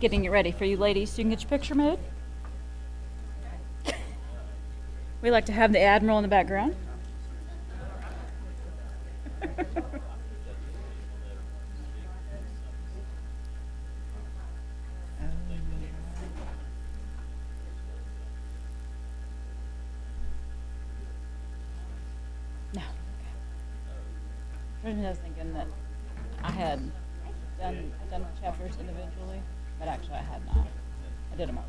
getting it ready for you ladies so you can get your picture made. We like to have the Admiral in the background. No. Originally I was thinking that I had done the chapters individually, but actually I had not. I did them all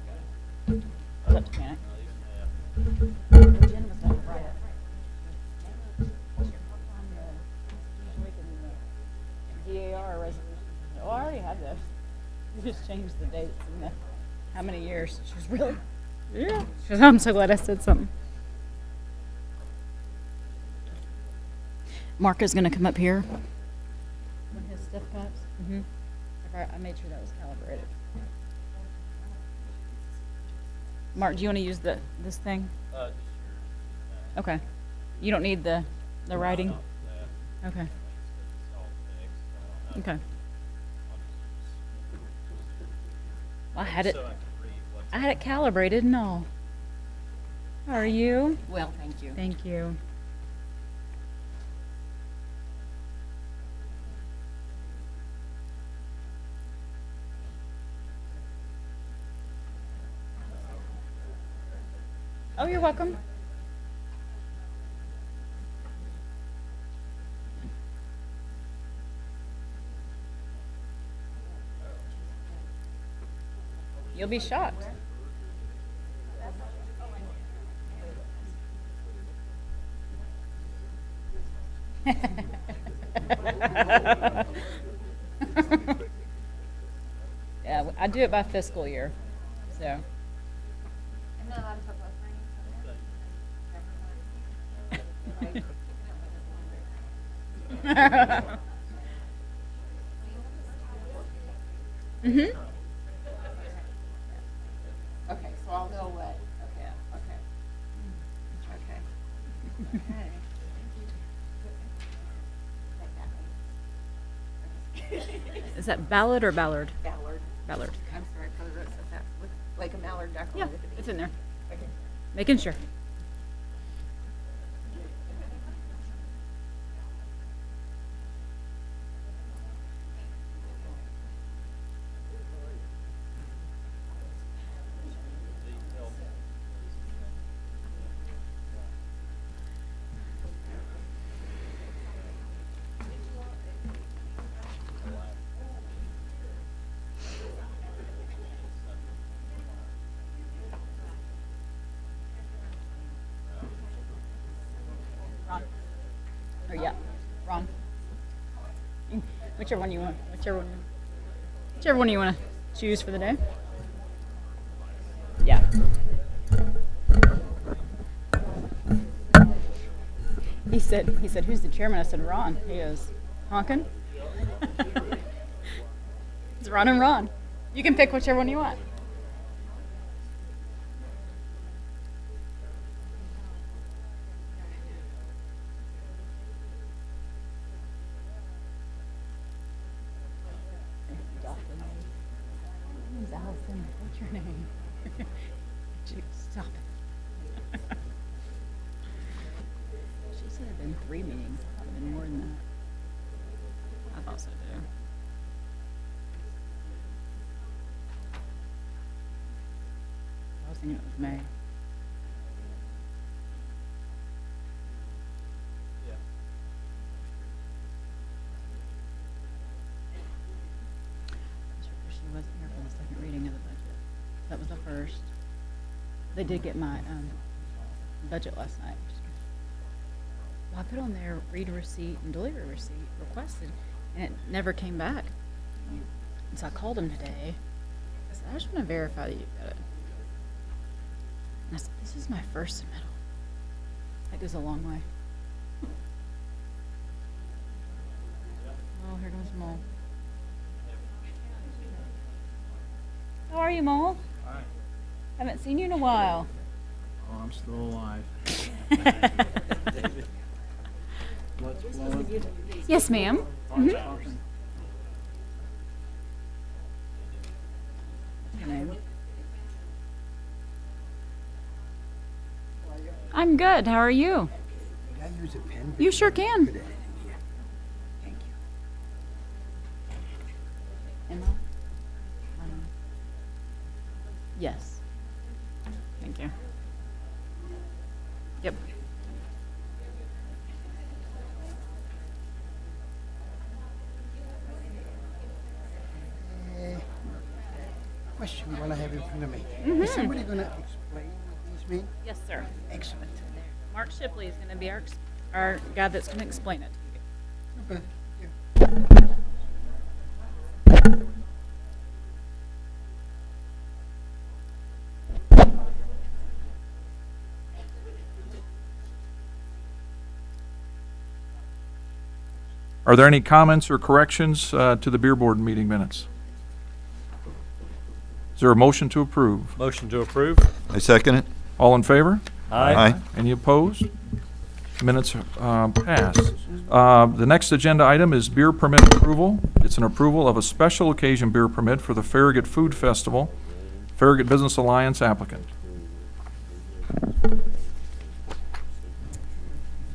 together. I was up to panic. Jen was like, right. DAR resolution. Oh, I already have this. You just changed the dates and the how many years. She was really, yeah. She was, I'm so glad I said something. Mark is going to come up here when his stuff comes. Mm-hmm. I made sure that was calibrated. Mark, do you want to use this thing? Okay. You don't need the writing? Okay. Okay. I had it calibrated and all. How are you? Well, thank you. Thank you. Oh, you're welcome. You'll be shocked. Yeah, I do it by fiscal year, so. And then I'm supposed Mhm. Okay, so I'll know what, okay, okay. Okay. Is that ballad or ballard? Ballard. Ballard. I'm sorry, I probably wrote something that looked like a mallard duck. Yeah, it's in there. Okay. Making sure. Ron. Or yeah, Ron. Whichever one you want. Whichever one you want to choose for the day. Yeah. He said, who's the chairman? I said, Ron. He goes, honkin'? It's Ron and Ron. You can pick whichever one you want. My name's Allison. What's your name? Stop it. She said it had been 3 meetings. It had been more than that. I thought so too. I was thinking it was May. She wasn't here for the second reading of the budget. That was the first. They did get my budget last night. Which is good. Well, I put on there read receipt and delivery receipt requested, and it never came back. And so I called them today. I said, I just want to verify that you got it. And I said, this is my first submittal. That goes a long way. Oh, here comes Mole. How are you, Mole? Hi. Haven't seen you in a while. Oh, I'm still alive. David. Blood's flowing. Yes, ma'am. Heart's Mhm. pumping. I'm good. How are you? Can I use a pen? You sure Because I can. put it in here. Thank you. Emma? Yes. Thank you. Yep. Question while I have it in front of me. Mm-hmm. Is somebody going to explain what these mean? Yes, sir. Excellent. Mark Shipley is going to be our guy that's going to explain it to you. Okay. Yeah. Are there any comments or corrections to the beer board meeting minutes? Is there a motion to approve? Motion to approve? I second it. All in favor? Aye. Any opposed? Minutes pass. The next agenda item is beer permit approval. It's an approval of a special occasion beer permit for the Farragut Food Festival. Farragut Business Alliance applicant.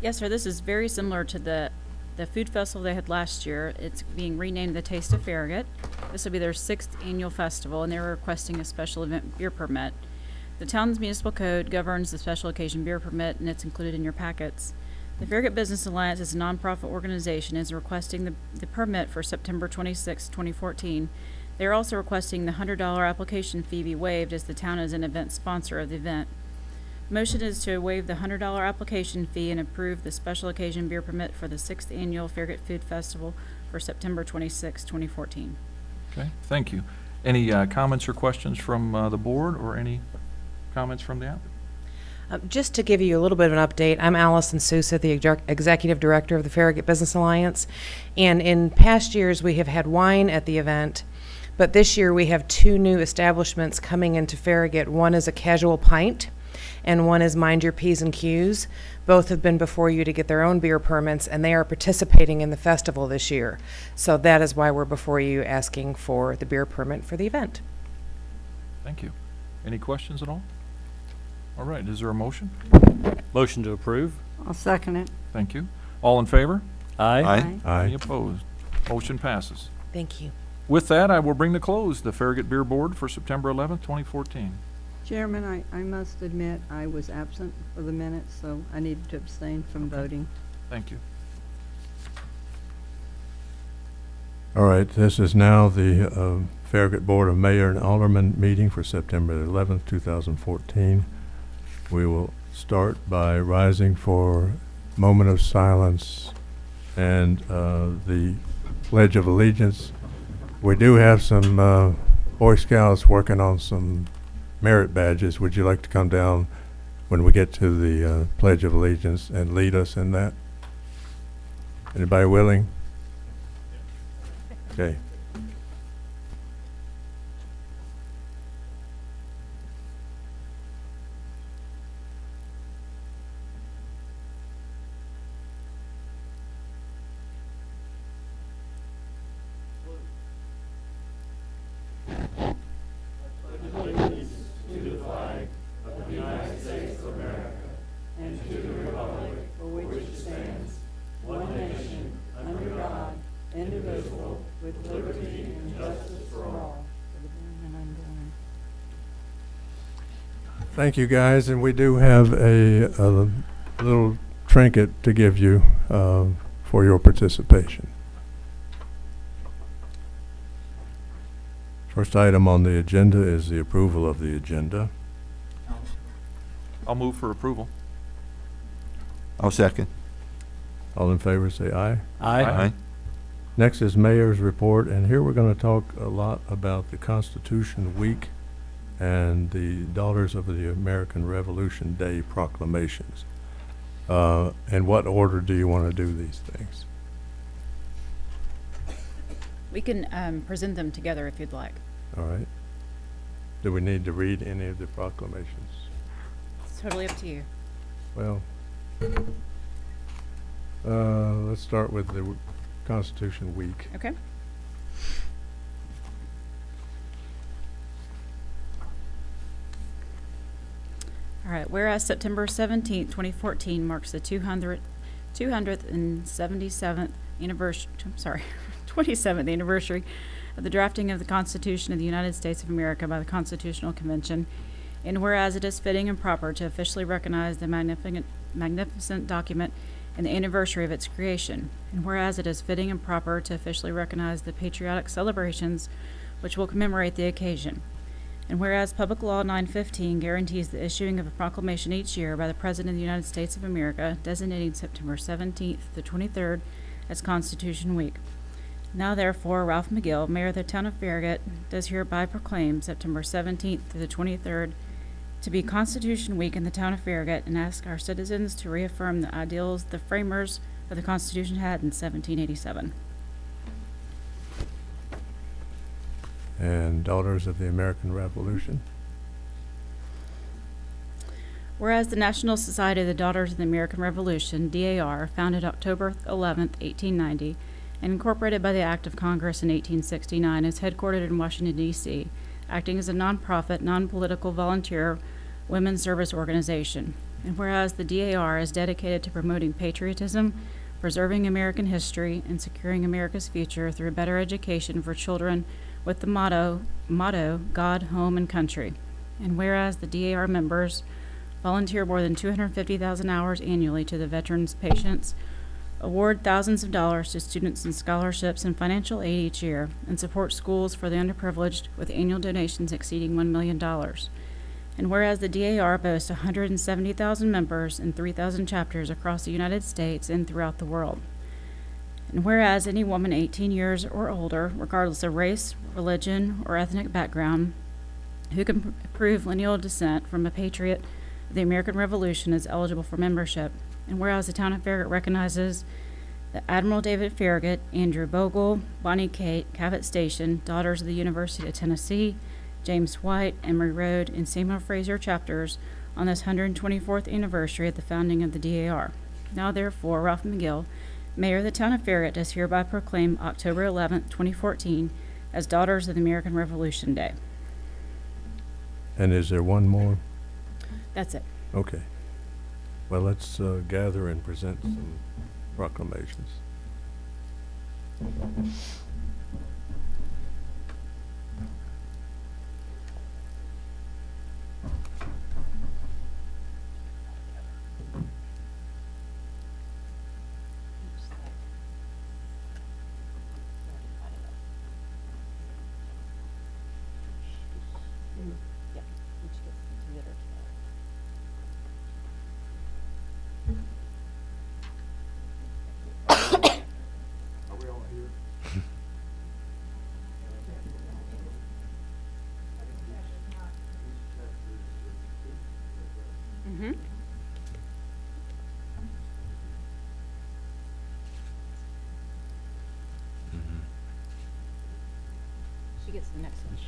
Yes, sir. This is very similar to the food festival they had last year. It's being renamed the Taste of Farragut. This will be their 6th annual festival, and they're requesting a special event beer permit. The town's municipal code governs the special occasion beer permit, and it's included in your packets. The Farragut Business Alliance is a nonprofit organization and is requesting the permit for September 26, 2014. They are also requesting the $100 application fee be waived as the town is an event sponsor of the event. Motion is to waive the $100 application fee and approve the special occasion beer permit for the 6th annual Farragut Food Festival for September 26, 2014. Okay, thank you. Any comments or questions from the board or any comments from the applicant? Just to give you a little bit of an update, I'm Allison Sousa, the Executive Director of the Farragut Business Alliance. And in past years, we have had wine at the event, but this year we have 2 new establishments coming into Farragut. One is a Casual Pint, and one is Mind Your P's and Q's. Both have been before you to get their own beer permits, and they are participating in the festival this year. So that is why we're before you asking for the beer permit for the event. Thank you. Any questions at all? All right, is there a motion? Motion to approve? I'll second it. Thank you. All in favor? Aye. Any opposed? Motion passes. Thank you. With that, I will bring to close the Farragut Beer Board for September 11th, 2014. Chairman, I must admit I was absent for the minutes, so I needed to abstain from voting. Thank you. All right, this is now the Farragut Board of Mayor and Alderman meeting for September 11th, 2014. We will start by rising for a moment of silence and the Pledge of Allegiance. We do have some Boy Scouts working on some merit badges. Would you like to come down when we get to the Pledge of Allegiance and lead us in that? Anybody willing? Okay. Thank you, guys, and we do have a little trinket to give you for your participation. First item on the agenda is the approval of the agenda. I'll move for approval. I'll second. All in favor, say aye. Aye. Next is Mayor's Report, and here we're going to talk a lot about the Constitution Week and the Daughters of the American Revolution Day proclamations. In what order do you want to do these things? We can present them together if you'd like. All right. Do we need to read any of the proclamations? It's totally up to you. Well, let's start with the Constitution Week. Okay. All All right, whereas September 17th, 2014 marks the 277th anniversary, 27th anniversary of the drafting of the Constitution of the United States of America by the Constitutional Convention, and whereas it is fitting and proper to officially recognize the magnificent document and the anniversary of its creation, and whereas it is fitting and proper to officially recognize the patriotic celebrations which will commemorate the occasion, and whereas Public Law 915 guarantees the issuing of a proclamation each year by the President of the United States of America designating September 17th to 23rd as Constitution Week. Now therefore, Ralph McGill, Mayor of the Town of Farragut, does hereby proclaim September 17th to the 23rd to be Constitution Week in the Town of Farragut, and ask our citizens to reaffirm the ideals the framers of the Constitution had in 1787. And Daughters of the American Revolution. Whereas the National Society of the Daughters of the American Revolution, DAR, founded October 11th, 1890, and incorporated by the Act of Congress in 1869, is headquartered in Washington, D.C., acting as a nonprofit, non-political volunteer women's service organization. And whereas the DAR is dedicated to promoting patriotism, preserving American history, and securing America's future through better education for children with the motto, God, Home, and Country. And whereas the DAR members volunteer more than 250,000 hours annually to the veterans' patients, award thousands of dollars to students in scholarships and financial aid each year, and support schools for the underprivileged with annual donations exceeding $1 million. And whereas the DAR boasts 170,000 members and 3,000 chapters across the United States and throughout the world. And whereas any woman 18 years or older, regardless of race, religion, or ethnic background, who can prove lineal descent from a patriot of the American Revolution is eligible for membership. And whereas the Town of Farragut recognizes that Admiral David Farragut, Andrew Bogle, Bonnie Kate, Cabot Station, Daughters of the University of Tennessee, James White, Emory Road, and Samuel Fraser chapters on this 124th anniversary of the founding of the DAR. Now therefore, Ralph McGill, Mayor of the Town of Farragut, does hereby proclaim October 11th, 2014 as Daughters of the American Revolution Day. And is there one more? That's it. Okay. Well, let's gather and present some proclamations. Mm-hmm. She gets the next one.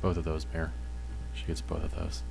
Both of those, Mayor. She gets both of those.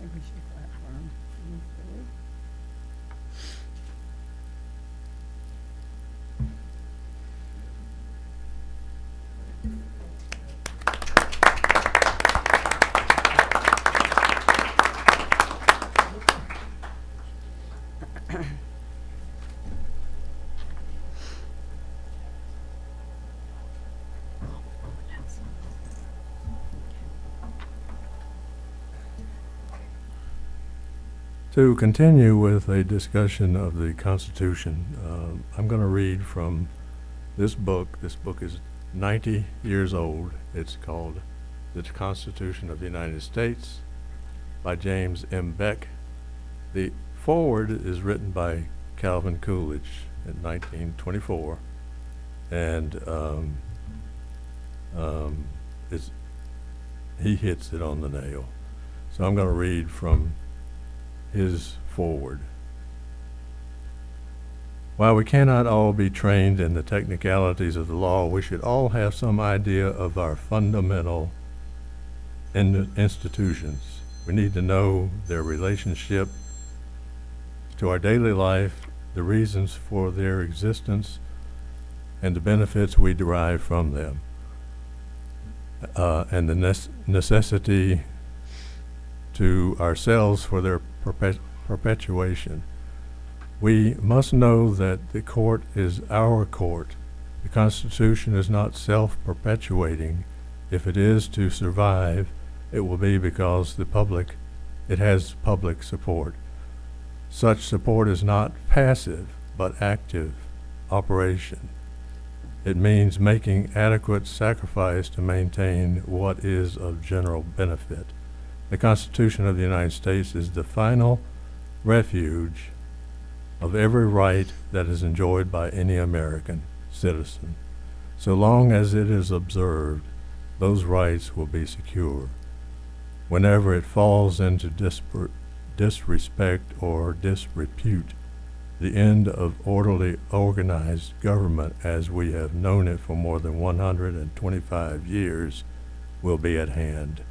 Maybe we should clap for 'em. To continue with a discussion of the Constitution, I'm going to read from this book. This book is 90 years old. It's called The Constitution of the United States by James M. Beck. The foreword is written by Calvin Coolidge in 1924. And he hits it on the nail. So I'm going to read from his foreword. While we cannot all be trained in the technicalities of the law, we should all have some idea of our fundamental institutions. We need to know their relationship to our daily life, the reasons for their existence, and the benefits we derive from them, and the necessity to ourselves for their perpetuation. We must know that the court is our court. The Constitution is not self-perpetuating. If it is to survive, it will be because it has public support. Such support is not passive, but active operation. It means making adequate sacrifice to maintain what is of general benefit. The Constitution of the United States is the final refuge of every right that is enjoyed by any American citizen. So long as it is observed, those rights will be secure. Whenever it falls into disrespect or disrepute, the end of orderly, organized government as we have known it for more than 125 years will be at hand.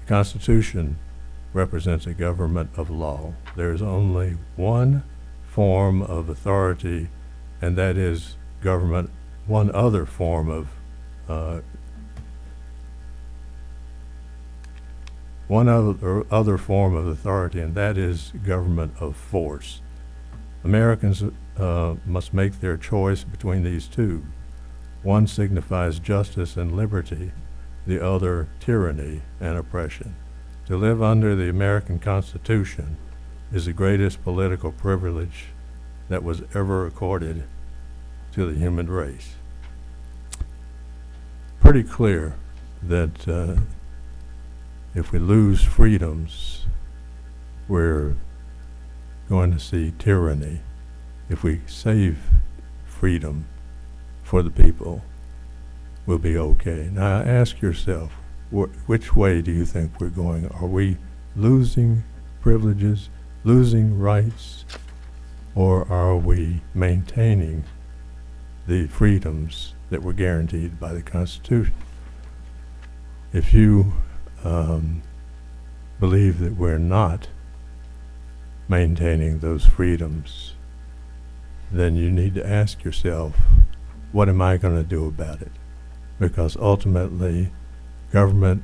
The Constitution represents a government of law. There is only one form of authority, and that is government, one other form of other form of authority, and that is government of force. Americans must make their choice between these two. One signifies justice and liberty, the other tyranny and oppression. To live under the American Constitution is the greatest political privilege that was ever accorded to the human race. Pretty clear that if we lose freedoms, we're going to see tyranny. If we save freedom for the people, we'll be okay. Now ask yourself, which way do you think we're going? Are we losing privileges, losing rights, or are we maintaining the freedoms that were guaranteed by the Constitution? If you believe that we're not maintaining those freedoms, then you need to ask yourself, what am I going to do about it? Because ultimately, government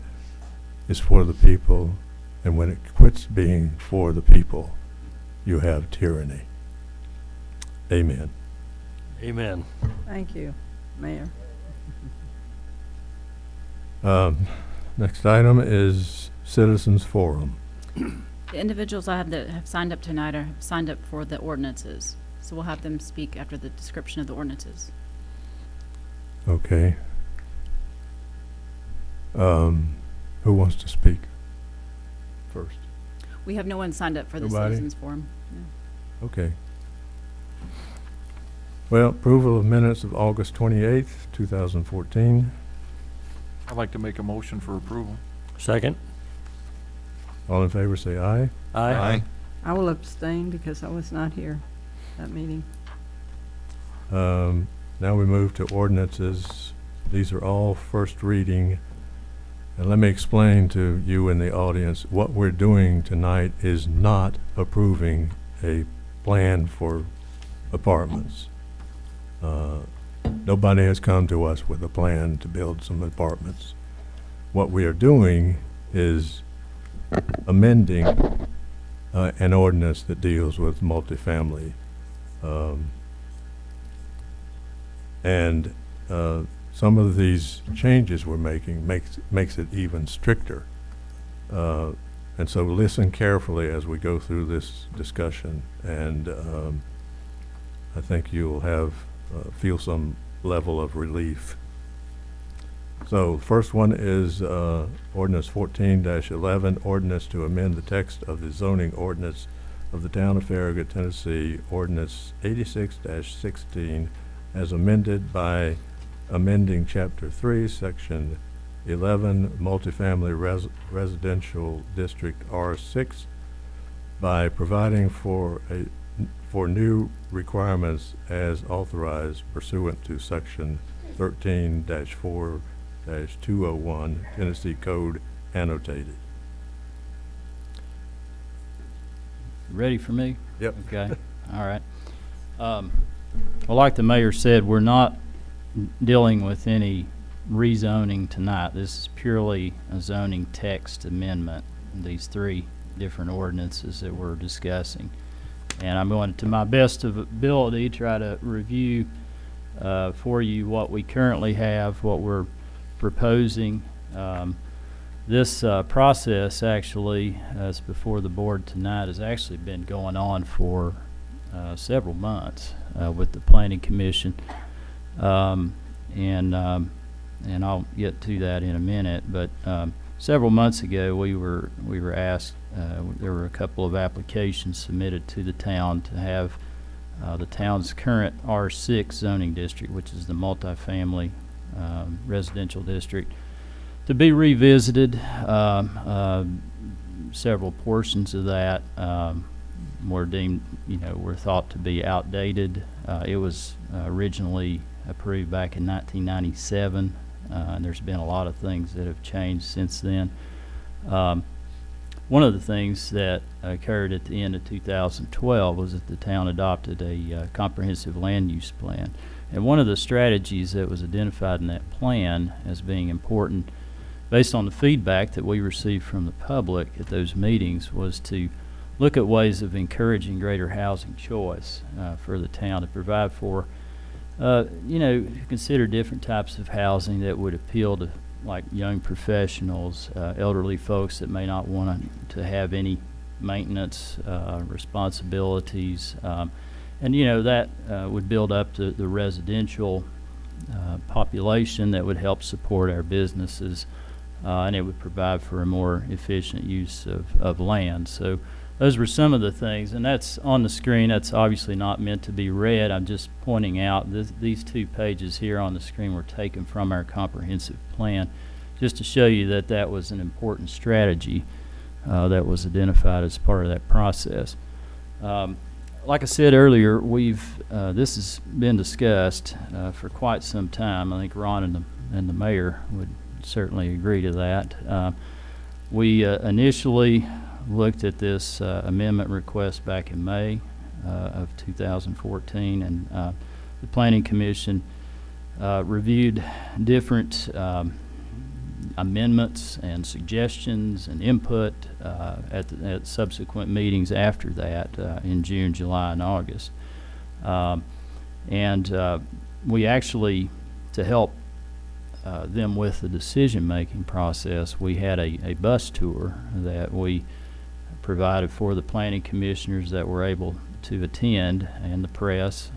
is for the people, and when it quits being for the people, you have tyranny. Amen. Amen. Thank you, Mayor. Next item is Citizens Forum. The individuals I have that have signed up tonight have signed up for the ordinances. So we'll have them speak after the description of the ordinances. Okay. Who wants to speak first? We have no one signed up for the Nobody? citizens forum. No. Okay. Well, approval of minutes of August 28th, 2014. I'd like to make a motion for approval. Second. All in favor say aye. Aye. I will abstain because I was not here that meeting. Now we move to ordinances. These are all first reading. And let me explain to you in the audience, what we're doing tonight is not approving a plan for apartments. Nobody has come to us with a plan to build some apartments. What we are doing is amending an ordinance that deals with multifamily. And some of these changes we're making makes it even stricter. And so listen carefully as we go through this discussion, and I think you'll feel some level of relief. So first one is ordinance 14-11, ordinance to amend the text of the zoning ordinance of the town of Farragut, Tennessee, ordinance 86-16, as amended by amending chapter 3, section 11 multifamily residential district R6 by providing for new requirements as authorized pursuant to section 13-4-201 Tennessee Code annotated. Ready for me? Yep. Okay, all right. Well, like the mayor said, we're not dealing with any rezoning tonight. This is purely a zoning text amendment, these three different ordinances that we're discussing. And I'm going to my best of ability try to review for you what we currently have, what we're proposing. This process actually, as before the board tonight, has actually been going on for several months with the Planning Commission, and I'll get to that in a minute. But several months ago, we were asked. There were a couple of applications submitted to the town to have the town's current R6 zoning district, which is the multifamily residential district, to be revisited. Several portions of that were deemed, were thought to be outdated. It was originally approved back in 1997, and there's been a lot of things that have changed since then. One of the things that occurred at the end of 2012 was that the town adopted a comprehensive land use plan. And one of the strategies that was identified in that plan as being important, based on the feedback that we received from the public at those meetings, was to look at ways of encouraging greater housing choice for the town, to provide for, consider different types of housing that would appeal to like young professionals, elderly folks that may not want to have any maintenance responsibilities, and that would build up the residential population that would help support our businesses, and it would provide for a more efficient use of land. So those were some of the things, and that's on the screen. That's obviously not meant to be read. I'm just pointing out these 2 pages here on the screen were taken from our comprehensive plan, just to show you that that was an important strategy that was identified as part of that process. Like I said earlier, this has been discussed for quite some time. I think Ron and the mayor would certainly agree to that. We initially looked at this amendment request back in May of 2014, and the Planning Commission reviewed different amendments and suggestions and input at subsequent meetings after that in June, July, and August. We actually, to help them with the decision-making process, we had a bus tour that we provided for the planning commissioners that were able to attend, and the press.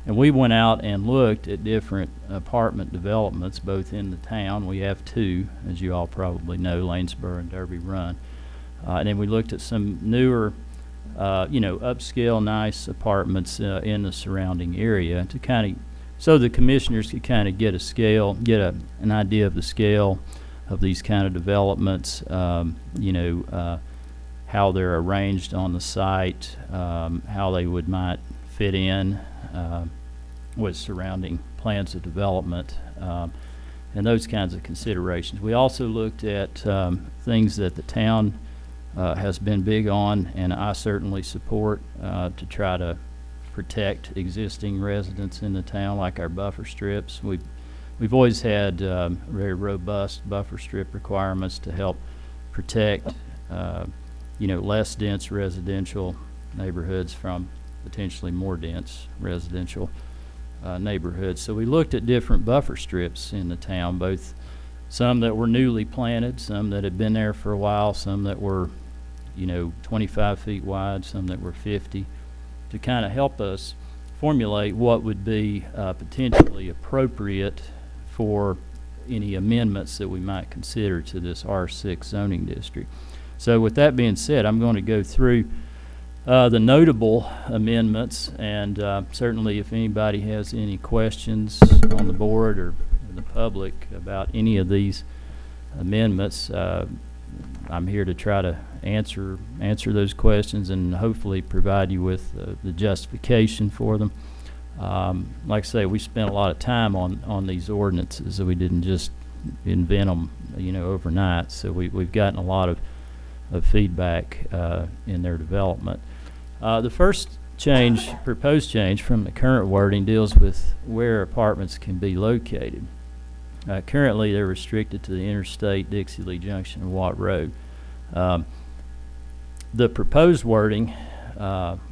And we went out and looked at different apartment developments, both in the town. We have 2, as you all probably know, Lanesboro and Derby Run. And then we looked at some newer, upscale, nice apartments in the surrounding area, to kind of, so the commissioners could kind of get an idea of the scale of these kind of developments, how they're arranged on the site, how they might fit in with surrounding plans of development, and those kinds of considerations. We also looked at things that the town has been big on, and I certainly support, to try to protect existing residents in the town, like our buffer strips. We've always had very robust buffer strip requirements to help protect less dense residential neighborhoods from potentially more dense residential neighborhoods. So we looked at different buffer strips in the town, both some that were newly planted, some that had been there for a while, some that were 25 feet wide, some that were 50, to kind of help us formulate what would be potentially appropriate for any amendments that we might consider to this R6 zoning district. So with that being said, I'm going to go through the notable amendments, and certainly if anybody has any questions on the board or the public about any of these amendments. I'm here to try to answer those questions and hopefully provide you with the justification for them. Like I say, we spent a lot of time on these ordinances, so we didn't just invent them, overnight. So we've gotten a lot of feedback in their development. The first proposed change from the current wording deals with where apartments can be located. Currently, they're restricted to the interstate, Dixie Lee Junction, and Watt Road. The proposed wording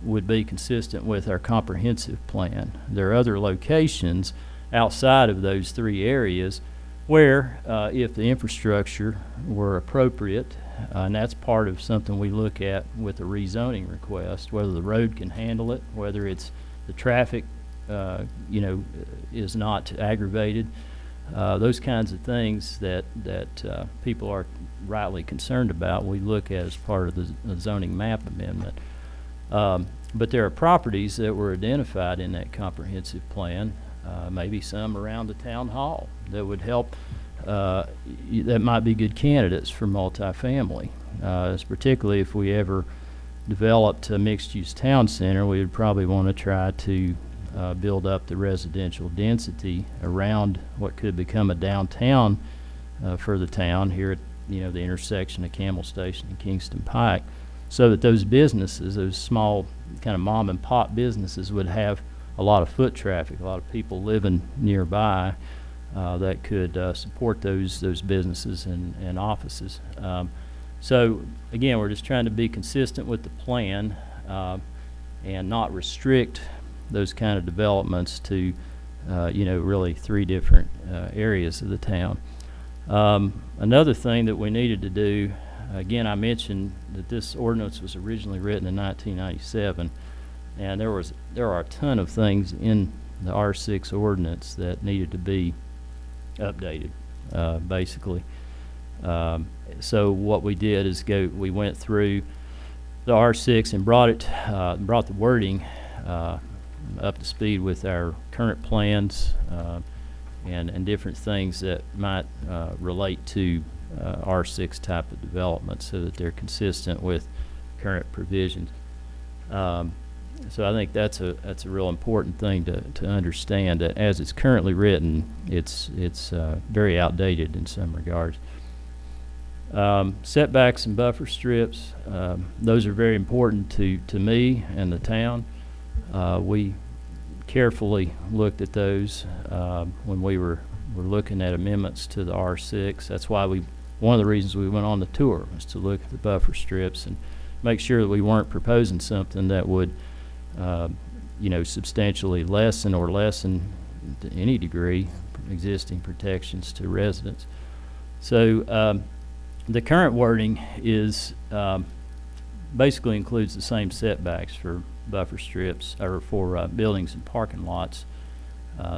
would be consistent with our comprehensive plan. There are other locations outside of those three areas where, if the infrastructure were appropriate, and that's part of something we look at with a rezoning request, whether the road can handle it, whether it's the traffic, is not aggravated. Those kinds of things that people are rightly concerned about, we look at as part of the zoning map amendment. But there are properties that were identified in that comprehensive plan, maybe some around the town hall, that would help, that might be good candidates for multifamily. Particularly if we ever developed a mixed-use town center, we would probably want to try to build up the residential density around what could become a downtown for the town here at the intersection of Camel Station and Kingston Pike, so that those businesses, those small kind of mom and pop businesses, would have a lot of foot traffic, a lot of people living nearby that could support those businesses and offices. So again, we're just trying to be consistent with the plan and not restrict those kind of developments to, really three different areas of the town. Another thing that we needed to do, again, I mentioned that this ordinance was originally written in 1997, and there are a ton of things in the R6 ordinance that needed to be updated, basically. So what we did is we went through the R6 and brought the wording up to speed with our current plans and different things that might relate to R6 type of development, so that they're consistent with current provisions. So I think that's a real important thing to understand, that as it's currently written, it's very outdated in some regards. Setbacks and buffer strips, those are very important to me and the town. We carefully looked at those when we were looking at amendments to the R6. That's why one of the reasons we went on the tour was to look at the buffer strips and make sure that we weren't proposing something that would substantially lessen to any degree existing protections to residents. So the current wording is basically includes the same setbacks for buffer strips, or for buildings and parking lots,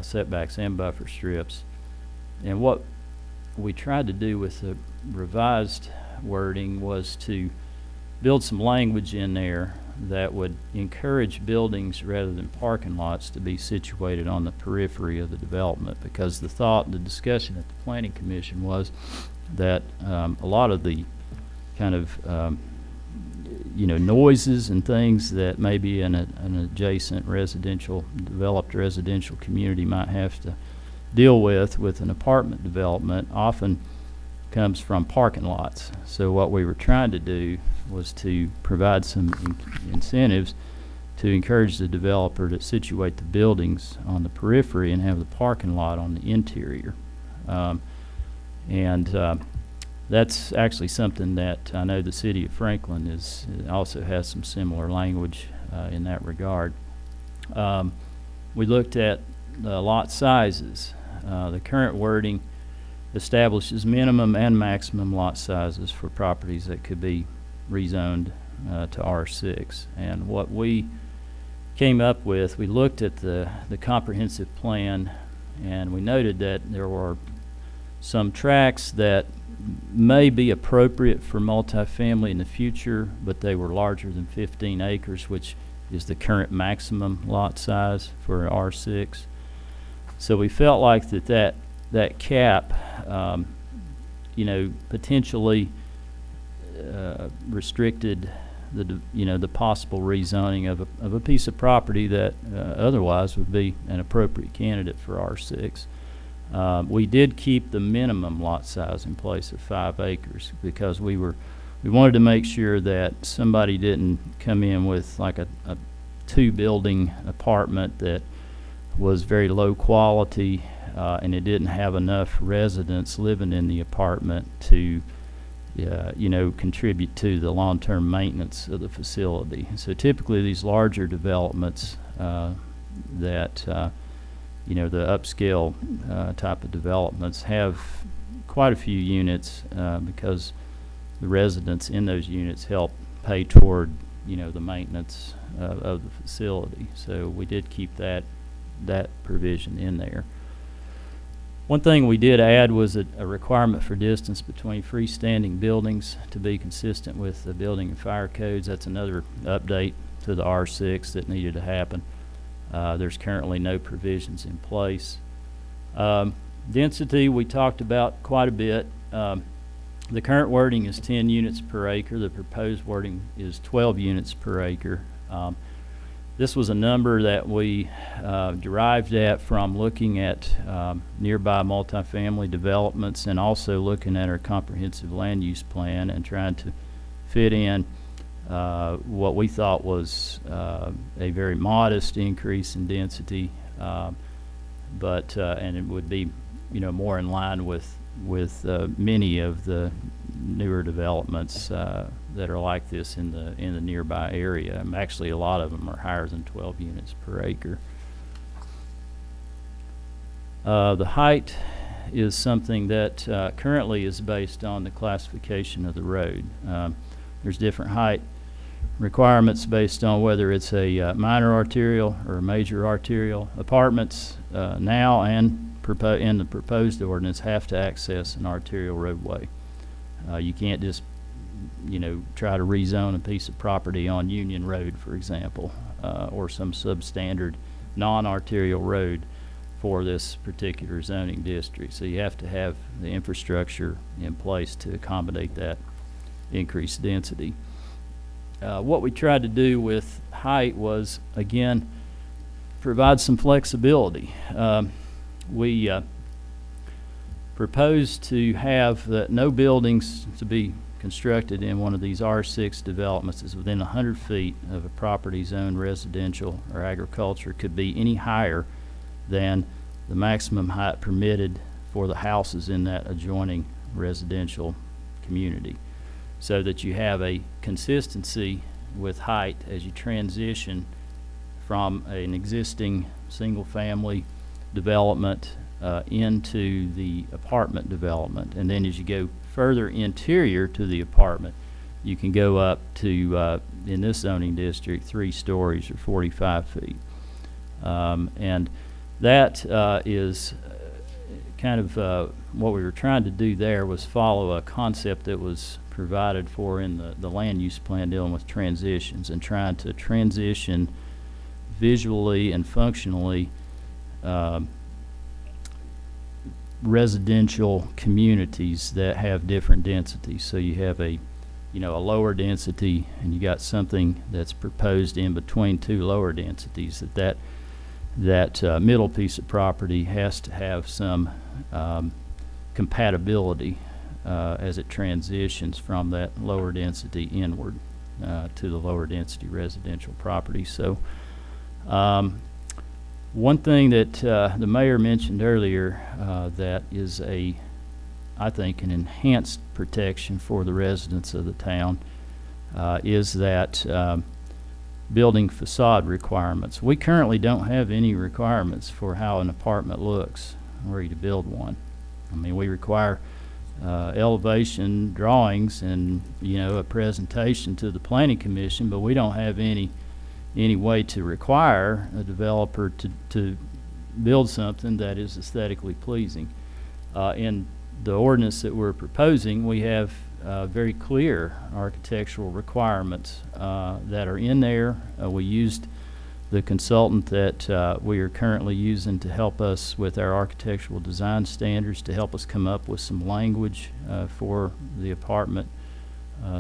setbacks and buffer strips. And what we tried to do with the revised wording was to build some language in there that would encourage buildings rather than parking lots to be situated on the periphery of the development, because the discussion at the Planning Commission was that a lot of the kind of noises and things that maybe an adjacent developed residential community might have to deal with an apartment development often comes from parking lots. So what we were trying to do was to provide some incentives to encourage the developer to situate the buildings on the periphery and have the parking lot on the interior. That's actually something that I know the city of Franklin also has some similar language in that regard. We looked at the lot sizes. The current wording establishes minimum and maximum lot sizes for properties that could be rezoned to R6. And what we came up with, we looked at the comprehensive plan, and we noted that there were some tracts that may be appropriate for multifamily in the future, but they were larger than 15 acres, which is the current maximum lot size for R6. So we felt like that cap potentially restricted the possible rezoning of a piece of property that otherwise would be an appropriate candidate for R6. We did keep the minimum lot size in place of 5 acres because we wanted to make sure that somebody didn't come in with like a 2-building apartment that was very low quality and it didn't have enough residents living in the apartment to contribute to the long-term maintenance of the facility. So typically these larger developments that the upscale type of developments have quite a few units because the residents in those units help pay toward the maintenance of the facility. So we did keep that provision in there. One thing we did add was a requirement for distance between freestanding buildings to be consistent with the building and fire codes. That's another update to the R6 that needed to happen. There's currently no provisions in place. Density we talked about quite a bit. The current wording is 10 units per acre. The proposed wording is 12 units per acre. This was a number that we derived at from looking at nearby multifamily developments and also looking at our comprehensive land use plan and trying to fit in what we thought was a very modest increase in density, but and it would be more in line with many of the newer developments that are like this in the nearby area. Actually, a lot of them are higher than 12 units per acre. The height is something that currently is based on the classification of the road. There's different height requirements based on whether it's a minor arterial or a major arterial. Apartments now and in the proposed ordinance have to access an arterial roadway. You can't just try to rezone a piece of property on Union Road, for example, or some substandard non-arterial road for this particular zoning district. So you have to have the infrastructure in place to accommodate that increased density. What we tried to do with height was, again, provide some flexibility. We proposed to have no buildings to be constructed in one of these R6 developments is within 100 feet of a property zoned residential or agriculture could be any higher than the maximum height permitted for the houses in that adjoining residential community, so that you have a consistency with height as you transition from an existing single-family development into the apartment development. And then as you go further interior to the apartment, you can go up to, in this zoning district, 3 stories or 45 feet. And that is kind of what we were trying to do there was follow a concept that was provided for in the land use plan dealing with transitions and trying to transition visually and functionally residential communities that have different densities. So you have a lower density and you got something that's proposed in between 2 lower densities. That middle piece of property has to have some compatibility as it transitions from that lower density inward to the lower density residential property. So one thing that the mayor mentioned earlier that is I think an enhanced protection for the residents of the town is that building facade requirements. We currently don't have any requirements for how an apartment looks were you to build one. I mean, we require elevation drawings and a presentation to the planning commission, but we don't have any way to require a developer to build something that is aesthetically pleasing. In the ordinance that we're proposing, we have very clear architectural requirements that are in there. We used the consultant that we are currently using to help us with our architectural design standards to help us come up with some language for the apartment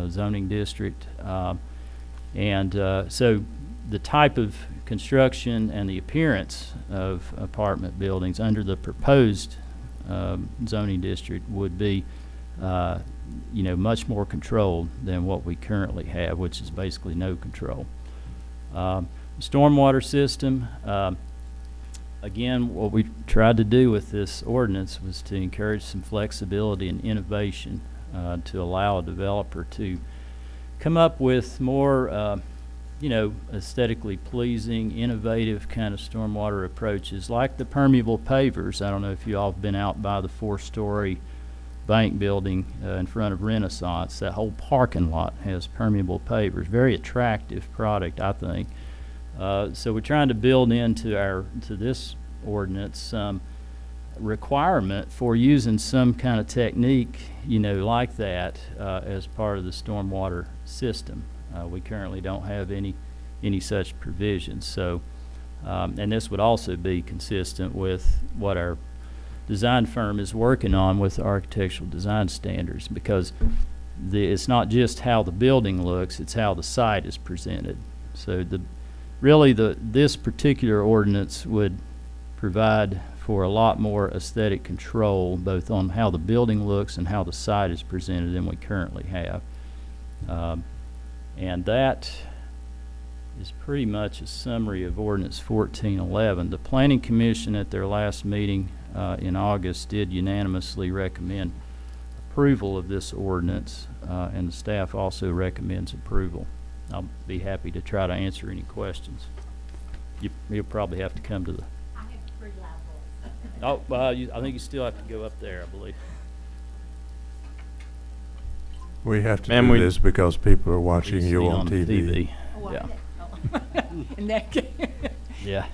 zoning district. So the type of construction and the appearance of apartment buildings under the proposed zoning district would be much more controlled than what we currently have, which is basically no control. Stormwater system, again, what we tried to do with this ordinance was to encourage some flexibility and innovation to allow a developer to come up with more aesthetically pleasing, innovative kind of stormwater approaches, like the permeable pavers. I don't know if you all have been out by the 4-story bank building in front of Renaissance. That whole parking lot has permeable pavers. Very attractive product, I think. So we're trying to build into this ordinance some requirement for using some kind of technique, like that as part of the stormwater system. We currently don't have any such provisions. So, and this would also be consistent with what our design firm is working on with the architectural design standards, because it's not just how the building looks, it's how the site is presented. So this particular ordinance would provide for a lot more aesthetic control, both on how the building looks and how the site is presented than we currently have. And that is pretty much a summary of Ordinance 1411. The Planning Commission at their last meeting in August did unanimously recommend approval of this ordinance, and the staff also recommends approval. I'll be happy to try to answer any questions. You'll probably have to come to the... I have 3 loud Oh, well, I think you still have to go up there, I believe. We have to Ma'am, do we- this because people are watching See you on TV. Yeah. In that case. Yeah.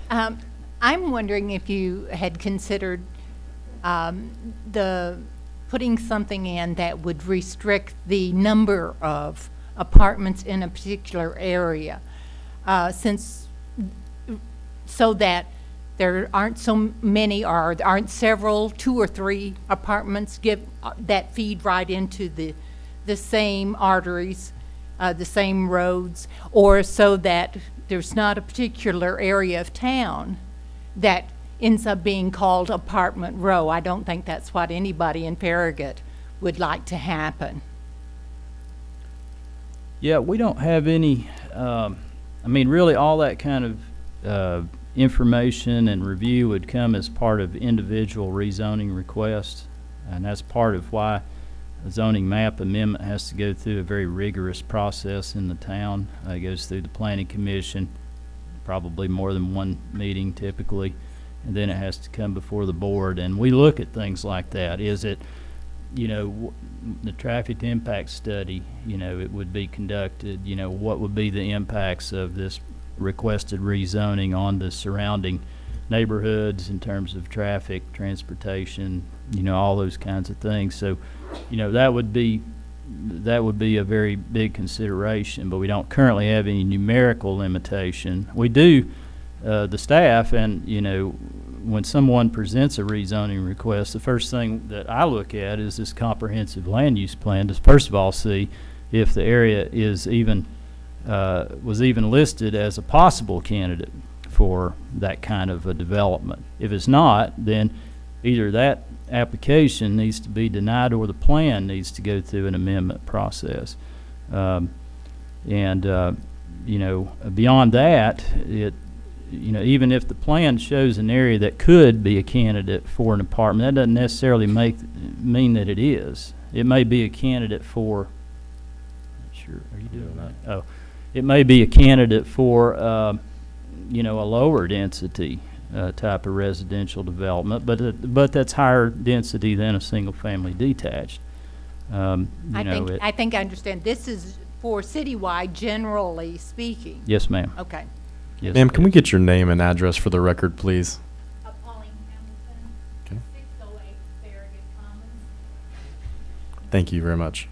I'm wondering if you had considered putting something in that would restrict the number of apartments in a particular area, so that there aren't so many, or there aren't several, 2 or 3 apartments that feed right into the same arteries, the same roads, or so that there's not a particular area of town that ends up being called apartment row. I don't think that's what anybody in Farragut would like to happen. Yeah, we don't have any, really all that kind of information and review would come as part of individual rezoning requests, and that's part of why a zoning map amendment has to go through a very rigorous process in the town. It goes through the Planning Commission, probably more than one meeting typically, and then it has to come before the board, and we look at things like that. Is it, the traffic impact study, it would be conducted, what would be the impacts of this requested rezoning on the surrounding neighborhoods in terms of traffic, transportation, all those kinds of things. So, that would be a very big consideration, but we don't currently have any numerical limitation. We do, the staff, and when someone presents a rezoning request, the first thing that I look at is this comprehensive land use plan to first of all see if the area is was even listed as a possible candidate for that kind of a development. If it's not, then either that application needs to be denied or the plan needs to go through an amendment process. Beyond that, even if the plan shows an area that could be a candidate for an apartment, that doesn't necessarily mean that it is. It may be a candidate for, sure, are you doing that? Oh, it may be a candidate for, a lower density type of residential development, but that's higher density than a single-family detached. I think I understand. This is for citywide, generally speaking. Yes, ma'am. Okay. Yes, Ma'am, can we get your name and address for the record, please? Pauline Hamilton. Okay. 608 Farragut Commons. Thank you very much.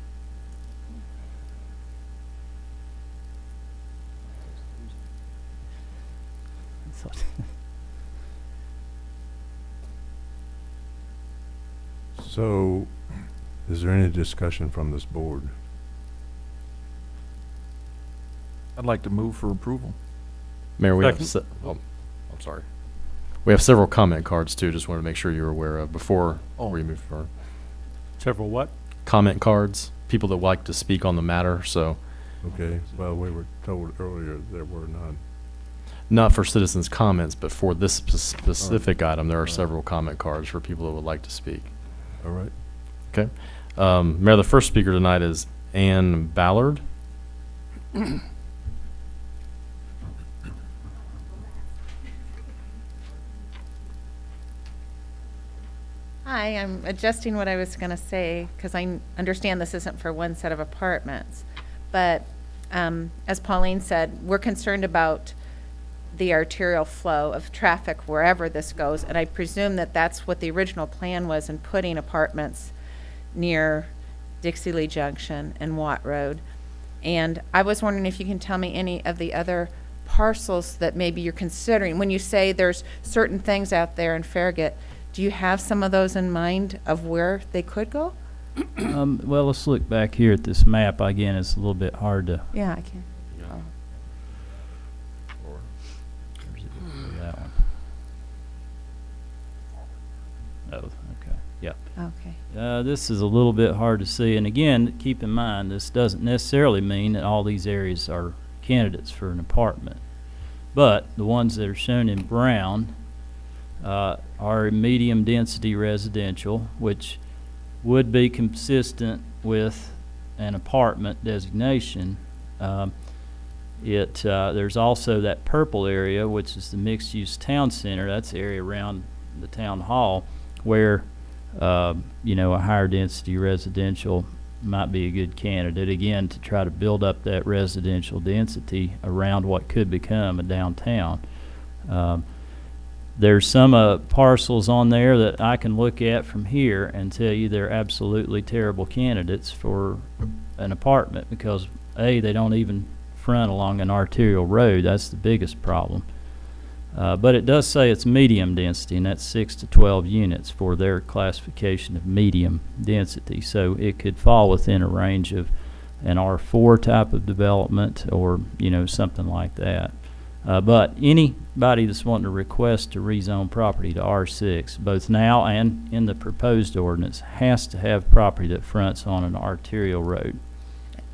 Is there any discussion from this board? I'd like to move for approval. Mayor, we have, Second. I'm sorry. We have several comment cards too, just wanted to make sure you're aware of before Oh. we move forward. Several what? Comment cards, people that like to speak on the matter, so Okay, well, we were told earlier there were none. not for citizens' comments, but for this specific item, there are several comment cards for people that would like to speak. All right. Okay. Mayor, the first speaker tonight is Ann Ballard. Hi, I'm adjusting what I was going to say because I understand this isn't for one set of apartments. But as Pauline said, we're concerned about the arterial flow of traffic wherever this goes. And I presume that that's what the original plan was in putting apartments near Dixie Lee Junction and Watt Road. And I was wondering if you can tell me any of the other parcels that maybe you're considering. When you say there's certain things out there in Farragut, do you have some of those in mind of where they could go? Well, let's look back here at this map. Again, it's a little bit hard to. Yeah, I can. Where's it for that one? Oh, okay. Yeah. Okay. This is a little bit hard to see. And again, keep in mind, this doesn't necessarily mean that all these areas are candidates for an apartment. But the ones that are shown in brown are medium density residential, which would be consistent with an apartment designation. There's also that purple area, which is the mixed-use town center. That's the area around the town hall where a higher density residential might be a good candidate, again, to try to build up that residential density around what could become a downtown. There's some parcels on there that I can look at from here and tell you they're absolutely terrible candidates for an apartment because, A, they don't even front along an arterial road. That's the biggest problem. But it does say it's medium density, and that's 6 to 12 units for their classification of medium density. So it could fall within a range of an R4 type of development or, something like that. But anybody that's wanting to request to rezone property to R6, both now and in the proposed ordinance, has to have property that fronts on an arterial road.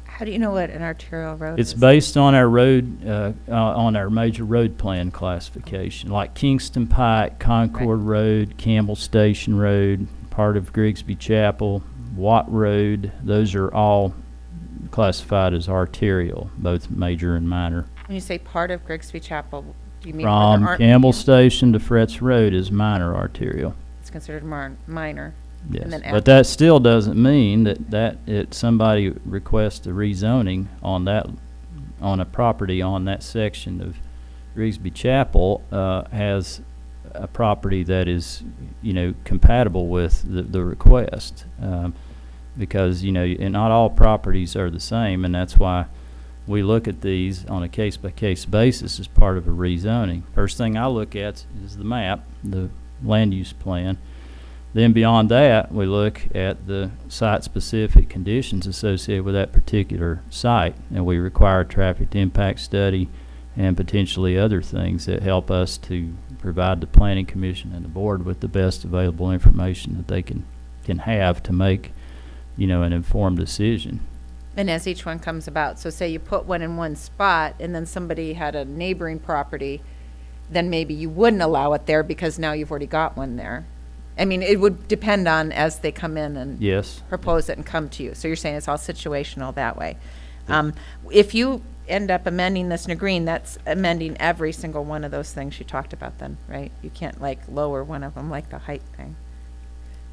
How do you know what an arterial road It's is? based on our road, on our major road plan classification, like Kingston Pike, Concord Road, Campbell Station Road, part of Grigsby Chapel, Watt Road. Those are all classified as arterial, both major and minor. When you say part of Grigsby Chapel, do you mean where there From aren't Campbell medium? Station to Fretz Road is minor arterial. It's considered minor. Yes, And then but that still doesn't mean that somebody requests a rezoning on a property on that section of Grigsby Chapel has a property that is, compatible with the request, because and not all properties are the same, and that's why we look at these on a case-by-case basis as part of a rezoning. First thing I look at is the map, the land use plan. Then beyond that, we look at the site-specific conditions associated with that particular site, and we require a traffic impact study and potentially other things that help us to provide the Planning Commission and the board with the best available information that they can have to make, an informed decision. And as each one comes about, so say you put one in one spot and then somebody had a neighboring property, then maybe you wouldn't allow it there because now you've already got one there. I mean, it would depend on as they come in and Yes. propose it and come to you. So you're saying it's all situational that way. If you end up amending this in agreeing, that's amending every single one of those things you talked about then, right? You can't lower one of them like the height thing.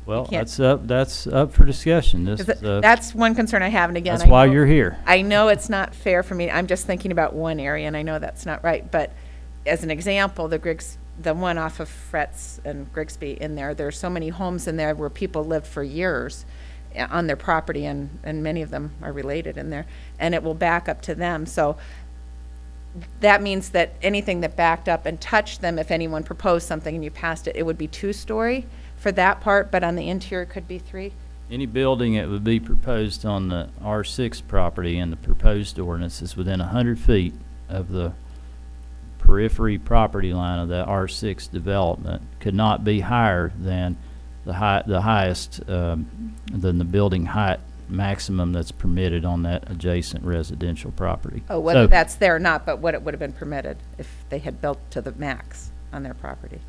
Well, can't- that's up for discussion. This 'Cause is, that's one concern I have, and again, that's I why know- you're here. I know it's not fair for me, I'm just thinking about one area, and I know that's not right, but as an example, the one off of Fretz and Grigsby in there's so many homes in there where people live for years on their property, and many of them are related in there, and it will back up to them, so that means that anything that backed up and touched them, if anyone proposed something and you passed it, it would be 2-story for that part, but on the interior it could be 3? Any building that would be proposed on the R6 property and the proposed ordinance is within 100 feet of the periphery property line of the R6 development could not be higher than the highest, than the building height maximum that's permitted on that adjacent residential property. Oh, whether So- that's there or not, but what it would have been permitted if they had built to the max on their property.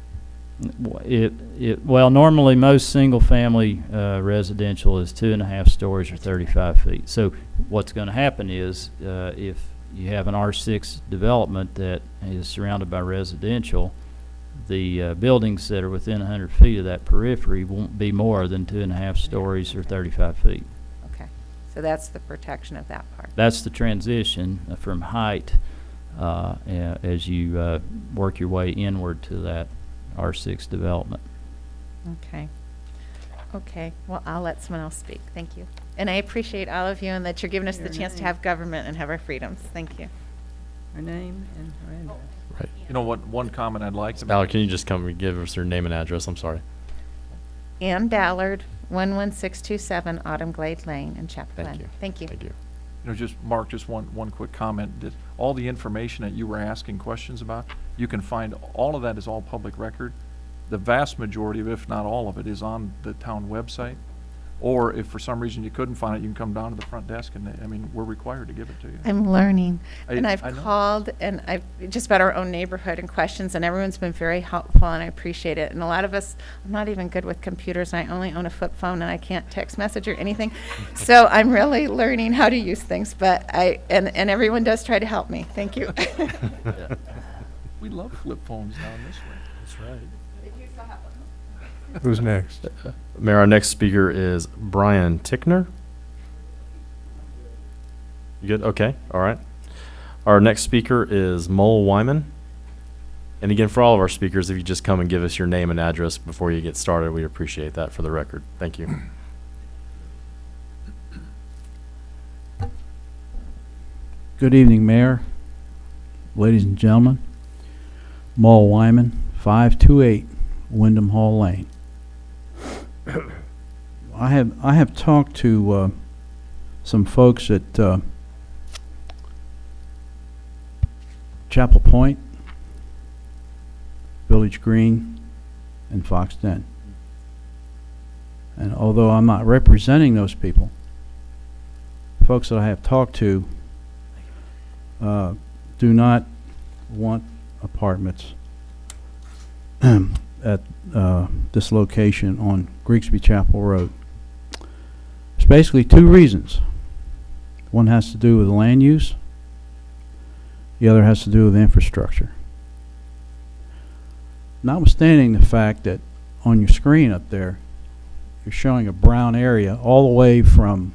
Well, normally most single-family residential is 2.5 stories or 35 feet. So what's going to happen is if you have an R6 development that is surrounded by residential, the buildings that are within 100 feet of that periphery won't be more than 2.5 stories or 35 feet. Okay, so that's the protection of that part. That's the transition from height as you work your way inward to that R6 development. Okay. Okay, well, I'll let someone else speak. Thank you. And I appreciate all of you and that you're giving us the Your chance to name. have government and have our freedoms. Thank you. Her name and her address. Right. You know what, one comment I'd like to make. Ballard, can you just come and give us your name and address? I'm sorry. Ann Ballard, 11627 Autumn Glade Lane in Chappaqua. Thank you. Thank you. Thank you. You know, just, Mark, just one quick comment. That all the information that you were asking questions about, you can find, all of that is all public record. The vast majority of it, if not all of it, is on the town website. Or if for some reason you couldn't find it, you can come down to the front desk and, I mean, we're required to give it to you. I'm learning. And I I've know. called and I've just about our own neighborhood and questions, and everyone's been very helpful and I appreciate it. And a lot of us, I'm not even good with computers and I only own a flip phone and I can't text message or anything. So I'm really learning how to use things, but and everyone does try to help me. Thank you. We love flip phones down this way. That's right. Who's next? Mayor, our next speaker is Brian Tickner. You good? Okay. All right. Our next speaker is Mole Wyman. And again, for all of our speakers, if you just come and give us your name and address before you get started, we appreciate that for the record. Thank you. Good evening, Mayor, ladies and gentlemen. Maul Wyman, 528 Wyndham Hall Lane. I have talked to some folks at Chapel Point, Village Green, and Fox Den. And although I'm not representing those people, folks that I have talked to do not want apartments at this location on Grigsby Chapel Road. There's basically two reasons. One has to do with land use. The other has to do with infrastructure. Notwithstanding the fact that on your screen up there, you're showing a brown area all the way from,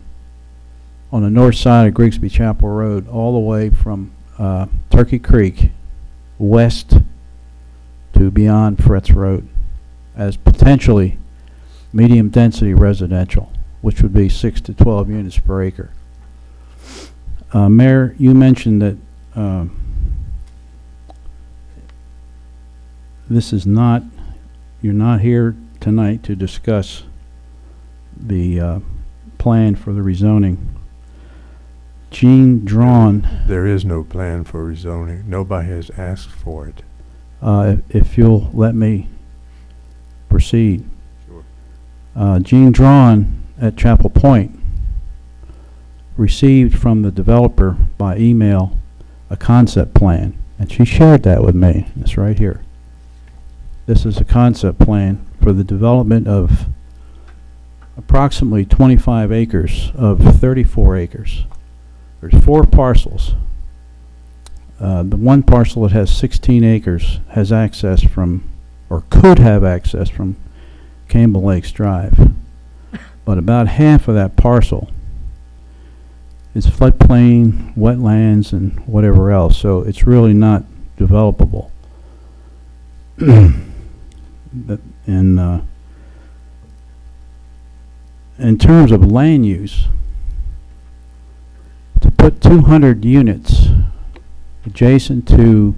on the north side of Grigsby Chapel Road, all the way from Turkey Creek west to beyond Fretz Road as potentially medium density residential, which would be 6 to 12 units per acre. Mayor, you mentioned that this is not, you're not here tonight to discuss the plan for the rezoning. Gene Drawn. There is no plan for rezoning. Nobody has asked for it. If you'll let me proceed. Sure. Gene Drawn at Chapel Point received from the developer by email a concept plan, and she shared that with me. It's right here. This is a concept plan for the development of approximately 25 acres of 34 acres. There's 4 parcels. The one parcel that has 16 acres has access from, or could have access from, Campbell Lakes Drive. But about half of that parcel is floodplain, wetlands, and whatever else, so it's really not developable. In terms of land use, to put 200 units adjacent to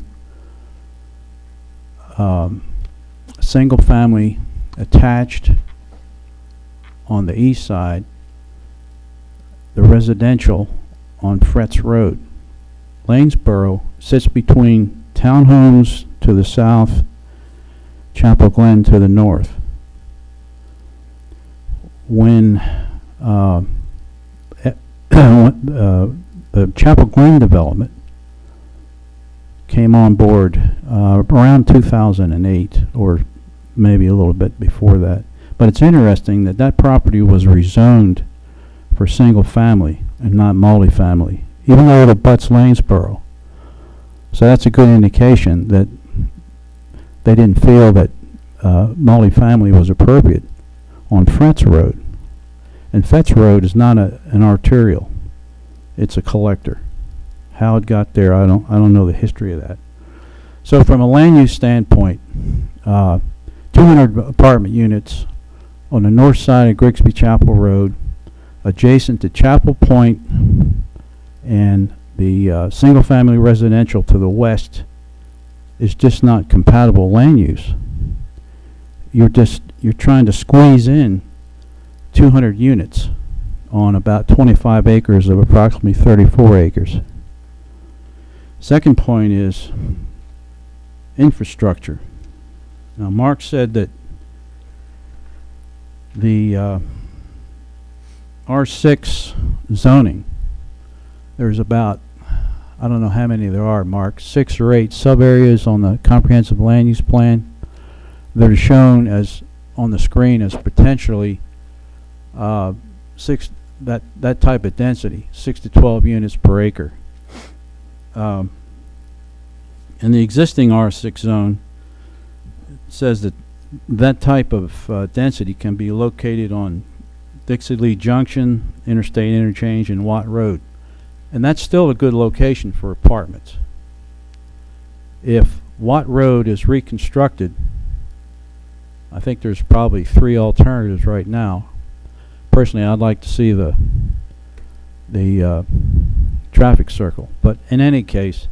single-family attached on the east side, the residential on Fretz Road. Lanesboro sits between townhomes to the south, Chapel Glen to the north. When the Chapel Glen development came on board around 2008, or maybe a little bit before that. But it's interesting that that property was rezoned for single family and not multifamily, even though it abuts Lanesboro. So that's a good indication that they didn't feel that multifamily was appropriate on Fretz Road. And Fretz Road is not an arterial; it's a collector. How it got there, I don't know the history of that. So from a land use standpoint, 200 apartment units on the north side of Grigsby Chapel Road, adjacent to Chapel Point, and the single-family residential to the west is just not compatible land use. You're trying to squeeze in 200 units on about 25 acres of approximately 34 acres. Second point is infrastructure. Now, Mark said that the R6 zoning, there's about, I don't know how many there are, Mark, 6 or 8 sub-areas on the comprehensive land use plan that are shown as on the screen as potentially that type of density, 6 to 12 units per acre. And the existing R6 zone says that that type of density can be located on Dixie Lee Junction, Interstate Interchange, and Watt Road. And that's still a good location for apartments. If Watt Road is reconstructed, I think there's probably 3 alternatives right now. Personally, I'd like to see the traffic circle. But in any case,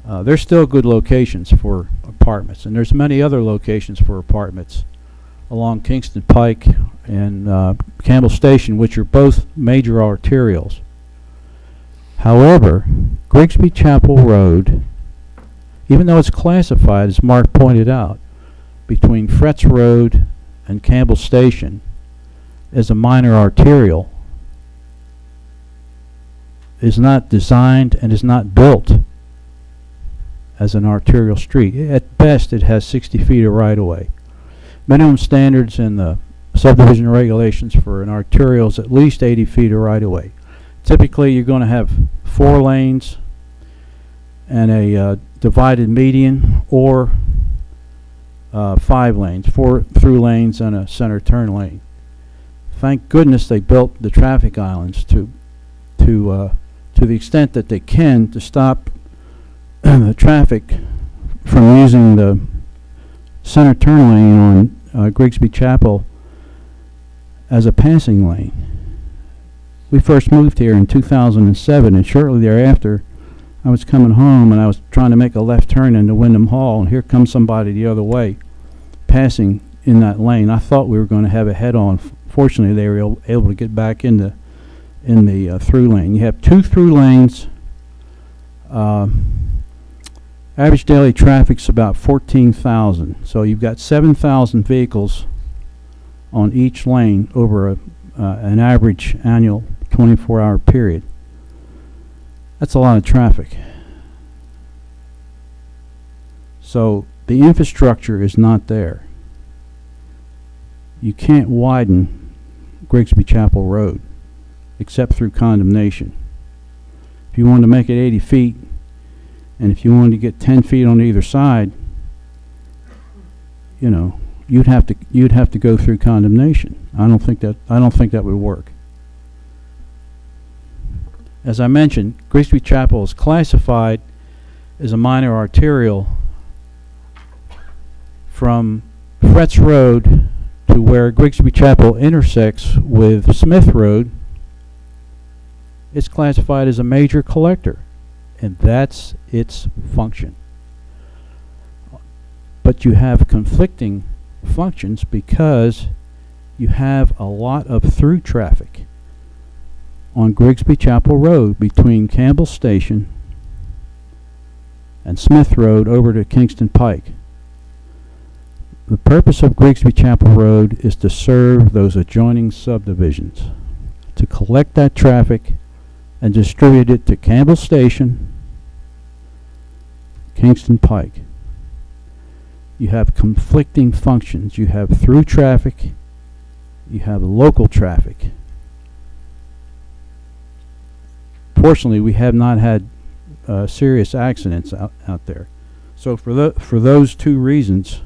there's still good locations for apartments, and there's many other locations for apartments along Kingston Pike and Campbell Station, which are both major arterials. However, Grigsby Chapel Road, even though it's classified, as Mark pointed out, between Fretz Road and Campbell Station as a minor arterial, is not designed and is not built as an arterial street. At best, it has 60 feet of right-of-way. Minimum standards in the subdivision regulations for an arterial is at least 80 feet of right-of-way. Typically, you're going to have 4 lanes and a divided median, or 5 lanes, 4 through lanes and a center turn lane. Thank goodness they built the traffic islands to the extent that they can, to stop the traffic from using the center turn lane on Grigsby Chapel as a passing lane. We first moved here in 2007, and shortly thereafter, I was coming home and I was trying to make a left turn into Wyndham Hall, and here comes somebody the other way, passing in that lane. I thought we were going to have a head-on. Fortunately, they were able to get back in the through lane. You have 2 through lanes. Average daily traffic's about 14,000. So you've got 7,000 vehicles on each lane over an average annual 24-hour period. That's a lot of traffic. So the infrastructure is not there. You can't widen Grigsby Chapel Road except through condemnation. If you wanted to make it 80 feet, and if you wanted to get 10 feet on either side, you know, you'd have to go through condemnation. I don't think that would work. As I mentioned, Grigsby Chapel is classified as a minor arterial from Fretz Road to where Grigsby Chapel intersects with Smith Road. It's classified as a major collector, and that's its function. But you have conflicting functions because you have a lot of through traffic on Grigsby Chapel Road between Campbell Station and Smith Road over to Kingston Pike. The purpose of Grigsby Chapel Road is to serve those adjoining subdivisions, to collect that traffic and distribute it to Campbell Station, Kingston Pike. You have conflicting functions. You have through traffic, you have local traffic. Fortunately, we have not had serious accidents out there. So for those two reasons,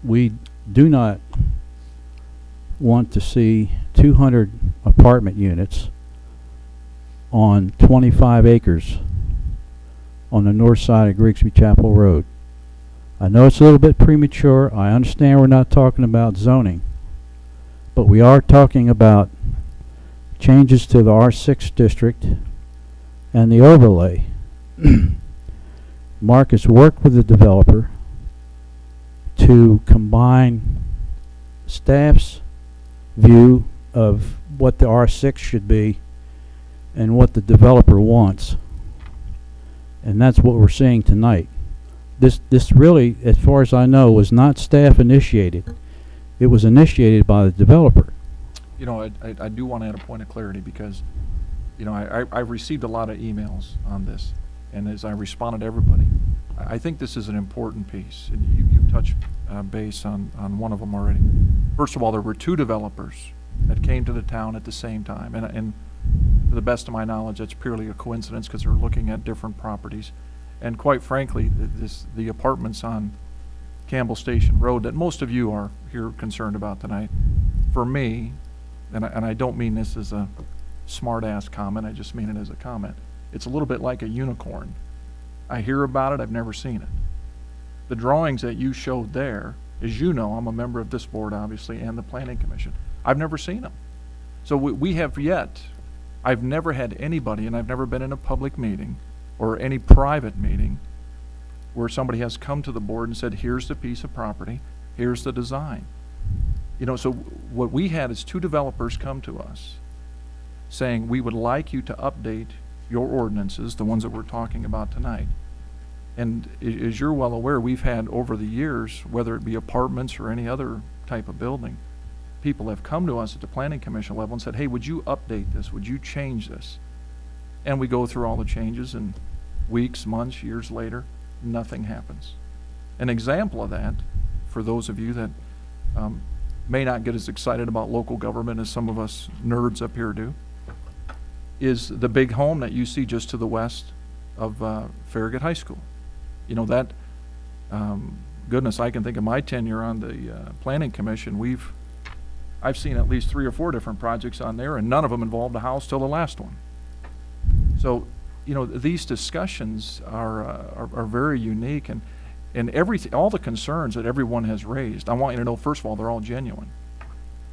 we do not want to see 200 apartment units on 25 acres on the north side of Grigsby Chapel Road. I know it's a little bit premature. I understand we're not talking about zoning, but we are talking about changes to the R6 district and the overlay. Mark has worked with the developer to combine staff's view of what the R6 should be and what the developer wants. And that's what we're seeing tonight. This really, as far as I know, was not staff initiated. It was initiated by the developer. You know, I do want to add a point of clarity because, you know, I've received a lot of emails on this, and as I responded to everybody, I think this is an important piece, and you've touched base on one of them already. First of all, there were two developers that came to the town at the same time, and to the best of my knowledge, that's purely a coincidence because they're looking at different properties. And quite frankly, the apartments on Campbell Station Road that most of you are here concerned about tonight, for me, and I don't mean this as a smart-ass comment, I just mean it as a comment, it's a little bit like a unicorn. I hear about it, I've never seen it. The drawings that you showed there, as you know, I'm a member of this board, obviously, and the Planning Commission. I've never seen them. So we have yet, I've never had anybody, and I've never been in a public meeting or any private meeting where somebody has come to the board and said, here's the piece of property, here's the design. You know, so what we had is two developers come to us saying, we would like you to update your ordinances, the ones that we're talking about tonight. And as you're well aware, we've had over the years, whether it be apartments or any other type of building, people have come to us at the Planning Commission level and said, hey, would you update this? Would you change this? And we go through all the changes, and weeks, months, years later, nothing happens. An example of that, for those of you that may not get as excited about local government as some of us nerds up here do, is the big home that you see just to the west of Farragut High School. You know, that, goodness, I can think of my tenure on the Planning Commission, I've seen at least 3 or 4 different projects on there, and none of them involved a house till the last one. So, you know, these discussions are very unique, and all the concerns that everyone has raised, I want you to know, first of all, they're all genuine.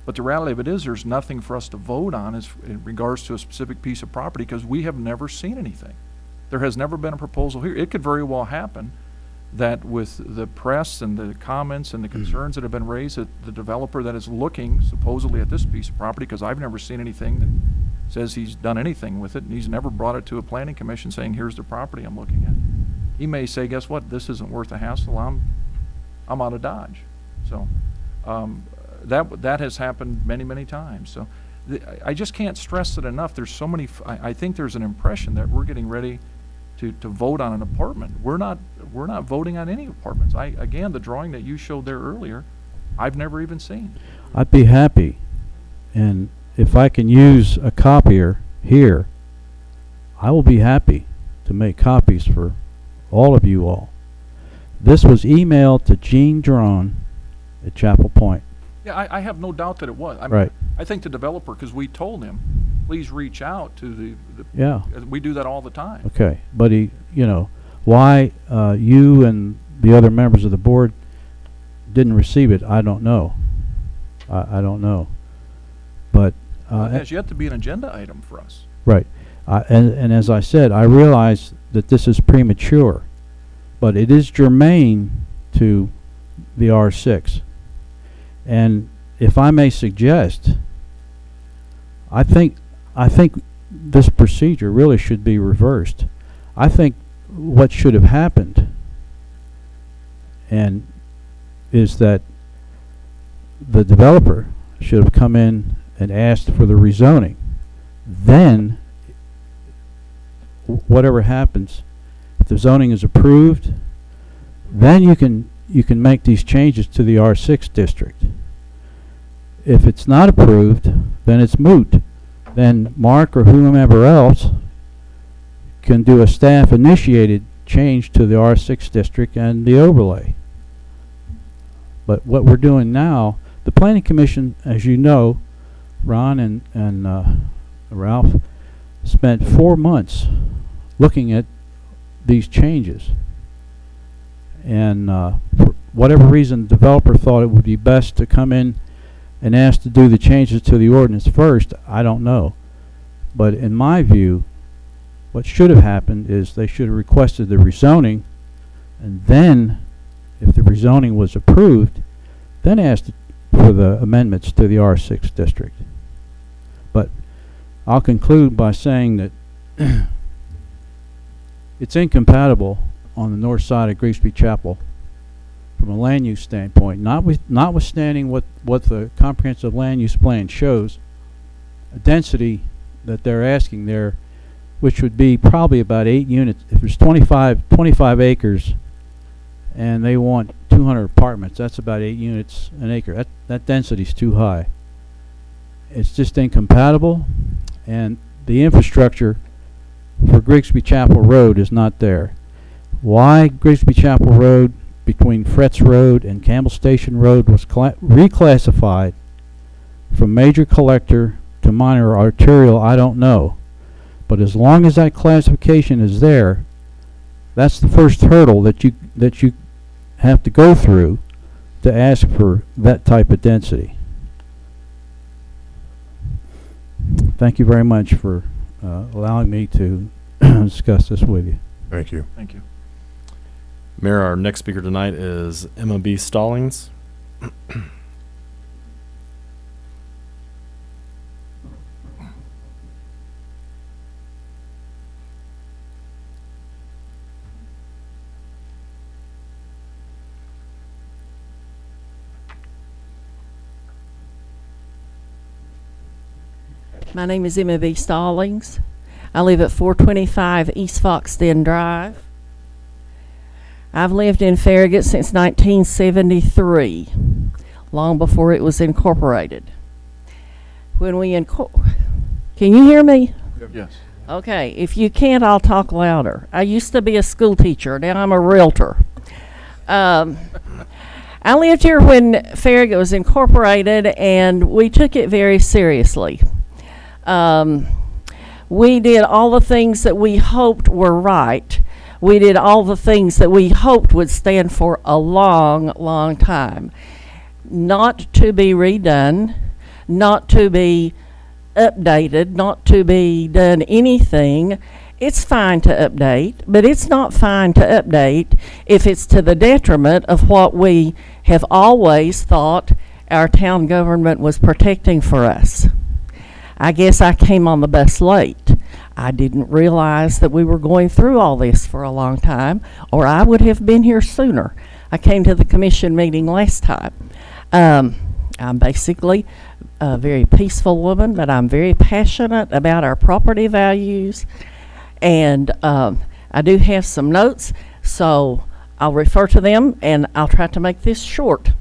But the reality of it is there's nothing for us to vote on in regards to a specific piece of property because we have never seen anything. There has never been a proposal here. It could very well happen that with the press and the comments and the concerns that have been raised, that the developer that is looking supposedly at this piece of property, because I've never seen anything that says he's done anything with it, and he's never brought it to a planning commission saying, here's the property I'm looking at. He may say, guess what, this isn't worth the hassle, I'm out of Dodge. So that has happened many, many times. So I just can't stress it enough. There's so many, I think there's an impression that we're getting ready to vote on an apartment. We're not voting on any apartments. Again, the drawing that you showed there earlier, I've never even seen. I'd be happy, and if I can use a copier here, I will be happy to make copies for all of you all. This was emailed to Gene Drawn at Chapel Point. Yeah, I have no doubt that it was. Right. I think the developer, because we told him, please reach out to the Yeah. we do that all the time. Okay, but he, you know, why you and the other members of the board didn't receive it, I don't know. I don't know. But It has yet to be an agenda item for us. right. And as I said, I realize that this is premature, but it is germane to the R6. And if I may suggest, I think this procedure really should be reversed. I think what should have happened and is that the developer should have come in and asked for the rezoning. Then, whatever happens, if the zoning is approved, then you can make these changes to the R6 district. If it's not approved, then it's moot. Then Mark or whomever else can do a staff-initiated change to the R6 district and the overlay. But what we're doing now, the Planning Commission, as you know, Ron and Ralph, spent 4 months looking at these changes. And for whatever reason, the developer thought it would be best to come in and ask to do the changes to the ordinance first. I don't know. But in my view, what should have happened is they should have requested the rezoning, and then, if the rezoning was approved, then asked for the amendments to the R6 district. But I'll conclude by saying that it's incompatible on the north side of Grigsby Chapel from a land use standpoint, notwithstanding what the comprehensive land use plan shows, a density that they're asking there, which would be probably about 8 units. If there's 25 acres and they want 200 apartments, that's about 8 units an acre. That density's too high. It's just incompatible, and the infrastructure for Grigsby Chapel Road is not there. Why Grigsby Chapel Road between Fretz Road and Campbell Station Road was reclassified from major collector to minor arterial, I don't know. But as long as that classification is there, that's the first hurdle that you have to go through to ask for that type of density. Thank you very much for allowing me to discuss this with you. Thank you. Thank you. Mayor, our next speaker tonight is Emma B. Stallings. My name is Emma B. Stallings. I live at 425 East Foxden Drive. I've lived in Farragut since 1973, long before it was incorporated. When we can you hear me? Yes. Okay, if you can't, I'll talk louder. I used to be a school teacher. Now I'm a realtor. I lived here when Farragut was incorporated, and we took it very seriously. We did all the things that we hoped were right. We did all the things that we hoped would stand for a long, long time. Not to be redone, not to be updated, not to be done anything. It's fine to update, but it's not fine to update if it's to the detriment of what we have always thought our town government was protecting for us. I guess I came on the bus late. I didn't realize that we were going through all this for a long time, or I would have been here sooner. I came to the commission meeting last time. I'm basically a very peaceful woman, but I'm very passionate about our property values. And I do have some notes, so I'll refer to them, and I'll try to make this short.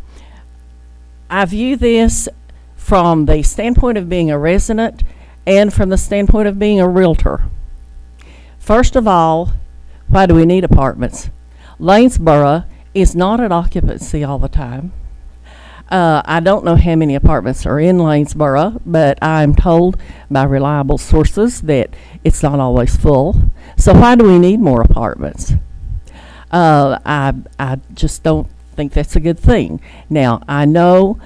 I view this from the standpoint of being a resident and from the standpoint of being a realtor. First of all, why do we need apartments? Lanesboro is not at occupancy all the time. I don't know how many apartments are in Lanesboro, but I'm told by reliable sources that it's not always full. So why do we need more apartments? I just don't think that's a good thing. Now, I know,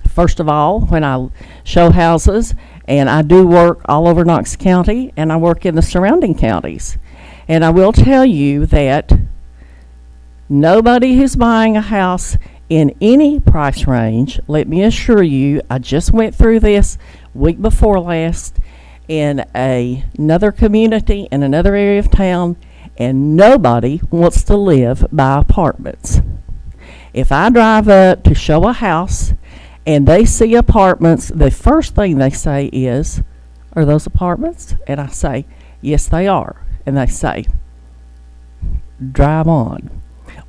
first of all, when I show houses, and I do work all over Knox County, and I work in the surrounding counties. And I will tell you that Nobody who's buying a house in any price range, let me assure you, I just went through this week before last in another community in another area of town, and nobody wants to live by apartments. If I drive up to show a house and they see apartments, the first thing they say is, "Are those apartments?" And I say, "Yes, they are." And they say, "Drive on.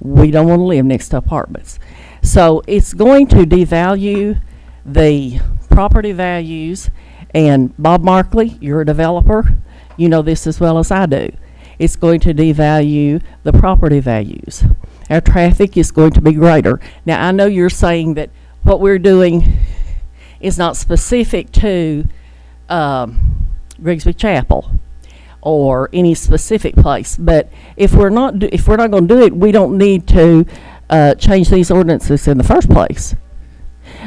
We don't want to live next to apartments." So it's going to devalue the property values. And Bob Markley, you're a developer. You know this as well as I do. It's going to devalue the property values. Our traffic is going to be greater. Now, I know you're saying that what we're doing is not specific to Grigsby Chapel or any specific place, but if we're not going to do it, we don't need to change these ordinances in the first place.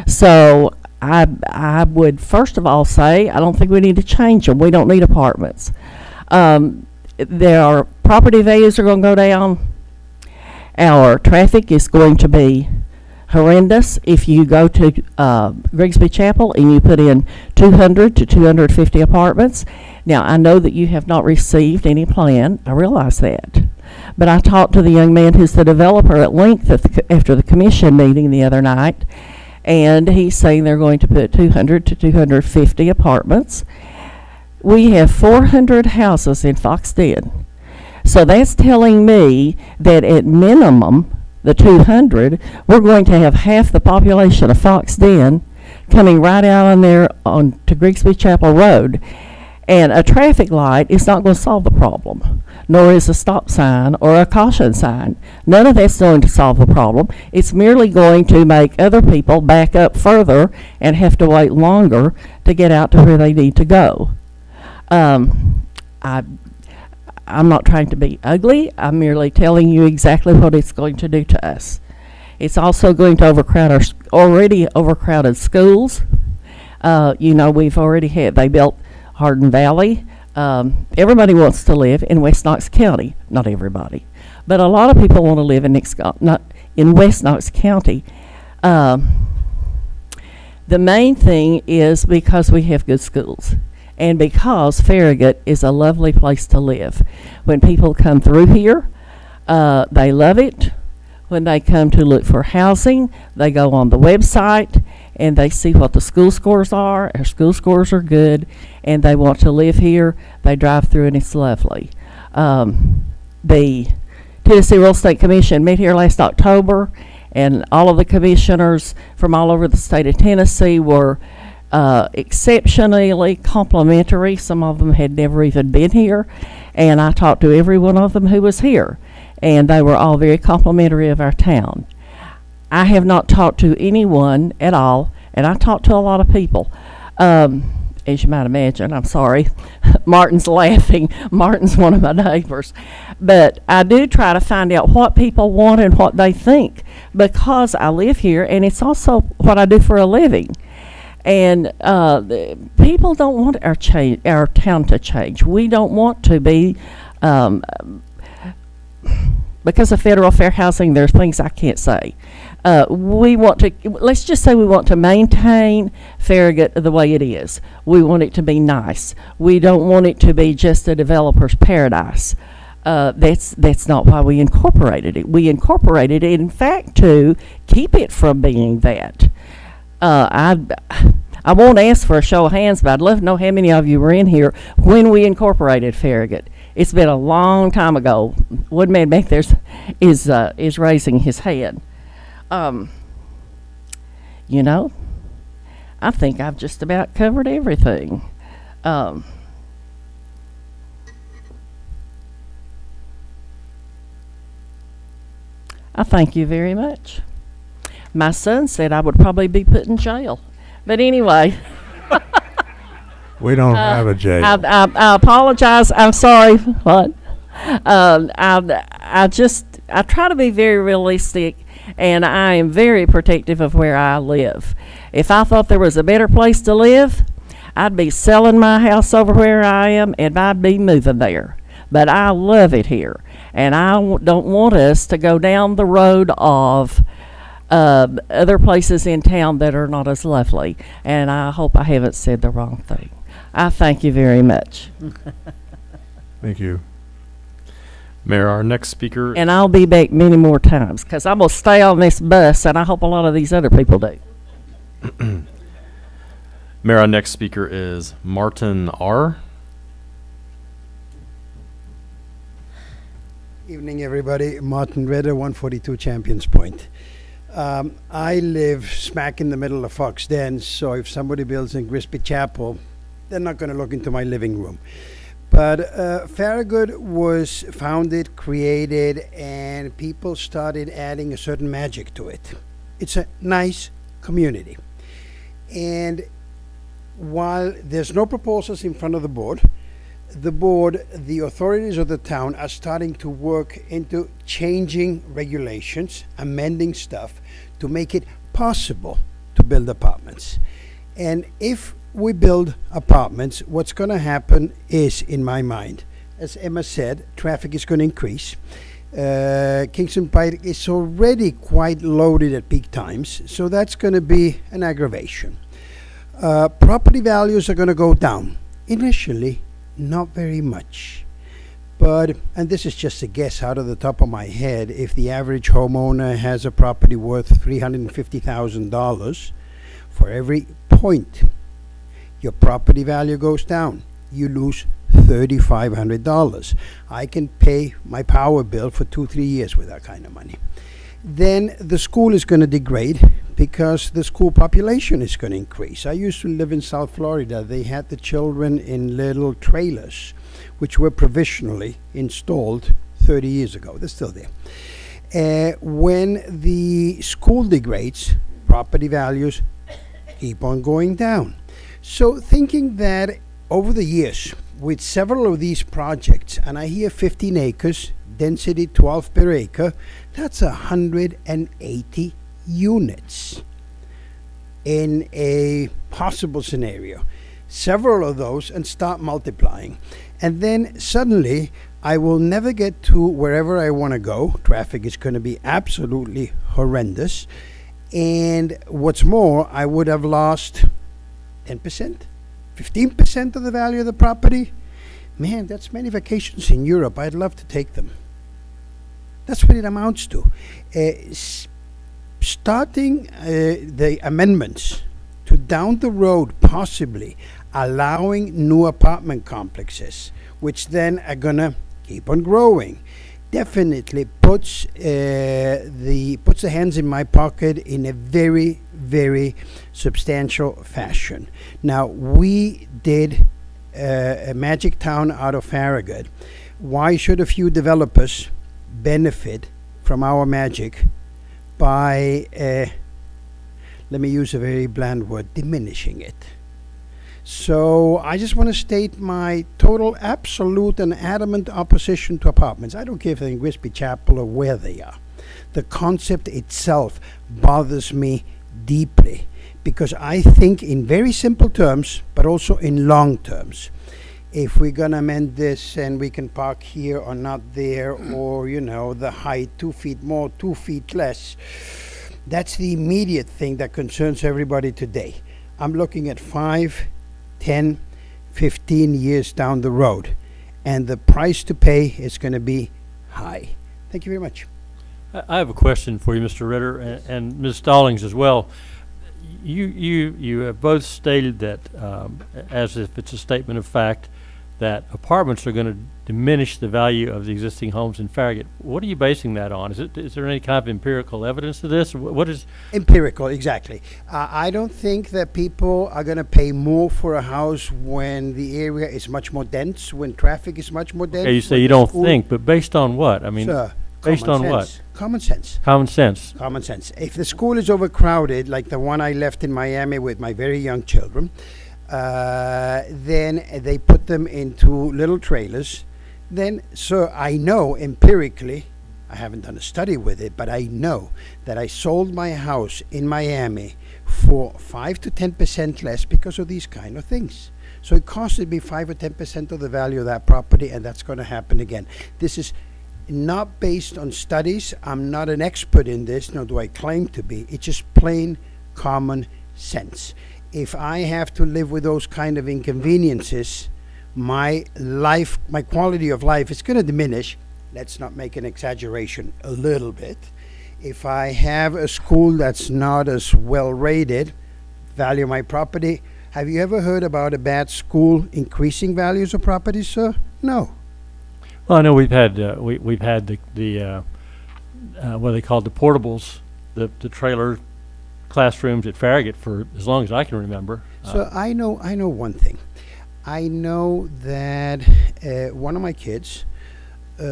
So I would first of all say I don't think we need to change them. We don't need apartments. Their property values are going to go down. Our traffic is going to be horrendous if you go to Grigsby Chapel and you put in 200 to 250 apartments. Now, I know that you have not received any plan. I realize that. But I talked to the young man who's the developer at length after the commission meeting the other night, and he's saying they're going to put 200 to 250 apartments. We have 400 houses in Fox Den. So that's telling me that at minimum, the 200, we're going to have half the population of Fox Den coming right out on there on to Grigsby Chapel Road. And a traffic light is not going to solve the problem, nor is a stop sign or a caution sign. None of that's going to solve the problem. It's merely going to make other people back up further and have to wait longer to get out to where they need to go. I'm not trying to be ugly. I'm merely telling you exactly what it's going to do to us. It's also going to overcrowd our already overcrowded schools. We've already they built Hardin Valley. Everybody wants to live in West Knox County. Not everybody, but a lot of people want to live in West Knox County. The main thing is because we have good schools. And because Farragut is a lovely place to live. When people come through here, they love it. When they come to look for housing, they go on the website and they see what the school scores are. Our school scores are good, and they want to live here. They drive through, and it's lovely. The Tennessee Real Estate Commission met here last October, and all of the commissioners from all over the state of Tennessee were exceptionally complimentary. Some of them had never even been here, and I talked to every one of them who was here, and they were all very complimentary of our town. I have not talked to anyone at all, and I talked to a lot of people. As you might imagine, I'm sorry, Martin's laughing. Martin's one of my neighbors. But I do try to find out what people want and what they think, because I live here, and it's also what I do for a living. And people don't want our town to change. We don't want to be, because of federal fair housing, there's things I can't say. Let's just say we want to maintain Farragut the way it is. We want it to be nice. We don't want it to be just a developer's paradise. That's not why we incorporated it. We incorporated it, in fact, to keep it from being that. I won't ask for a show of hands, but I'd love to know how many of you were in here when we incorporated Farragut. It's been a long time ago. One man back there is raising his hand. I think I've just about covered everything. I thank you very much. My son said I would probably be put in jail. But anyway. We don't have a jail. I apologize. I'm sorry. What? I try to be very realistic, and I am very protective of where I live. If I thought there was a better place to live, I'd be selling my house over where I am, and I'd be moving there. But I love it here. And I don't want us to go down the road of other places in town that are not as lovely. And I hope I haven't said the wrong thing. I thank you very much. Thank you. Mayor, our next speaker. And I'll be back many more times, because I'm going to stay on this bus, and I hope a lot of these other people do. Mayor, our next speaker is Martin R. Evening, everybody. Martin Ritter, 142 Champions Point. I live smack in the middle of Fox Den, so if somebody builds in Grisby Chapel, they're not going to look into my living room. But Farragut was founded, created, and people started adding a certain magic to it. It's a nice community. And while there's no proposals in front of the board, the authorities of the town are starting to work into changing regulations, amending stuff to make it possible to build apartments. And if we build apartments, what's going to happen is, in my mind, as Emma said, traffic is going to increase. Kingston Pike is already quite loaded at peak times, so that's going to be an aggravation. Property values are going to go down. Initially, not very much. But, and this is just a guess out of the top of my head, if the average homeowner has a property worth $350,000, for every point your property value goes down, you lose $3,500. I can pay my power bill for 2-3 years with that kind of money. Then the school is going to degrade because the school population is going to increase. I used to live in South Florida. They had the children in little trailers, which were provisionally installed 30 years ago. They're still there. When the school degrades, property values keep on going down. So thinking that over the years, with several of these projects, and I hear 15 acres, density 12 per acre, that's 180 units in a possible scenario. Several of those, and start multiplying. And then suddenly, I will never get to wherever I want to go. Traffic is going to be absolutely horrendous. And what's more, I would have lost 10%, 15% of the value of the property. Man, that's many vacations in Europe. I'd love to take them. That's what it amounts to. Starting the amendments to down the road possibly allowing new apartment complexes, which then are going to keep on growing, definitely puts the hands in my pocket in a very, very substantial fashion. Now, we did a magic town out of Farragut. Why should a few developers benefit from our magic by, let me use a very bland word, diminishing it? So I just want to state my total, absolute, and adamant opposition to apartments. I don't care if they're in Grisby Chapel or where they are. The concept itself bothers me deeply because I think in very simple terms, but also in long terms. If we're going to amend this and we can park here or not there, or, you know, the height, 2 feet more, 2 feet less, that's the immediate thing that concerns everybody today. I'm looking at 5, 10, 15 years down the road, and the price to pay is going to be high. Thank you very much. I have a question for you, Mr. Ritter, and Ms. Stallings as well. You have both stated that, as if it's a statement of fact, that apartments are going to diminish the value of the existing homes in Farragut. What are you basing that on? Is there any kind of empirical evidence to this? What is empirical? Exactly. I don't think that people are going to pay more for a house when the area is much more dense, when traffic is much more dense. Okay, you say you don't think, but based on what? I mean, Sir, based on what? Common sense. Common sense. Common sense. If the school is overcrowded, like the one I left in Miami with my very young children, then they put them into little trailers. Then, sir, I know empirically, I haven't done a study with it, but I know that I sold my house in Miami for 5 to 10% less because of these kind of things. So it costed me 5 or 10% of the value of that property, and that's going to happen again. This is not based on studies. I'm not an expert in this, nor do I claim to be. It's just plain common sense. If I have to live with those kind of inconveniences, my life, my quality of life is going to diminish. Let's not make an exaggeration, a little bit. If I have a school that's not as well rated, value my property. Have you ever heard about a bad school increasing values of property, sir? No. Well, I know we've had we've had the what they call the portables, the trailer classrooms at Farragut for as long as I can remember. So I know one thing. I know that one of my kids was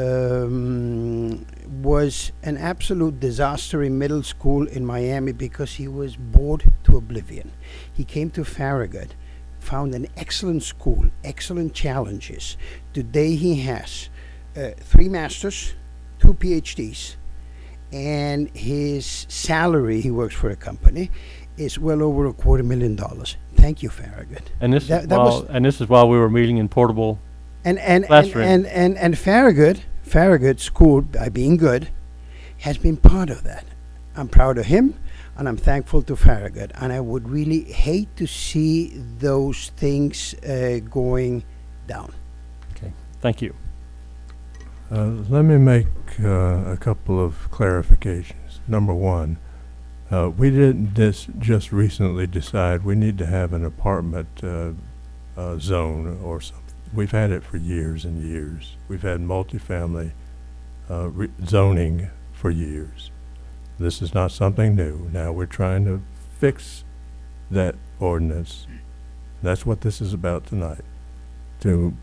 an absolute disaster in middle school in Miami because he was bored to oblivion. He came to Farragut, found an excellent school, excellent challenges. Today he has 3 masters, 2 PhDs, and his salary, he works for a company, is well over $250,000. Thank you, Farragut. And this That- is that while was- and this is while we were meeting in portable. And classroom. Farragut school, by being good, has been part of that. I'm proud of him, and I'm thankful to Farragut. And I would really hate to see those things going down. Okay, thank you. Let me make a couple of clarifications. Number one, we didn't just recently decide we need to have an apartment zone or something. We've had it for years and years. We've had multifamily zoning for years. This is not something new. Now we're trying to fix that ordinance. That's what this is about tonight, to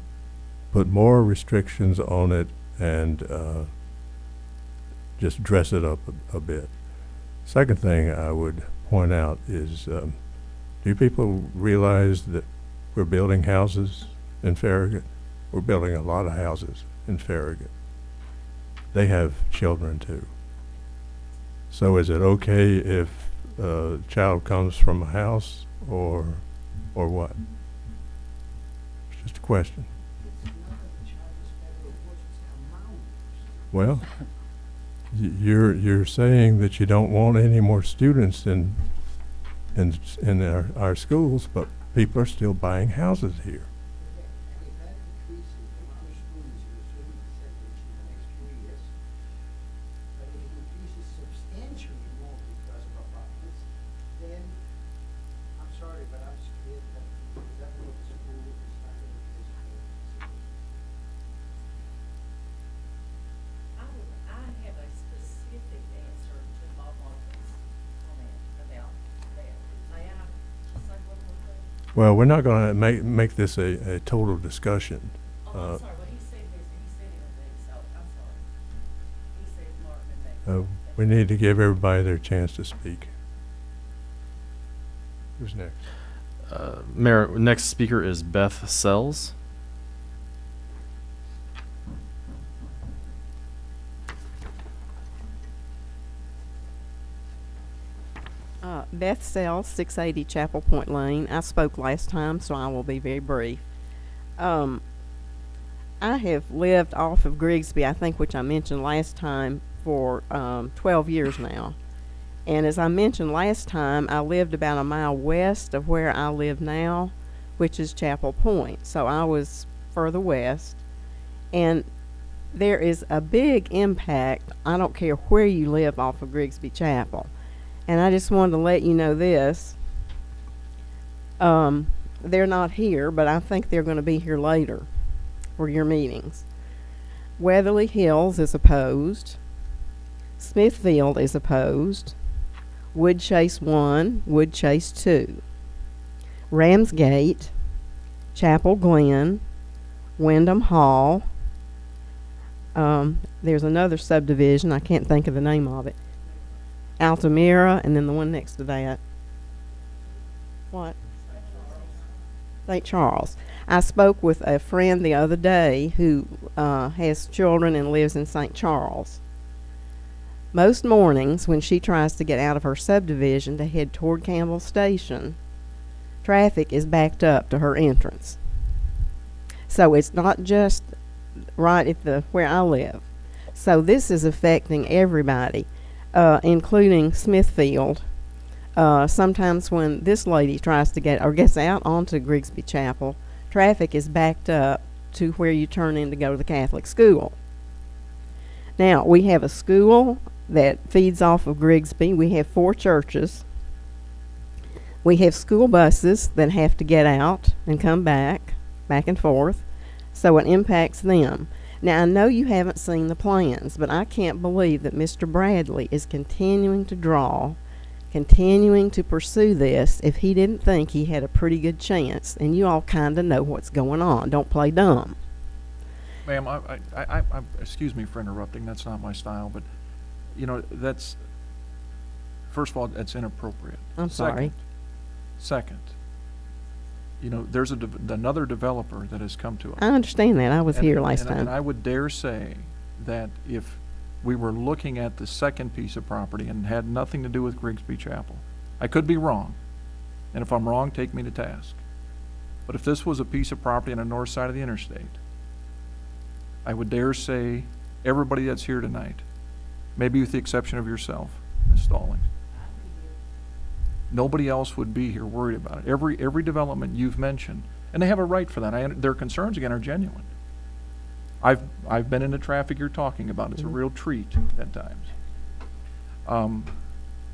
put more restrictions on it and just dress it up a bit. Second thing I would point out is, do people realize that we're building houses in Farragut? We're building a lot of houses in Farragut. They have children too. So is it okay if a child comes from a house or what? It's just a question. Well, you're saying that you don't want any more students in our schools, but people are still buying houses here. Well, we're not going to make this a total discussion. We need to give everybody their chance to speak. Who's next? Mayor, next speaker is Beth Sells. Beth Sells, 680 Chapel Point Lane. I spoke last time, so I will be very brief. I have lived off of Grigsby, I think, which I mentioned last time, for 12 years now. And as I mentioned last time, I lived about a mile west of where I live now, which is Chapel Point. So I was further west. And there is a big impact, I don't care where you live off of Grigsby Chapel. And I just wanted to let you know this. They're not here, but I think they're going to be here later for your meetings. Weatherly Hills is opposed. Smithfield is opposed. Woodchase 1, Woodchase 2. Ramsgate, Chapel Glen, Wyndham Hall. There's another subdivision, I can't think of the name of it. Altamira, and then the one next to that. What? St. Charles. I spoke with a friend the other day who has children and lives in St. Charles. Most mornings, when she tries to get out of her subdivision to head toward Campbell Station, traffic is backed up to her entrance. So it's not just right at where I live. So this is affecting everybody, including Smithfield. Sometimes when this lady tries to get, or gets out onto Grigsby Chapel, traffic is backed up to where you turn in to go to the Catholic school. Now, we have a school that feeds off of Grigsby. We have 4 churches. We have school buses that have to get out and come back and forth. So it impacts them. Now, I know you haven't seen the plans, but I can't believe that Mr. Bradley is continuing to pursue this if he didn't think he had a pretty good chance. And you all kind of know what's going on. Don't play dumb. Ma'am, excuse me for interrupting. That's not my style, but, you know, that's, first of all, that's inappropriate. I'm sorry. Second, you know, there's another developer that has come to us. I understand that. I was here last And time. I would dare say that if we were looking at the second piece of property and had nothing to do with Grigsby Chapel, I could be wrong. And if I'm wrong, take me to task. But if this was a piece of property on the north side of the interstate, I would dare say everybody that's here tonight, maybe with the exception of yourself, Ms. Stallings, nobody else would be here worried about it. Every development you've mentioned, and they have a right for that. Their concerns, again, are genuine. I've been in the traffic you're talking about. It's a real treat at times.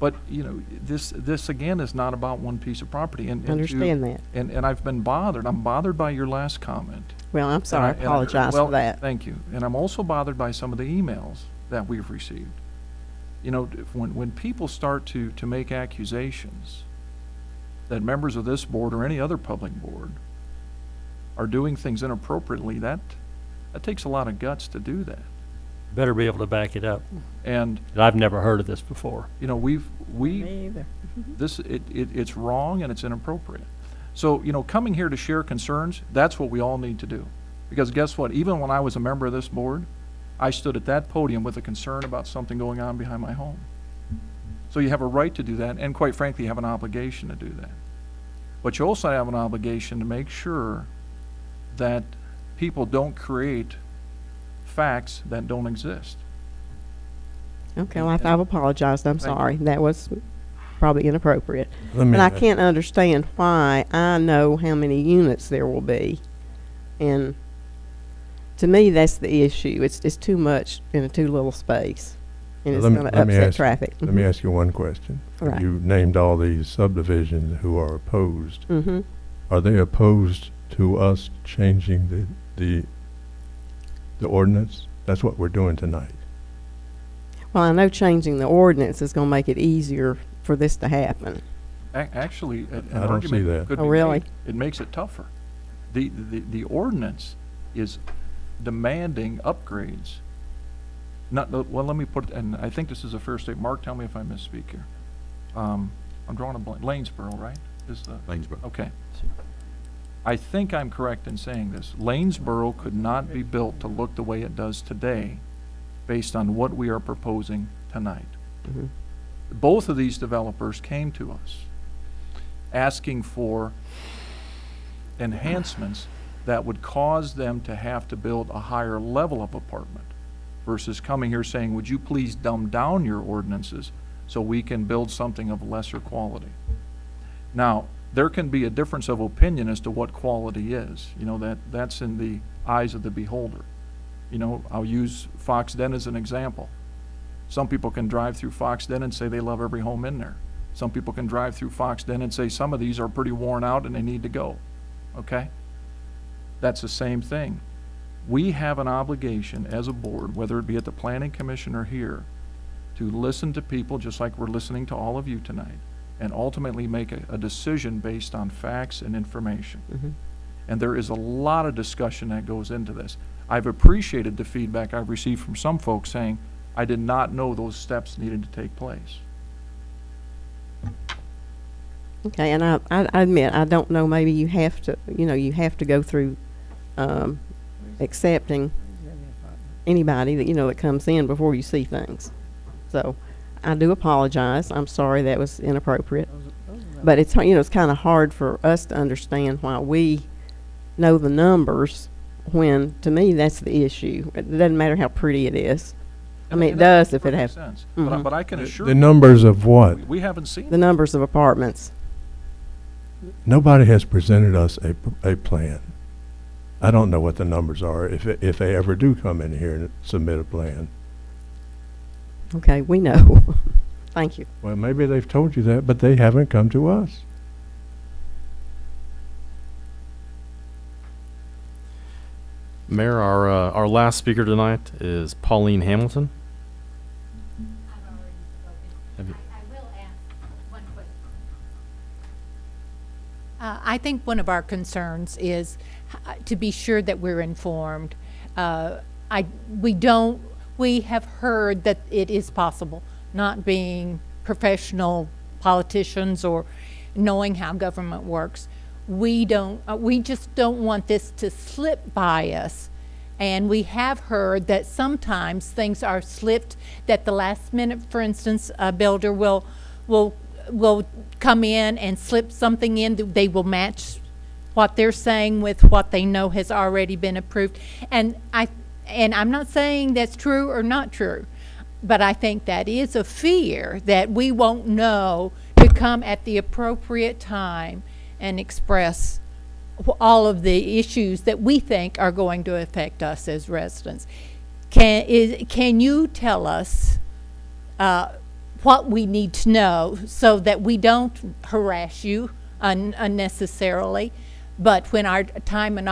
But, you know, this again is not about one piece of property. And Understand that. And I've been bothered. I'm bothered by your last comment. Well, I'm sorry. I apologize for that. Thank you. And I'm also bothered by some of the emails that we've received. You know, when people start to make accusations that members of this board or any other public board are doing things inappropriately, that takes a lot of guts to do that. Better be able to back it up. And I've never heard of this before. you know, Me either. it's wrong and it's inappropriate. So, you know, coming here to share concerns, that's what we all need to do. Because guess what? Even when I was a member of this board, I stood at that podium with a concern about something going on behind my home. So you have a right to do that, and quite frankly, you have an obligation to do that. But you also have an obligation to make sure that people don't create facts that don't exist. Okay, well, I've apologized. I'm Thank sorry. you. That was probably inappropriate. Let me But I ask- can't understand why I know how many units there will be. And to me, that's the issue. It's too much in a too little space. And it's Let me- going to let me upset ask- traffic. Let me ask you one question. Right. You named all these subdivisions who are opposed. Mm-hmm. Are they opposed to us changing the ordinance? That's what we're doing tonight. Well, I know changing the ordinance is going to make it easier for this to happen. Actually, an I don't see argument that. could Oh, be really? made. It makes it tougher. The ordinance is demanding upgrades. Well, let me put, and I think this is a fair statement. Mark, tell me if I misspeak here. I'm drawing a blank. Lanesboro, right? Is the Lanesboro. Okay. I think I'm correct in saying this. Lanesboro could not be built to look the way it does today based on what we are proposing tonight. Mm-hmm. Both of these developers came to us asking for enhancements that would cause them to have to build a higher level of apartment versus coming here saying, would you please dumb down your ordinances so we can build something of lesser quality? Now, there can be a difference of opinion as to what quality is. You know, that's in the eyes of the beholder. You know, I'll use Fox Den as an example. Some people can drive through Fox Den and say they love every home in there. Some people can drive through Fox Den and say some of these are pretty worn out and they need to go. Okay? That's the same thing. We have an obligation as a board, whether it be at the Planning Commission or here, to listen to people just like we're listening to all of you tonight, and ultimately make a decision based on facts and information. Mm-hmm. And there is a lot of discussion that goes into this. I've appreciated the feedback I've received from some folks saying, I did not know those steps needed to take place. Okay, and I admit, I don't know, maybe you have to go through accepting anybody that comes in before you see things. So I do apologize. I'm sorry that was inappropriate. But it's kind of hard for us to understand why we know the numbers when, to me, that's the issue. It doesn't matter how pretty it is. I mean, it And that does makes if it perfect has. sense. Mhm. But I can assure The you, numbers of what? we haven't seen The numbers of apartments. Nobody has presented us a plan. I don't know what the numbers are, if they ever do come in here and submit a plan. Okay, we know. Thank you. Well, maybe they've told you that, but they haven't come to us. Mayor, our last speaker tonight is Pauline Hamilton. Have you- I think one of our concerns is to be sure that we're informed. We have heard that it is possible, not being professional politicians or knowing how government works. We just don't want this to slip by us. And we have heard that sometimes things are slipped, that the last minute, for instance, a builder will come in and slip something in. They will match what they're saying with what they know has already been approved. And I'm not saying that's true or not true, but I think that is a fear that we won't know to come at the appropriate time and express all of the issues that we think are going to affect us as residents. Can you tell us what we need to know so that we don't harass you unnecessarily, but when our time and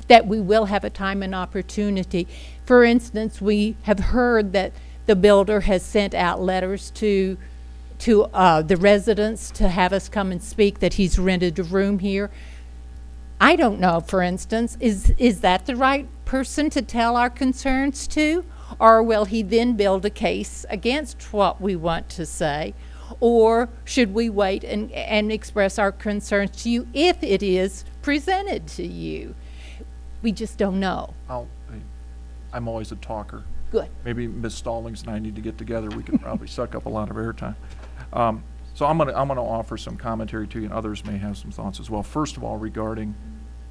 that we will have a time and opportunity? For instance, we have heard that the builder has sent out letters to the residents to have us come and speak, that he's rented a room here. I don't know, for instance, is that the right person to tell our concerns to? Or will he then build a case against what we want to say? Or should we wait and express our concerns to you if it is presented to you? We just don't know. I'm always a talker. Good. Maybe Ms. Stallings and I need to get together. We could probably suck up a lot of airtime. So I'm gonna offer some commentary to you, and others may have some thoughts as well. First of all, regarding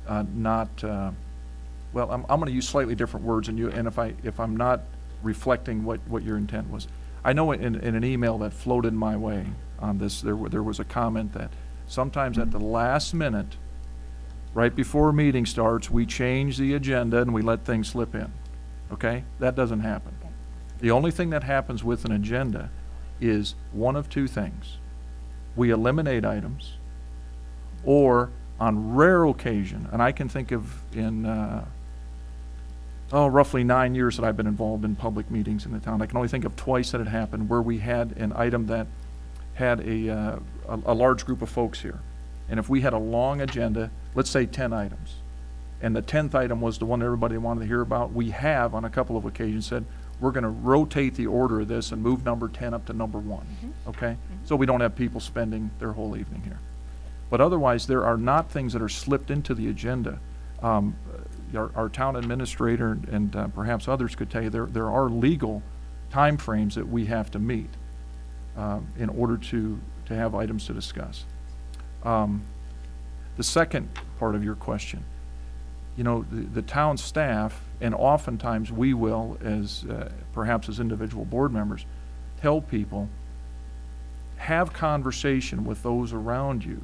I'm gonna use slightly different words than you, and if I'm not reflecting what your intent was. I know in an email that floated my way on this, there was a comment that sometimes at the last minute, right before a meeting starts, we change the agenda and we let things slip in. Okay? That doesn't happen. The only thing that happens with an agenda is one of two things. We eliminate items, or on rare occasion, and I can think of in roughly 9 years that I've been involved in public meetings in the town, I can only think of twice that it happened where we had an item that had a large group of folks here. And if we had a long agenda, let's say 10 items, and the 10th item was the one everybody wanted to hear about, we have on a couple of occasions said, we're going to rotate the order of this and move number 10 up to number 1, okay? So we don't have people spending their whole evening here. But otherwise, there are not things that are slipped into the agenda. Our town administrator and perhaps others could tell you there are legal timeframes that we have to meet in order to have items to discuss. The second part of your question, you know, the town staff, and oftentimes we will, as perhaps as individual board members, tell people, have conversation with those around you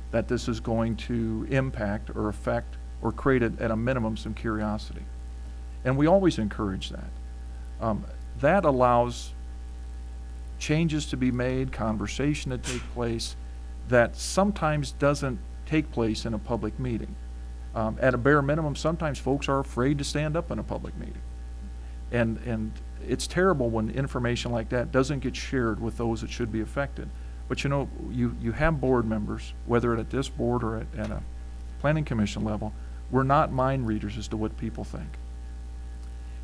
that this is going to impact or affect or create at a minimum some curiosity. And we always encourage that. That allows changes to be made, conversation to take place that sometimes doesn't take place in a public meeting. At a bare minimum, sometimes folks are afraid to stand up in a public meeting. And it's terrible when information like that doesn't get shared with those that should be affected. But you know, you have board members, whether at this board or at a planning commission level, we're not mind readers as to what people think.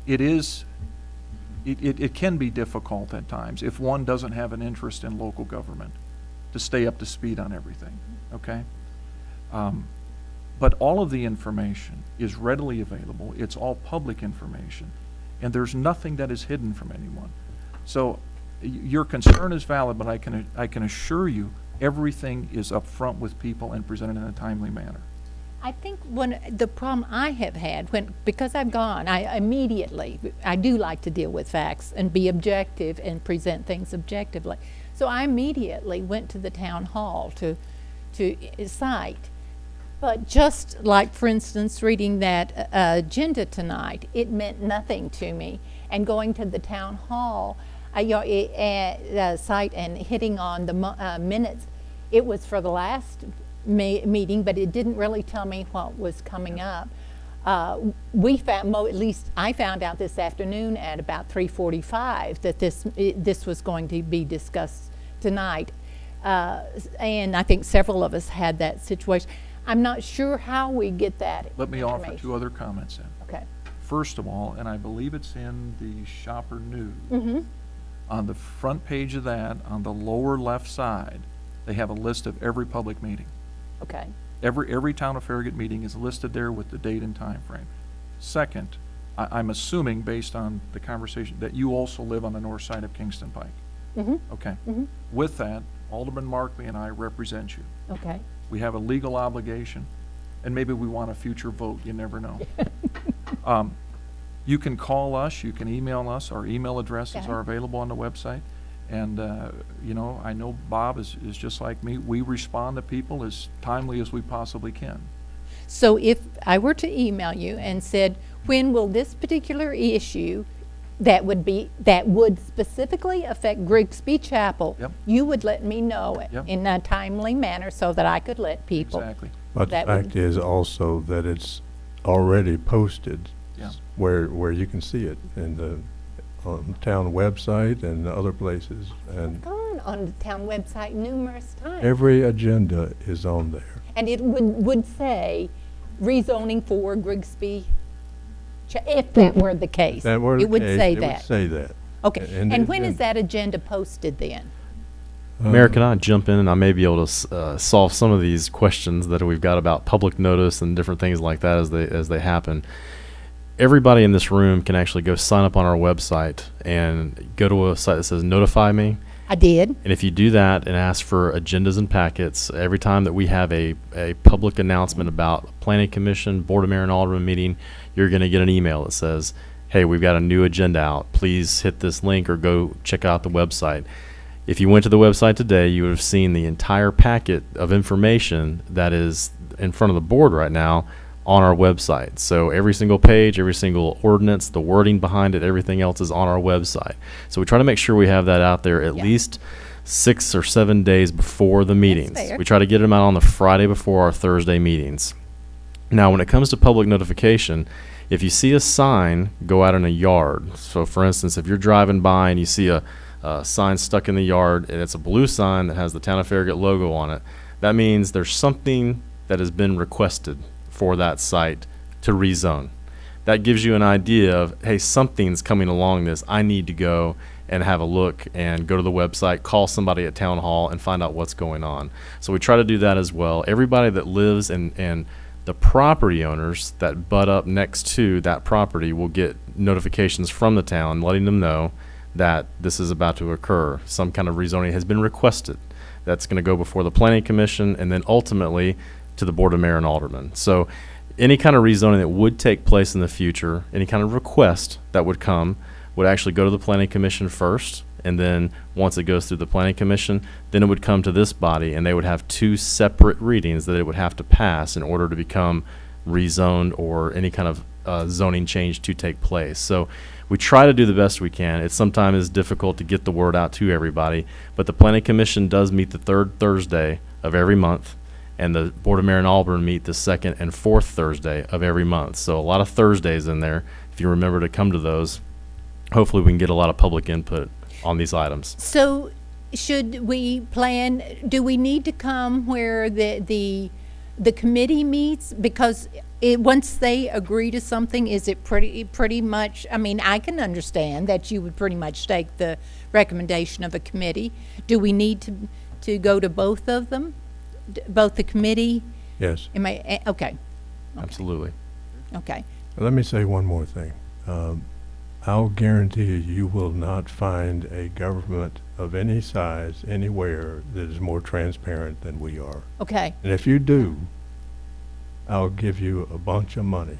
It can be difficult at times if one doesn't have an interest in local government to stay up to speed on everything, okay? But all of the information is readily available. It's all public information, and there's nothing that is hidden from anyone. So your concern is valid, but I can assure you everything is up front with people and presented in a timely manner. I think the problem I have had because I've gone, I do like to deal with facts and be objective and present things objectively. So I immediately went to the town hall to cite. But just like, for instance, reading that agenda tonight, it meant nothing to me. And going to the town hall, site and hitting on the minutes, it was for the last meeting, but it didn't really tell me what was coming up. We found, at least I found out this afternoon at about 3:45 that this was going to be discussed tonight, and I think several of us had that situation. I'm not sure how we get that Let me offer information. 2 other comments then. Okay. First of all, and I believe it's in the Shopper News, Mm-hmm. on the front page of that, on the lower left side, they have a list of every public meeting. Okay. Every Town of Farragut meeting is listed there with the date and time frame. Second, I'm assuming, based on the conversation, that you also live on the north side of Kingston Pike. Mm-hmm. Okay. Mm-hmm. With that, Alderman Markley and I represent you. Okay. We have a legal obligation, and maybe we want a future vote, you never know. You can call us, you can email us, our email addresses Okay. are available on the website. And, I know Bob is just like me. We respond to people as timely as we possibly can. So if I were to email you and said, when will this particular issue that would specifically affect Grigsby Chapel, Yep. you would let me know it Yep. in a timely manner so that I could let people. Exactly. But the That would- fact is also that it's already posted Yeah. where you can see it in the town website and other places. And Gone on the town website numerous times. every agenda is on there. And it would say rezoning for Grigsby, if that were the case. If that were the It would case, say it that. would say that. Okay, in the and when is agenda. that agenda posted then? Mayor, can I jump in and I may be able to solve some of these questions that we've got about public notice and different things like that as they happen. Everybody in this room can actually go sign up on our website and go to a site that says Notify Me. I did. And if you do that and ask for agendas and packets, every time that we have a public announcement about Planning Commission, Board of Mayor and Alderman meeting, you're going to get an email that says, hey, we've got a new agenda out. Please hit this link or go check out the website. If you went to the website today, you would have seen the entire packet of information that is in front of the board right now on our website. So every single page, every single ordinance, the wording behind it, everything else is on our website. So we try to make sure we have that out there at least 6 or 7 days before the meetings. fair. We try to get them out on the Friday before our Thursday meetings. Now, when it comes to public notification, if you see a sign go out in a yard, so for instance, if you're driving by and you see a sign stuck in the yard and it's a blue sign that has the Town of Farragut logo on it, that means there's something that has been requested for that site to rezone. That gives you an idea of, hey, something's coming along this. I need to go and have a look and go to the website, call somebody at Town Hall and find out what's going on. So we try to do that as well. Everybody that lives and the property owners that butt up next to that property will get notifications from the town letting them know that this is about to occur. Some kind of rezoning has been requested. That's going to go before the Planning Commission and then ultimately to the Board of Mayor and Aldermen. So any kind of rezoning that would take place in the future, any kind of request that would come, would actually go to the Planning Commission first, and then once it goes through the Planning Commission, then it would come to this body, and they would have 2 separate readings that it would have to pass in order to become rezoned or any kind of zoning change to take place. So we try to do the best we can. It sometimes is difficult to get the word out to everybody, but the Planning Commission does meet the 3rd Thursday of every month, and the Board of Mayor and Alderman meet the 2nd and 4th Thursday of every month. So a lot of Thursdays in there. If you remember to come to those, hopefully we can get a lot of public input on these items. So should we plan, do we need to come where the committee meets? Because once they agree to something, is it pretty much, I mean, I can understand that you would pretty much take the recommendation of a committee. Do we need to go to both of them? Both the committee? Yes. Okay. Absolutely. Okay. Let me say one more thing. I'll guarantee you will not find a government of any size anywhere that is more transparent than we are. Okay. And if you do, I'll give you a bunch of money.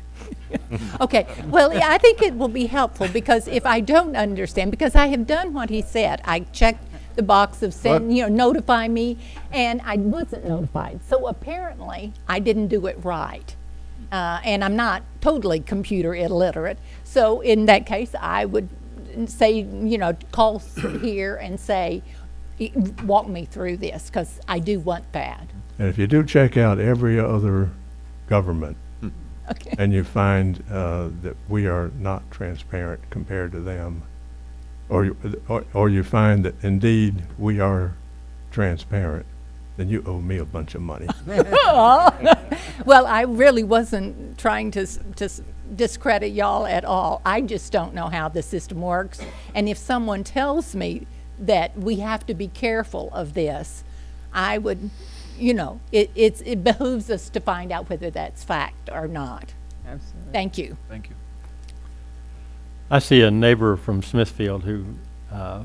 Okay, well, yeah, I think it will be helpful, because if I don't understand, because I have done what he said, I checked the box of send, notify me, and I wasn't notified. So apparently, I didn't do it right. And I'm not totally computer illiterate. So in that case, I would say, call here and say, walk me through this, because I do want that. And if you do check out every other government, Okay. and you find that we are not transparent compared to them, or you find that indeed we are transparent, then you owe me a bunch of money. Well, I really wasn't trying to discredit y'all at all. I just don't know how the system works. And if someone tells me that we have to be careful of this, I would, it behooves us to find out whether that's fact or not. Absolutely. Thank you. Thank you. I see a neighbor from Smithfield who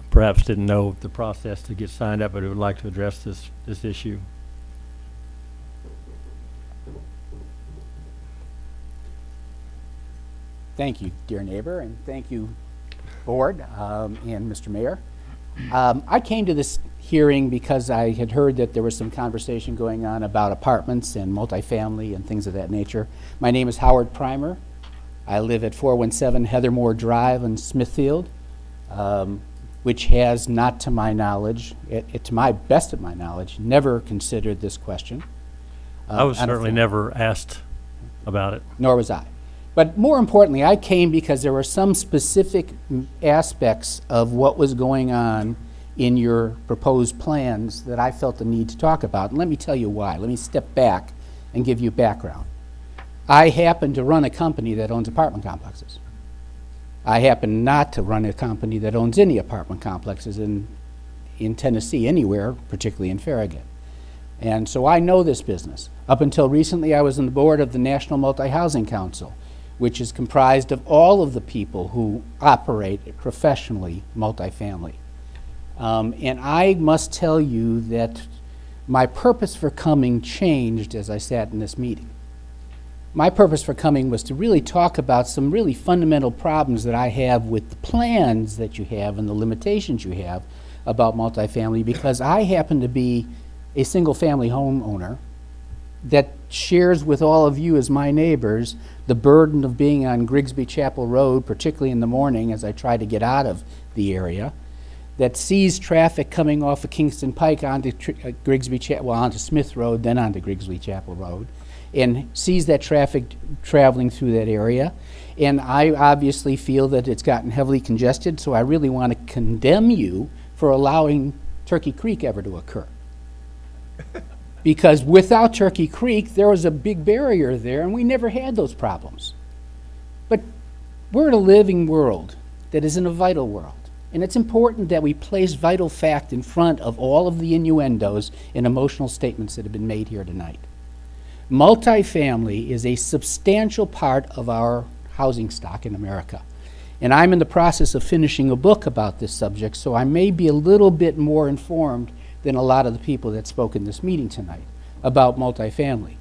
perhaps didn't know the process to get signed up, but who would like to address this issue. Thank you, dear neighbor, and thank you, board, and Mr. Mayor. I came to this hearing because I had heard that there was some conversation going on about apartments and multifamily and things of that nature. My name is Howard Primer. I live at 417 Heathermore Drive in Smithfield, which has, not to my knowledge, to my best of my knowledge, never considered this question. I was certainly never asked about it. Nor was I. But more importantly, I came because there were some specific aspects of what was going on in your proposed plans that I felt the need to talk about. And let me tell you why. Let me step back and give you background. I happen to run a company that owns apartment complexes. I happen not to run a company that owns any apartment complexes in Tennessee, anywhere, particularly in Farragut. And so I know this business. Up until recently, I was on the board of the National Multi-Housing Council, which is comprised of all of the people who operate professionally multifamily. And I must tell you that my purpose for coming changed as I sat in this meeting. My purpose for coming was to really talk about some really fundamental problems that I have with the plans that you have and the limitations you have about multifamily, because I happen to be a single-family homeowner that shares with all of you as my neighbors the burden of being on Grigsby Chapel Road, particularly in the morning as I try to get out of the area, that sees traffic coming off of Kingston Pike onto onto Smith Road, then onto Grigsby Chapel Road, and sees that traffic traveling through that area. And I obviously feel that it's gotten heavily congested, so I really want to condemn you for allowing Turkey Creek ever to occur. Because without Turkey Creek, there was a big barrier there, and we never had those problems. But we're in a living world that is in a vital world. And it's important that we place vital fact in front of all of the innuendos and emotional statements that have been made here tonight. Multifamily is a substantial part of our housing stock in America. And I'm in the process of finishing a book about this subject, so I may be a little bit more informed than a lot of the people that spoke in this meeting tonight about multifamily.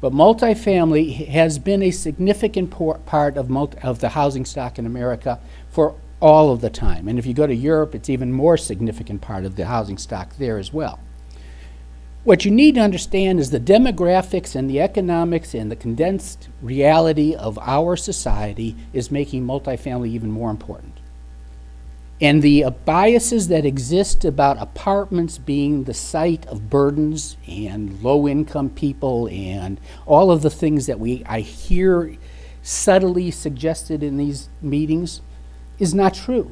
But multifamily has been a significant part of the housing stock in America for all of the time. And if you go to Europe, it's even more significant part of the housing stock there as well. What you need to understand is the demographics and the economics and the condensed reality of our society is making multifamily even more important. And the biases that exist about apartments being the site of burdens and low-income people and all of the things that I hear subtly suggested in these meetings is not true,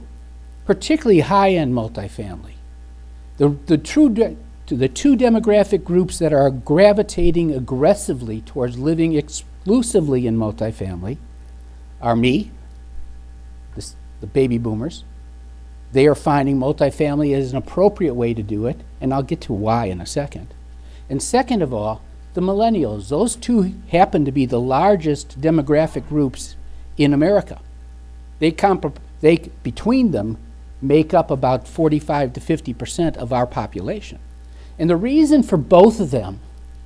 particularly high-end multifamily. The two demographic groups that are gravitating aggressively towards living exclusively in multifamily are me, the baby boomers. They are finding multifamily as an appropriate way to do it, and I'll get to why in a second. And second of all, the millennials. Those two happen to be the largest demographic groups in America. They between them make up about 45 to 50% of our population. And the reason for both of them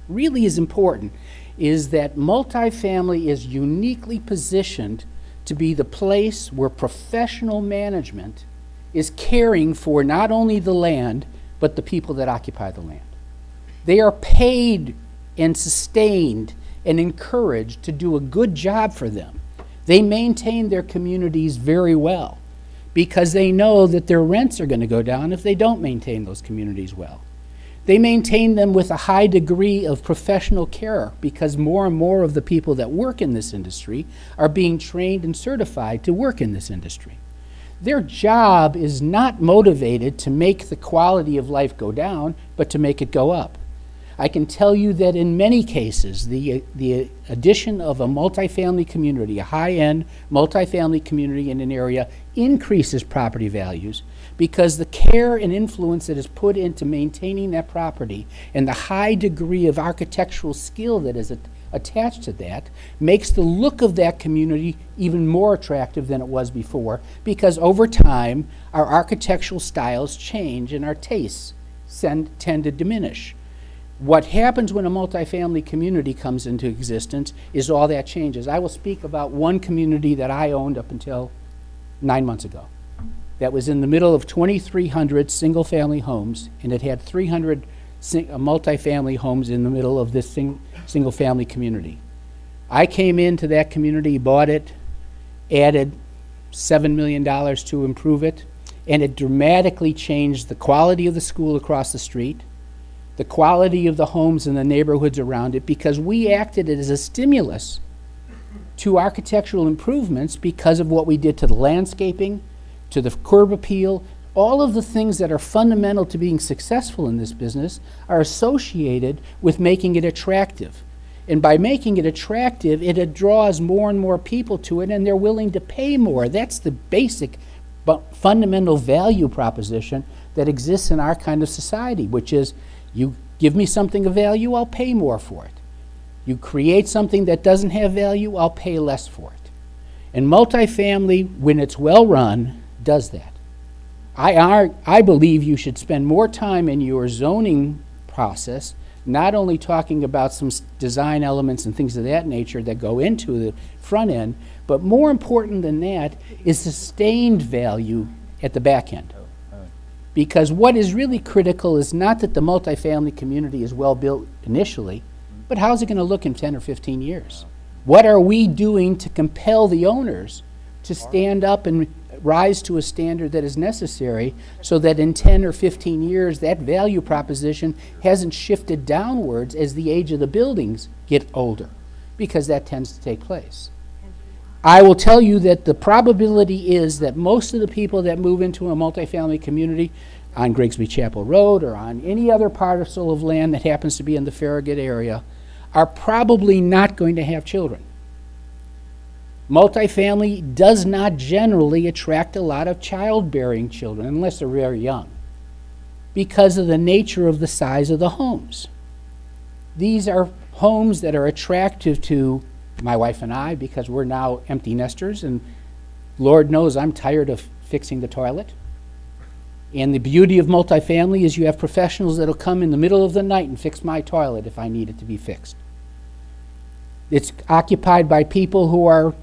really is important is that multifamily is uniquely positioned to be the place where professional management is caring for not only the land, but the people that occupy the land. They are paid and sustained and encouraged to do a good job for them. They maintain their communities very well because they know that their rents are going to go down if they don't maintain those communities well. They maintain them with a high degree of professional care because more and more of the people that work in this industry are being trained and certified to work in this industry. Their job is not motivated to make the quality of life go down, but to make it go up. I can tell you that in many cases, the addition of a multifamily community, a high-end multifamily community in an area, increases property values because the care and influence that is put into maintaining that property and the high degree of architectural skill that is attached to that makes the look of that community even more attractive than it was before, because over time our architectural styles change and our tastes tend to diminish. What happens when a multifamily community comes into existence is all that changes. I will speak about one community that I owned up until 9 months ago. That was in the middle of 2,300 single-family homes, and it had 300 multifamily homes in the middle of this single-family community. I came into that community, bought it, added $7 million to improve it, and it dramatically changed the quality of the school across the street, the quality of the homes in the neighborhoods around it, because we acted as a stimulus to architectural improvements because of what we did to the landscaping, to the curb appeal. All of the things that are fundamental to being successful in this business are associated with making it attractive. And by making it attractive, it draws more and more people to it, and they're willing to pay more. That's the basic but fundamental value proposition that exists in our kind of society, which is you give me something of value, I'll pay more for it. You create something that doesn't have value, I'll pay less for it. And multifamily, when it's well run, does that. I believe you should spend more time in your zoning process, not only talking about some design elements and things of that nature that go into the front end, but more important than that is sustained value at the back end. Because what is really critical is not that the multifamily community is well built initially, but how's it going to look in 10 or 15 years? What are we doing to compel the owners to stand up and rise to a standard that is necessary so that in 10 or 15 years that value proposition hasn't shifted downwards as the age of the buildings get older, because that tends to take place. I will tell you that the probability is that most of the people that move into a multifamily community on Grigsby Chapel Road or on any other parcel of land that happens to be in the Farragut area are probably not going to have children. Multifamily does not generally attract a lot of childbearing children unless they're very young because of the nature of the size of the homes. These are homes that are attractive to my wife and I because we're now empty nesters, and Lord knows I'm tired of fixing the toilet. And the beauty of multifamily is you have professionals that'll come in the middle of the night and fix my toilet if I need it to be fixed. It's occupied by people who are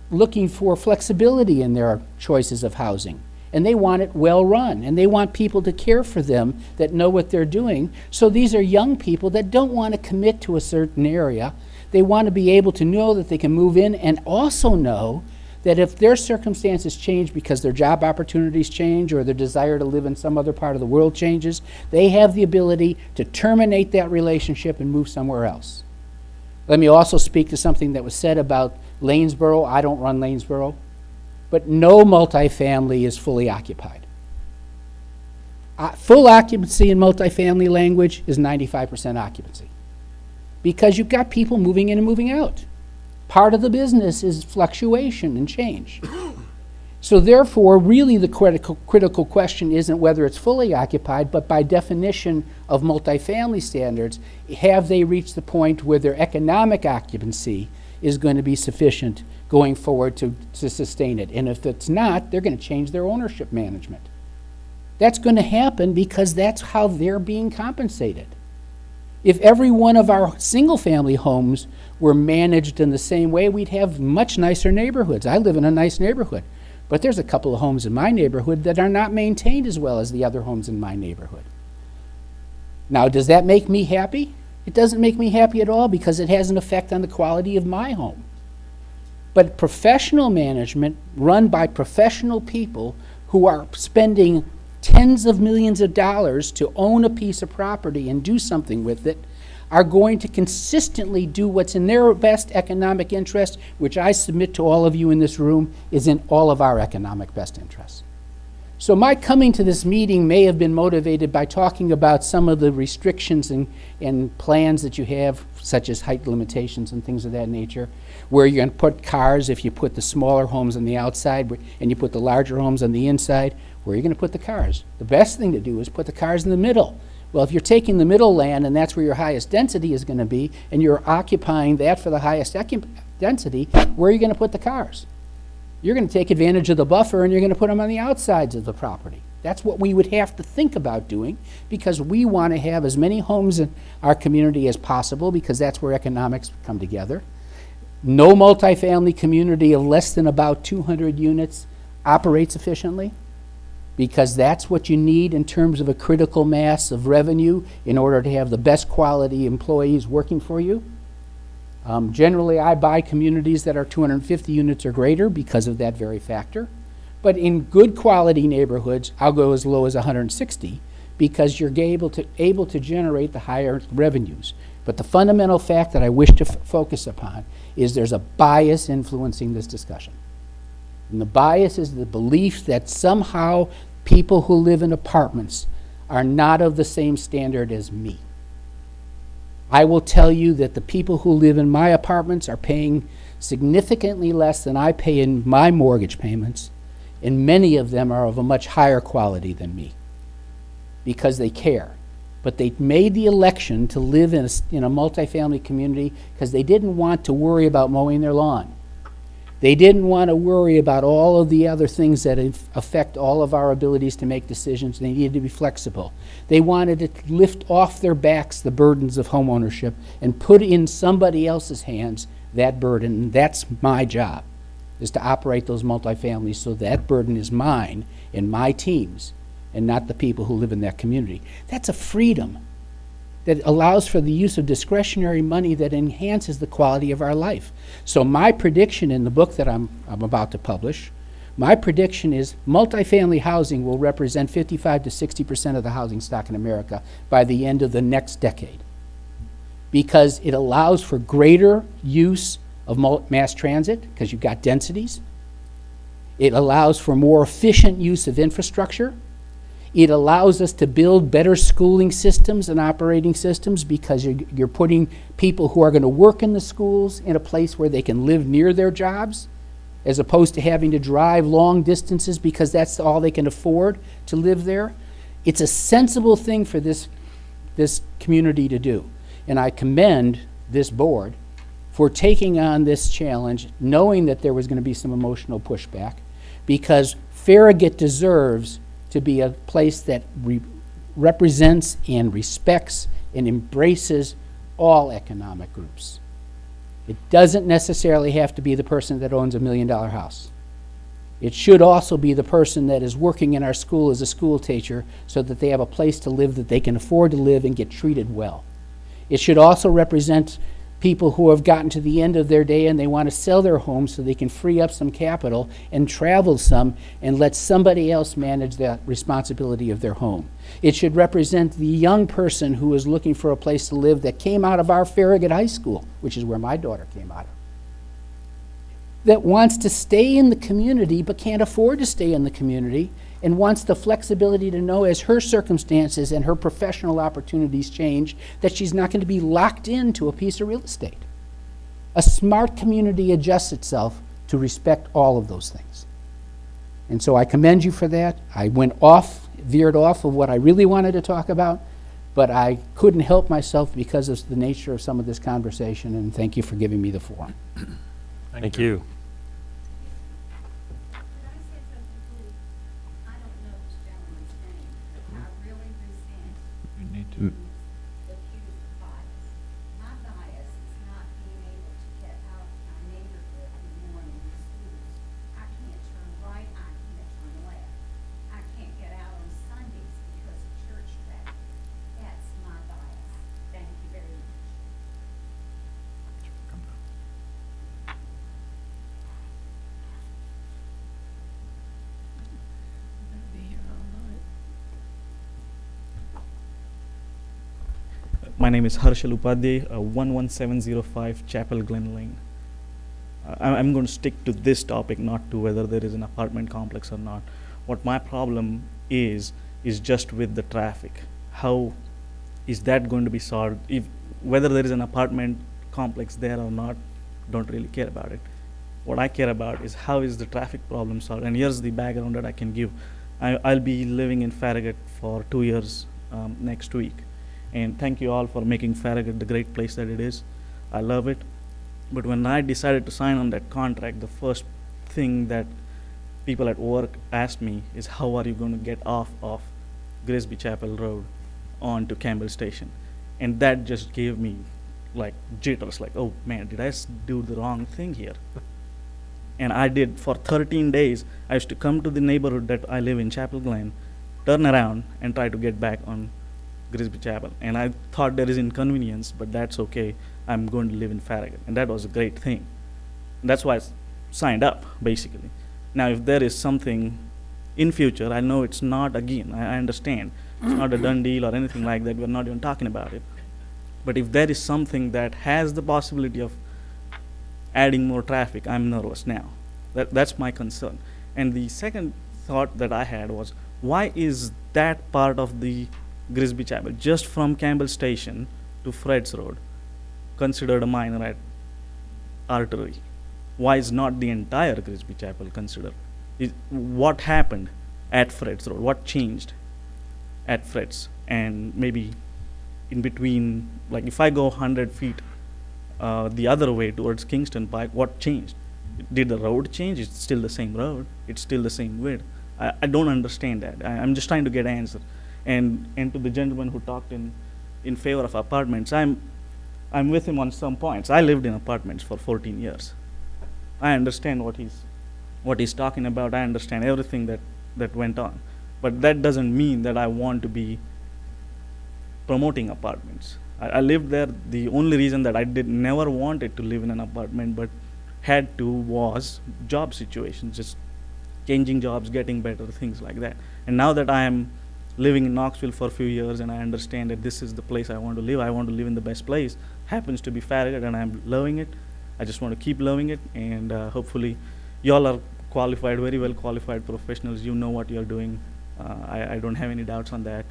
looking for flexibility in their choices of housing, and they want it well run, and they want people to care for them that know what they're doing. So these are young people that don't want to commit to a certain area. They want to be able to know that they can move in and also know that if their circumstances change because their job opportunities change or their desire to live in some other part of the world changes, they have the ability to terminate that relationship and move somewhere else. Let me also speak to something that was said about Lanesboro. I don't run Lanesboro, but no multifamily is fully occupied. Full occupancy in multifamily language is 95% occupancy because you've got people moving in and moving out. Part of the business is fluctuation and change. So therefore, really the critical question isn't whether it's fully occupied, but by definition of multifamily standards, have they reached the point where their economic occupancy is going to be sufficient going forward to sustain it? And if it's not, they're going to change their ownership management. That's going to happen because that's how they're being compensated. If every one of our single-family homes were managed in the same way, we'd have much nicer neighborhoods. I live in a nice neighborhood, but there's a couple of homes in my neighborhood that are not maintained as well as the other homes in my neighborhood. Now, does that make me happy? It doesn't make me happy at all because it has an effect on the quality of my home. But professional management run by professional people who are spending tens of millions of dollars to own a piece of property and do something with it are going to consistently do what's in their best economic interest, which I submit to all of you in this room is in all of our economic best interests. So my coming to this meeting may have been motivated by talking about some of the restrictions and plans that you have, such as height limitations and things of that nature, where you're going to put cars if you put the smaller homes on the outside and you put the larger homes on the inside. Where are you going to put the cars? The best thing to do is put the cars in the middle. Well, if you're taking the middle land and that's where your highest density is going to be, and you're occupying that for the highest density, where are you going to put the cars? You're going to take advantage of the buffer and you're going to put them on the outsides of the property. That's what we would have to think about doing because we want to have as many homes in our community as possible because that's where economics come together. No multifamily community of less than about 200 units operates efficiently, because that's what you need in terms of a critical mass of revenue in order to have the best quality employees working for you. Generally, I buy communities that are 250 units or greater because of that very factor. But in good quality neighborhoods, I'll go as low as 160 because you're able to generate the higher revenues. But the fundamental fact that I wish to focus upon is there's a bias influencing this discussion. And the bias is the belief that somehow people who live in apartments are not of the same standard as me. I will tell you that the people who live in my apartments are paying significantly less than I pay in my mortgage payments, and many of them are of a much higher quality than me because they care. But they made the election to live in a multifamily community because they didn't want to worry about mowing their lawn. They didn't want to worry about all of the other things that affect all of our abilities to make decisions. They needed to be flexible. They wanted to lift off their backs the burdens of homeownership and put in somebody else's hands that burden. And that's my job, is to operate those multifamilies so that burden is mine and my team's and not the people who live in that community. That's a freedom that allows for the use of discretionary money that enhances the quality of our life. So my prediction in the book that I'm about to publish, my prediction is multifamily housing will represent 55 to 60% of the housing stock in America by the end of the next decade, because it allows for greater use of mass transit because you've got densities. It allows for more efficient use of infrastructure. It allows us to build better schooling systems and operating systems because you're putting people who are going to work in the schools in a place where they can live near their jobs, as opposed to having to drive long distances because that's all they can afford to live there. It's a sensible thing for this community to do. And I commend this board for taking on this challenge, knowing that there was going to be some emotional pushback, because Farragut deserves to be a place that represents and respects and embraces all economic groups. It doesn't necessarily have to be the person that owns $1 million house. It should also be the person that is working in our school as a school teacher so that they have a place to live that they can afford to live and get treated well. It should also represent people who have gotten to the end of their day and they want to sell their home so they can free up some capital and travel some and let somebody else manage that responsibility of their home. It should represent the young person who is looking for a place to live that came out of our Farragut High School, which is where my daughter came out of, that wants to stay in the community but can't afford to stay in the community and wants the flexibility to know as her circumstances and her professional opportunities change that she's not going to be locked into a piece of real estate. A smart community adjusts itself to respect all of those things. And so I commend you for that. I veered off of what I really wanted to talk about, but I couldn't help myself because of the nature of some of this conversation, and thank you for giving me the forum. Thank you. My name is Harshal Upadhyay, 11705 Chapel Glen Lane. I'm going to stick to this topic, not to whether there is an apartment complex or not. What my problem is just with the traffic. How is that going to be solved? If whether there is an apartment complex there or not, don't really care about it. What I care about is how is the traffic problem solved. And here's the background that I can give. I'll be living in Farragut for 2 years next week. And thank you all for making Farragut the great place that it is. I love it. But when I decided to sign on that contract, the first thing that people at work asked me is, how are you going to get off of Grisby Chapel Road onto Campbell Station? And that just gave me like jitters, like, oh man, did I do the wrong thing here? And I did. For 13 days, I used to come to the neighborhood that I live in, Chapel Glen, turn around and try to get back on Grisby Chapel. And I thought there is inconvenience, but that's okay. I'm going to live in Farragut. And that was a great thing. And that's why I signed up, basically. Now, if there is something in future, I know it's not, again, I understand. It's not a done deal or anything like that. We're not even talking about it. But if there is something that has the possibility of adding more traffic, I'm nervous now. That's my concern. And the second thought that I had was, why is that part of the Grisby Chapel, just from Campbell Station to Fred's Road, considered a minor artery? Why is not the entire Grisby Chapel considered? What happened at Fred's Road? What changed at Fred's? And maybe in between, like if I go 100 feet the other way towards Kingston Pike, what changed? Did the road change? It's still the same road. It's still the same width. I don't understand that. I'm just trying to get an answer. And to the gentleman who talked in favor of apartments, I'm with him on some points. I lived in apartments for 14 years. I understand what he's talking about. I understand everything that went on. But that doesn't mean that I want to be promoting apartments. I lived there. The only reason that I never wanted to live in an apartment but had to was job situations, just changing jobs, getting better, things like that. And now that I am living in Knoxville for a few years and I understand that this is the place I want to live, I want to live in the best place, happens to be Farragut, and I'm loving it. I just want to keep loving it, and hopefully y'all are qualified, very well qualified professionals. You know what you're doing. I don't have any doubts on that.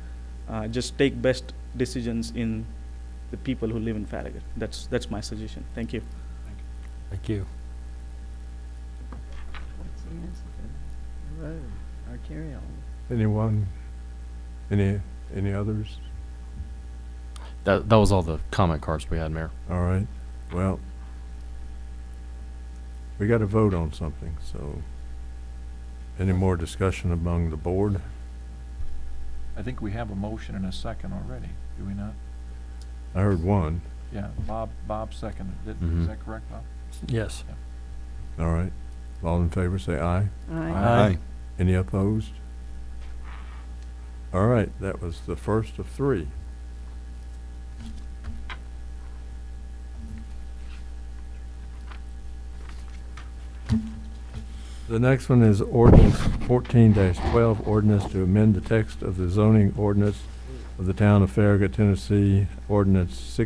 Just take best decisions in the people who live in Farragut. That's my suggestion. Thank you. Thank you. What's the answer to that? Road, arterial. Anyone? Any others? That was all the comment cards we had, Mayor. All right. Well, we got to vote on something, so any more discussion among the board? I think we have a motion and a second already, do we not? I heard one. Yeah, Bob seconded it. Mhm. Is that correct, Bob? Yes. Yeah. All right. All in favor, say aye. Aye. Aye. Any opposed? All right, that was the first of three. The next one is ordinance 14-12, ordinance to amend the text of the zoning ordinance of the town of Farragut, Tennessee, ordinance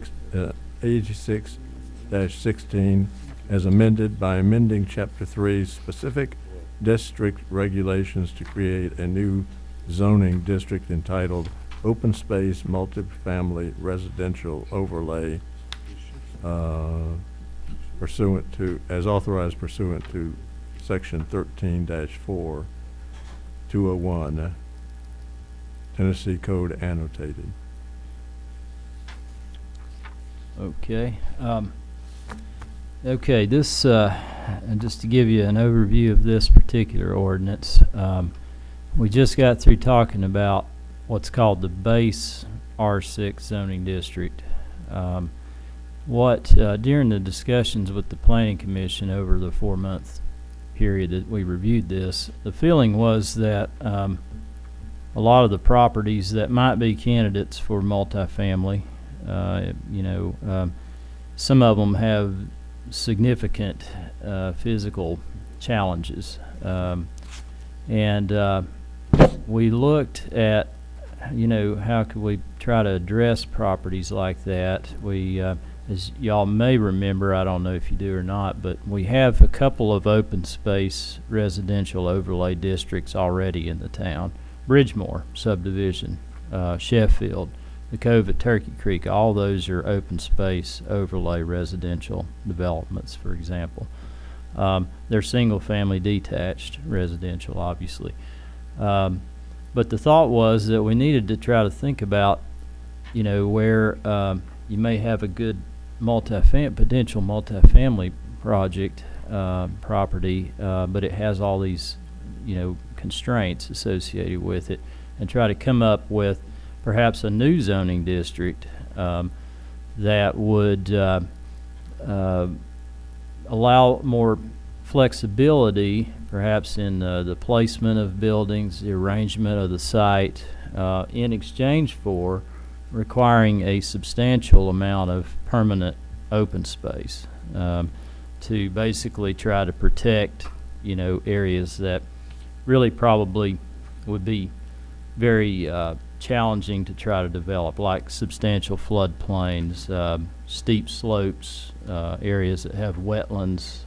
86-16, as amended by amending Chapter 3 specific district regulations to create a new zoning district entitled Open Space Multifamily Residential Overlay, pursuant to, as authorized pursuant to Section 13-4, 201, Tennessee Code annotated. Okay. Okay, this, and just to give you an overview of this particular ordinance, we just got through talking about what's called the base R6 zoning district. During the discussions with the Planning Commission over the 4-month period that we reviewed this, the feeling was that a lot of the properties that might be candidates for multifamily, some of them have significant physical challenges. And we looked at you know, how could we try to address properties like that, we, as y'all may remember, I don't know if you do or not, but we have a couple of open space residential overlay districts already in the town. Bridgemore subdivision, Sheffield, the Cove at Turkey Creek, all those are open space overlay residential developments, for example. They're single family detached residential, obviously. But the thought was that we needed to try to think about, you know, where you may have a good potential multifamily project property, but it has all these, you know, constraints associated with it, and try to come up with perhaps a new zoning district that would allow more flexibility, perhaps in the placement of buildings, the arrangement of the site, in exchange for requiring a substantial amount of permanent open space to basically try to protect, you know, areas that really probably would be very challenging to try to develop, like substantial floodplains, steep slopes, areas that have wetlands.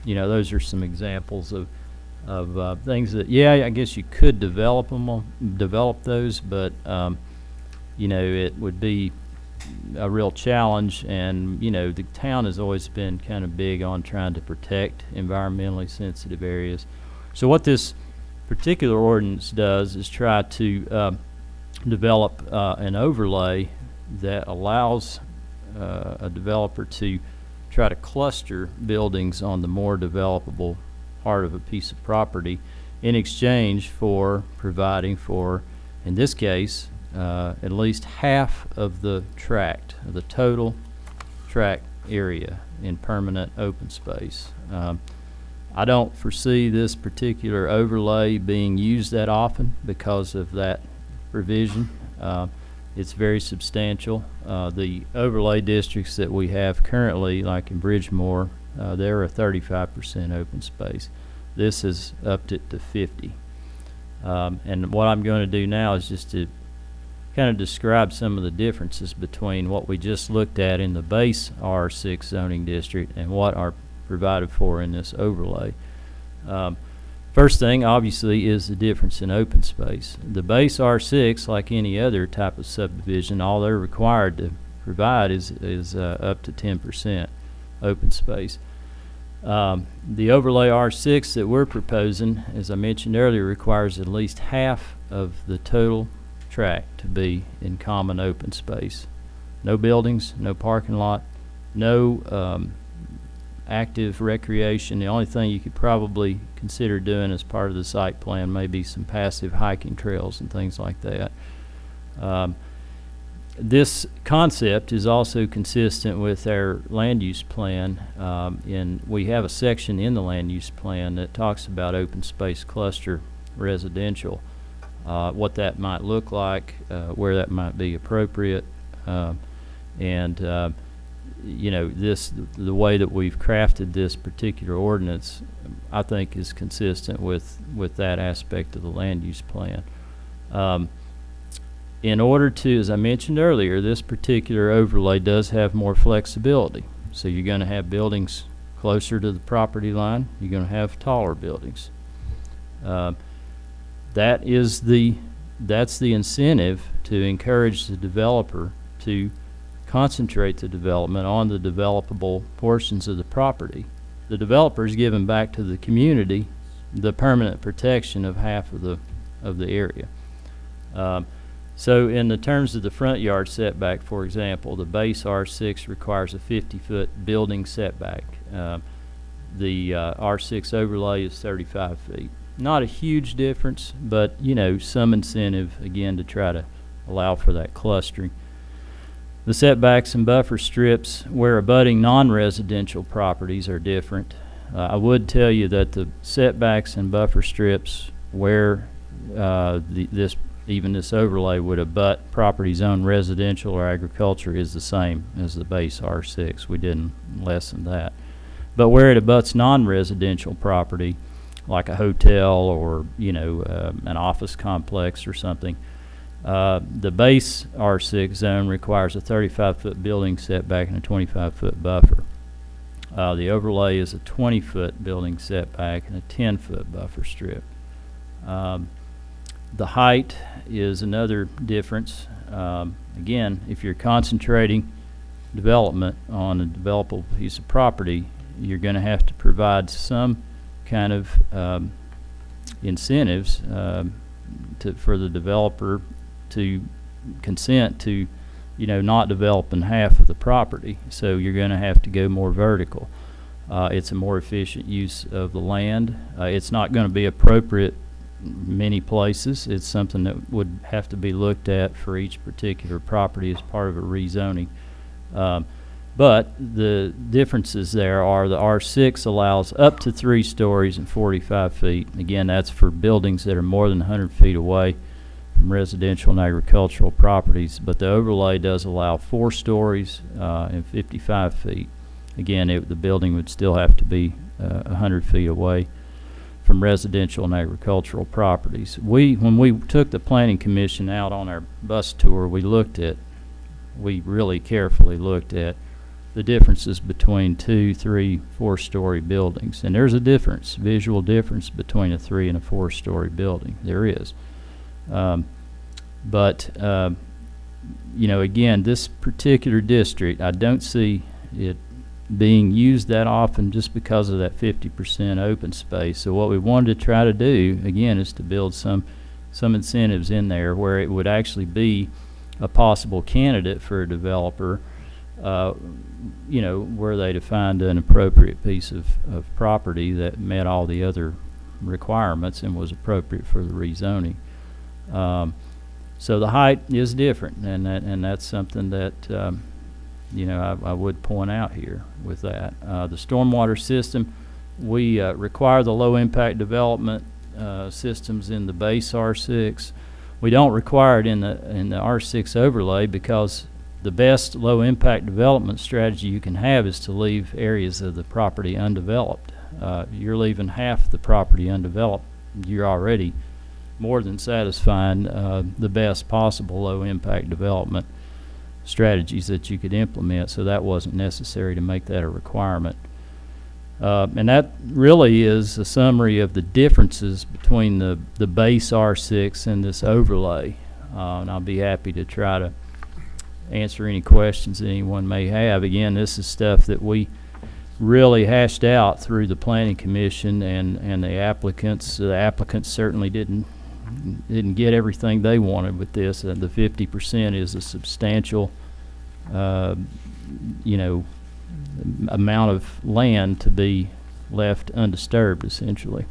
You know, those are some examples of things that, yeah, I guess you could develop those, but you know, it would be a real challenge. And you know, the town has always been kind of big on trying to protect environmentally sensitive areas. So what this particular ordinance does is try to develop an overlay that allows a developer to try to cluster buildings on the more developable part of a piece of property in exchange for providing for, in this case, at least half of the tract, the total tract area in permanent open space. I don't foresee this particular overlay being used that often because of that provision. It's very substantial. The overlay districts that we have currently, like in Bridgemore, they're a 35% open space. This is upped it to 50. And what I'm going to do now is just to kind of describe some of the differences between what we just looked at in the base R6 zoning district and what are provided for in this overlay. First thing, obviously, is the difference in open space. The base R6, like any other type of subdivision, all they're required to provide is up to 10% open space. The overlay R6 that we're proposing, as I mentioned earlier, requires at least half of the total tract to be in common open space. No buildings, no parking lot, no active recreation. The only thing you could probably consider doing as part of the site plan may be some passive hiking trails and things like that. This concept is also consistent with our land use plan. We have a section in the land use plan that talks about open space cluster residential, what that might look like, where that might be appropriate, and you know, the way that we've crafted this particular ordinance, I think, is consistent with that aspect of the land use plan. In order to, as I mentioned earlier, this particular overlay does have more flexibility. So you're going to have buildings closer to the property line. You're going to have taller buildings. That's the incentive to encourage the developer to concentrate the development on the developable portions of the property. The developer is giving back to the community the permanent protection of half of the area. So in the terms of the front yard setback, for example, the base R6 requires a 50-foot building setback. The R6 overlay is 35 feet. Not a huge difference, but you know, some incentive again to try to allow for that clustering. The setbacks and buffer strips where abutting non-residential properties are different. I would tell you that the setbacks and buffer strips where this overlay would abut property zoned residential or agriculture is the same as the base R6. We didn't lessen that. But where it abuts non-residential property, like a hotel or, you know, an office complex or something, The base R6 zone requires a 35-foot building setback and a 25-foot buffer. The overlay is a 20-foot building setback and a 10-foot buffer strip. The height is another difference. Again, if you're concentrating development on a developable piece of property, you're going to have to provide some kind of incentives for the developer to consent to, not developing half of the property. So you're going to have to go more vertical. It's a more efficient use of the land. It's not going to be appropriate many places. It's something that would have to be looked at for each particular property as part of a rezoning. But the differences there are the R6 allows up to 3 stories and 45 feet. Again, that's for buildings that are more than 100 feet away from residential and agricultural properties. But the overlay does allow 4 stories and 55 feet. Again, the building would still have to be 100 feet away from residential and agricultural properties. When we took the Planning Commission out on our bus tour, we really carefully looked at the differences between 2, 3, 4-story buildings. And there's a difference, visual difference between a 3 and a 4-story building. There is. Again, this particular district, I don't see it being used that often just because of that 50% open space. So what we wanted to try to do, again, is to build some incentives in there where it would actually be a possible candidate for a developer, where they defined an appropriate piece of property that met all the other requirements and was appropriate for the rezoning. So the height is different, and that's something that I would point out here with that. The stormwater system, we require the low impact development systems in the base R6. We don't require it in the R6 overlay because the best low impact development strategy you can have is to leave areas of the property undeveloped. You're leaving half the property undeveloped. You're already more than satisfying the best possible low impact development strategies that you could implement, so that wasn't necessary to make that a requirement. And that really is a summary of the differences between the base R6 and this overlay. And I'll be happy to try to answer any questions that anyone may have. Again, this is stuff that we really hashed out through the Planning Commission and the applicants. The applicants certainly didn't get everything they wanted with this. The 50% is a substantial amount of land to be left undisturbed, essentially.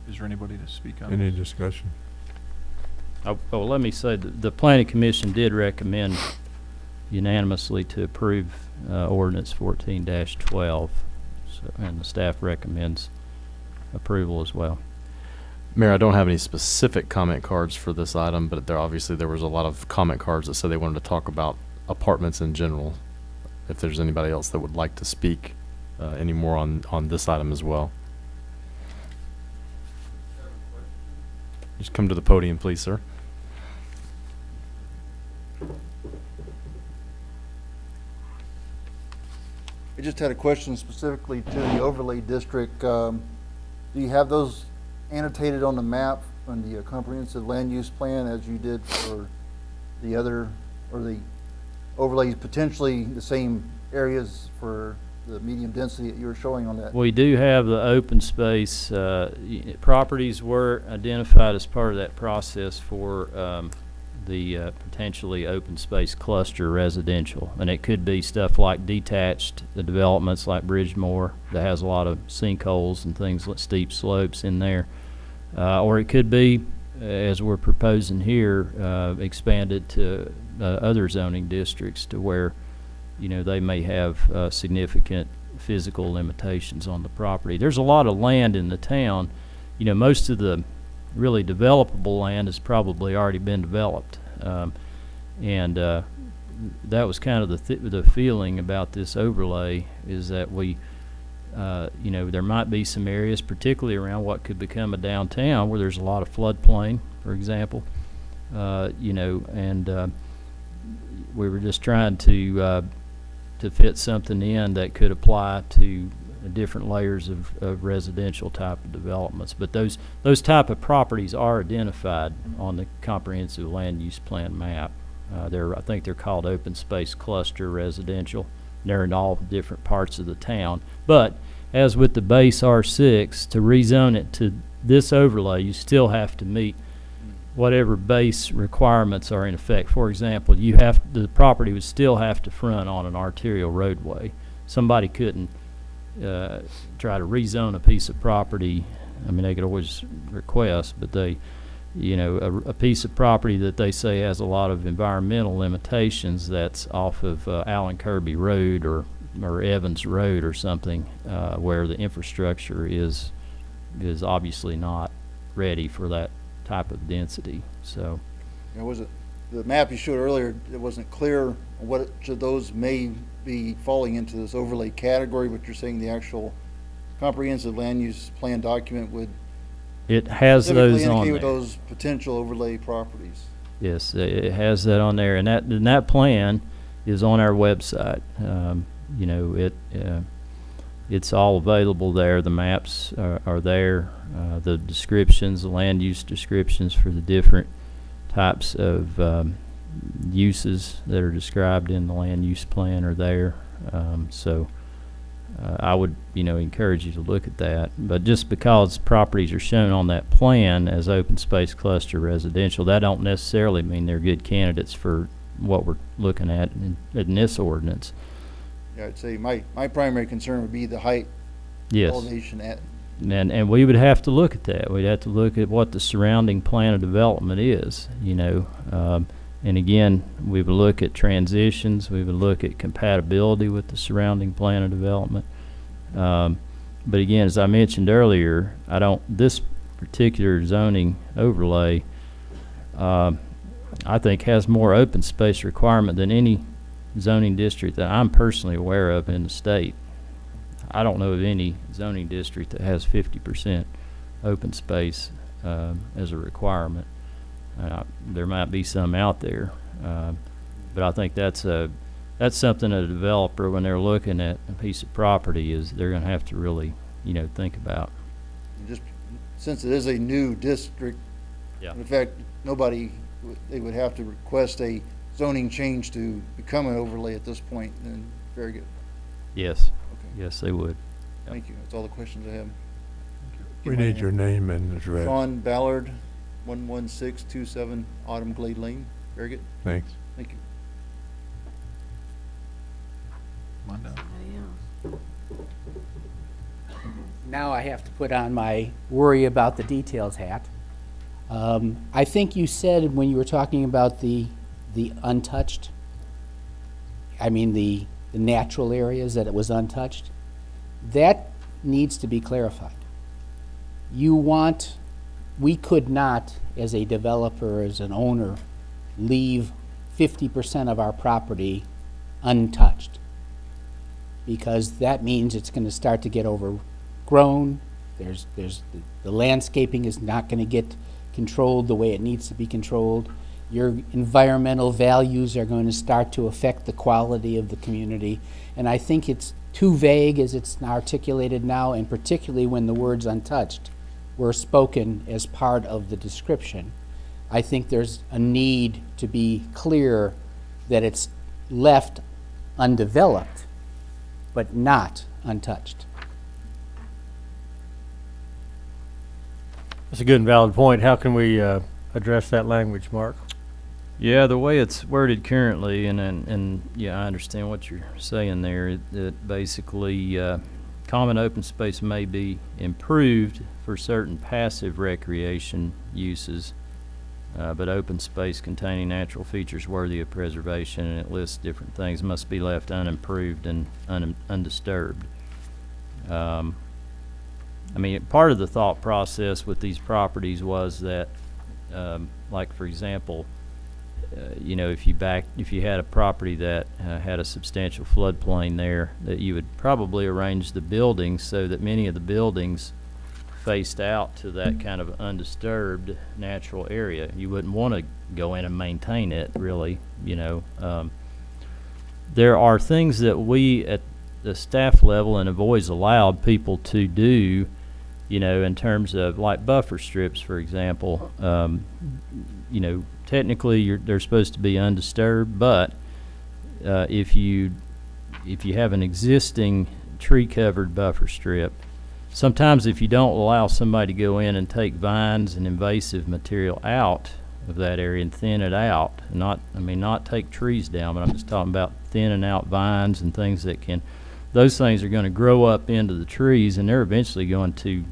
Is there anybody to speak on Any this? discussion? Well, let me say the Planning Commission did recommend unanimously to approve Ordinance 14-12, and the staff recommends approval as well. Mayor, I don't have any specific comment cards for this item, but there was a lot of comment cards that said they wanted to talk about apartments in general. If there's anybody else that would like to speak any more on this item as well. Just come to the podium, please, sir. I just had a question specifically to the overlay district. Do you have those annotated on the map on the comprehensive land use plan as you did for the other, or the overlays, potentially the same areas for the medium density that you were showing on that? We do have the open space. Properties were identified as part of that process for the potentially open space cluster residential, and it could be stuff like detached developments like Bridgemore that has a lot of sinkholes and things like steep slopes in there, or it could be, as we're proposing here, expanded to other zoning districts to where they may have significant physical limitations on the property. There's a lot of land in the town. Most of the really developable land has probably already been developed. that was kind of the feeling about this overlay, is that we, you know, there might be some areas, particularly around what could become a downtown, where there's a lot of floodplain, for example, you know, and we were just trying to fit something in that could apply to different layers of residential type of developments. But those type of properties are identified on the comprehensive land use plan map. I think they're called open space cluster residential. They're in all different parts of the town. But as with the base R6, to rezone it to this overlay, you still have to meet whatever base requirements are in effect. For example, the property would still have to front on an arterial roadway. Somebody couldn't try to rezone a piece of property. I mean, they could always request, but they, you know, a piece of property that they say has a lot of environmental limitations, that's off of Allen Kirby Road or Evans Road or something, where the infrastructure is obviously not ready for that type of density. So, Was it the map you showed earlier? It wasn't clear what of those may be falling into this overlay category, but you're saying the actual comprehensive land use plan document would it has those on indicate there. those potential overlay properties. Yes, it has that on there, and that plan is on our website. You know, it's all available there. The maps are there. The descriptions, the land use descriptions for the different types of uses that are described in the land use plan are there. So I would, you know, encourage you to look at that. But just because properties are shown on that plan as open space cluster residential, that don't necessarily mean they're good candidates for what we're looking at in this ordinance. Yeah, I'd say my primary concern would be the height elevation at. And we would have to look at that. We'd have to look at what the surrounding plan of development is, you know. And again, we would look at transitions. We would look at compatibility with the surrounding plan of development. But again, as I mentioned earlier, this particular zoning overlay, I think has more open space requirement than any zoning district that I'm personally aware of in the state. I don't know of any zoning district that has 50% open space as a requirement. There might be some out there, but I think that's something that a developer, when they're looking at a piece of property, is they're going to have to really, you know, think about. Just since it is a new district, in fact, they would have to request a zoning change to become an overlay at this point. Then very good. Yes. Okay. Yes, they would. Thank you. That's all the questions I have. We need your name and address. Sean Ballard, 11627 Autumn Glade Lane. Very good. Thanks. Thank you. Come on down. Now I have to put on my worry about the details hat. I think you said when you were talking about the untouched, I mean the natural areas, that it was untouched. That needs to be clarified. We could not, as a developer, as an owner, leave 50% of our property untouched, because that means it's going to start to get overgrown. The landscaping is not going to get controlled the way it needs to be controlled. Your environmental values are going to start to affect the quality of the community. And I think it's too vague as it's articulated now, and particularly when the words untouched were spoken as part of the description. I think there's a need to be clear that it's left undeveloped, but not untouched. That's a good and valid point. How can we address that language, Mark? Yeah, the way it's worded currently, and yeah, I understand what you're saying there. That basically, common open space may be improved for certain passive recreation uses, but open space containing natural features worthy of preservation, and it lists different things, must be left unimproved and undisturbed. I mean, part of the thought process with these properties was that, like for example, you know, if you had a property that had a substantial floodplain there, that you would probably arrange the buildings so that many of the buildings faced out to that kind of undisturbed natural area. You wouldn't want to go in and maintain it, really, you know. There are things that we at the staff level and have always allowed people to do, you know, in terms of like buffer strips, for example. You know, technically they're supposed to be undisturbed, but if you have an existing tree-covered buffer strip, sometimes if you don't allow somebody to go in and take vines and invasive material out of that area and thin it out, not take trees down, but I'm just talking about thinning out vines and things that those things are going to grow up into the trees, and they're eventually going to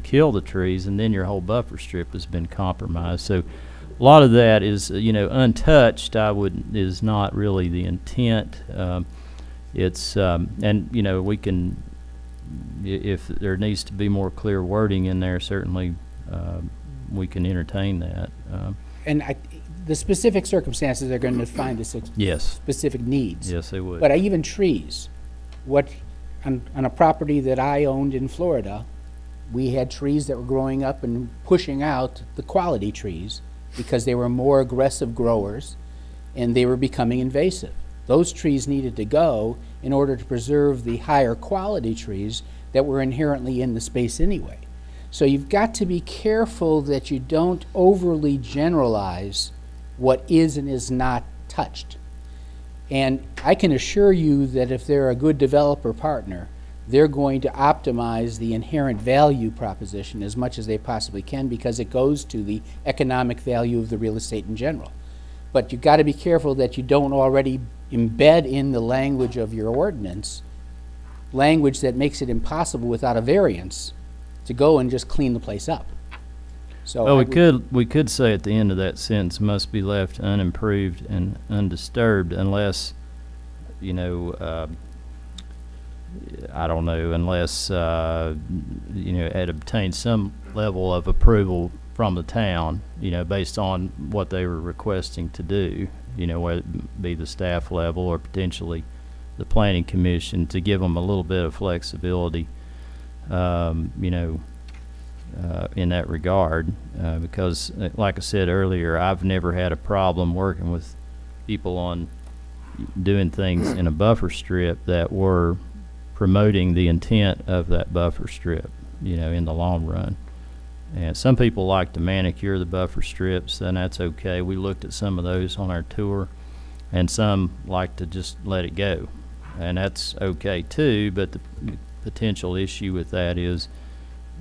kill the trees, and then your whole buffer strip has been compromised. So a lot of that is, you know, untouched. Is not really the intent. It's and you know, we can, if there needs to be more clear wording in there, certainly we can entertain that. And the specific circumstances are going to define the Yes. specific needs. Yes, they would. But even trees, on a property that I owned in Florida, we had trees that were growing up and pushing out the quality trees because they were more aggressive growers and they were becoming invasive. Those trees needed to go in order to preserve the higher quality trees that were inherently in the space anyway. So you've got to be careful that you don't overly generalize what is and is not touched. And I can assure you that if they're a good developer partner, they're going to optimize the inherent value proposition as much as they possibly can, because it goes to the economic value of the real estate in general. But you've got to be careful that you don't already embed in the language of your ordinance language that makes it impossible without a variance to go and just clean the place up. So well, we could say at the end of that sentence, must be left unimproved and undisturbed unless, you know, I don't know, unless, you know, it obtained some level of approval from the town, you know, based on what they were requesting to do, you know, whether it be the staff level or potentially the planning commission, to give them a little bit of flexibility, you know, in that regard, because like I said earlier, I've never had a problem working with people on doing things in a buffer strip that were promoting the intent of that buffer strip, you know, in the long run. And some people like to manicure the buffer strips, and that's okay. We looked at some of those on our tour, and some like to just let it go, and that's okay too. But the potential issue with that is,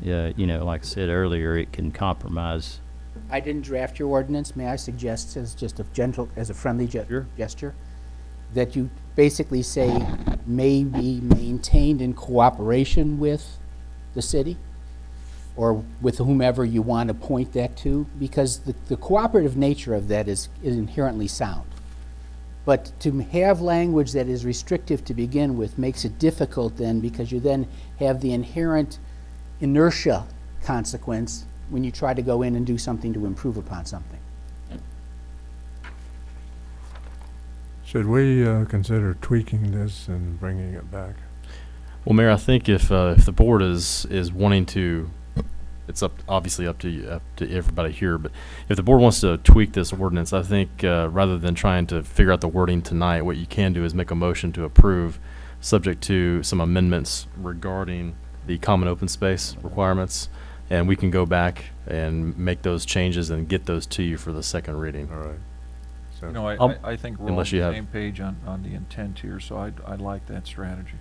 you know, like I said earlier, it can compromise. I didn't draft your ordinance. May I suggest, as just a friendly gesture, that you basically say may be maintained in cooperation with the city or with whomever you want to point that to, because the cooperative nature of that is inherently sound. But to have language that is restrictive to begin with makes it difficult then, because you then have the inherent inertia consequence when you try to go in and do something to improve upon something. Should we consider tweaking this and bringing it back? Well, Mayor, I think if the board is wanting to, it's obviously up to everybody here, but if the board wants to tweak this ordinance, I think rather than trying to figure out the wording tonight, what you can do is make a motion to approve, subject to some amendments regarding the common open space requirements, and we can go back and make those changes and get those to you for the second reading. All right. So You know, I think we're on Unless you the have- same page on the intent here, so I'd like that strategy.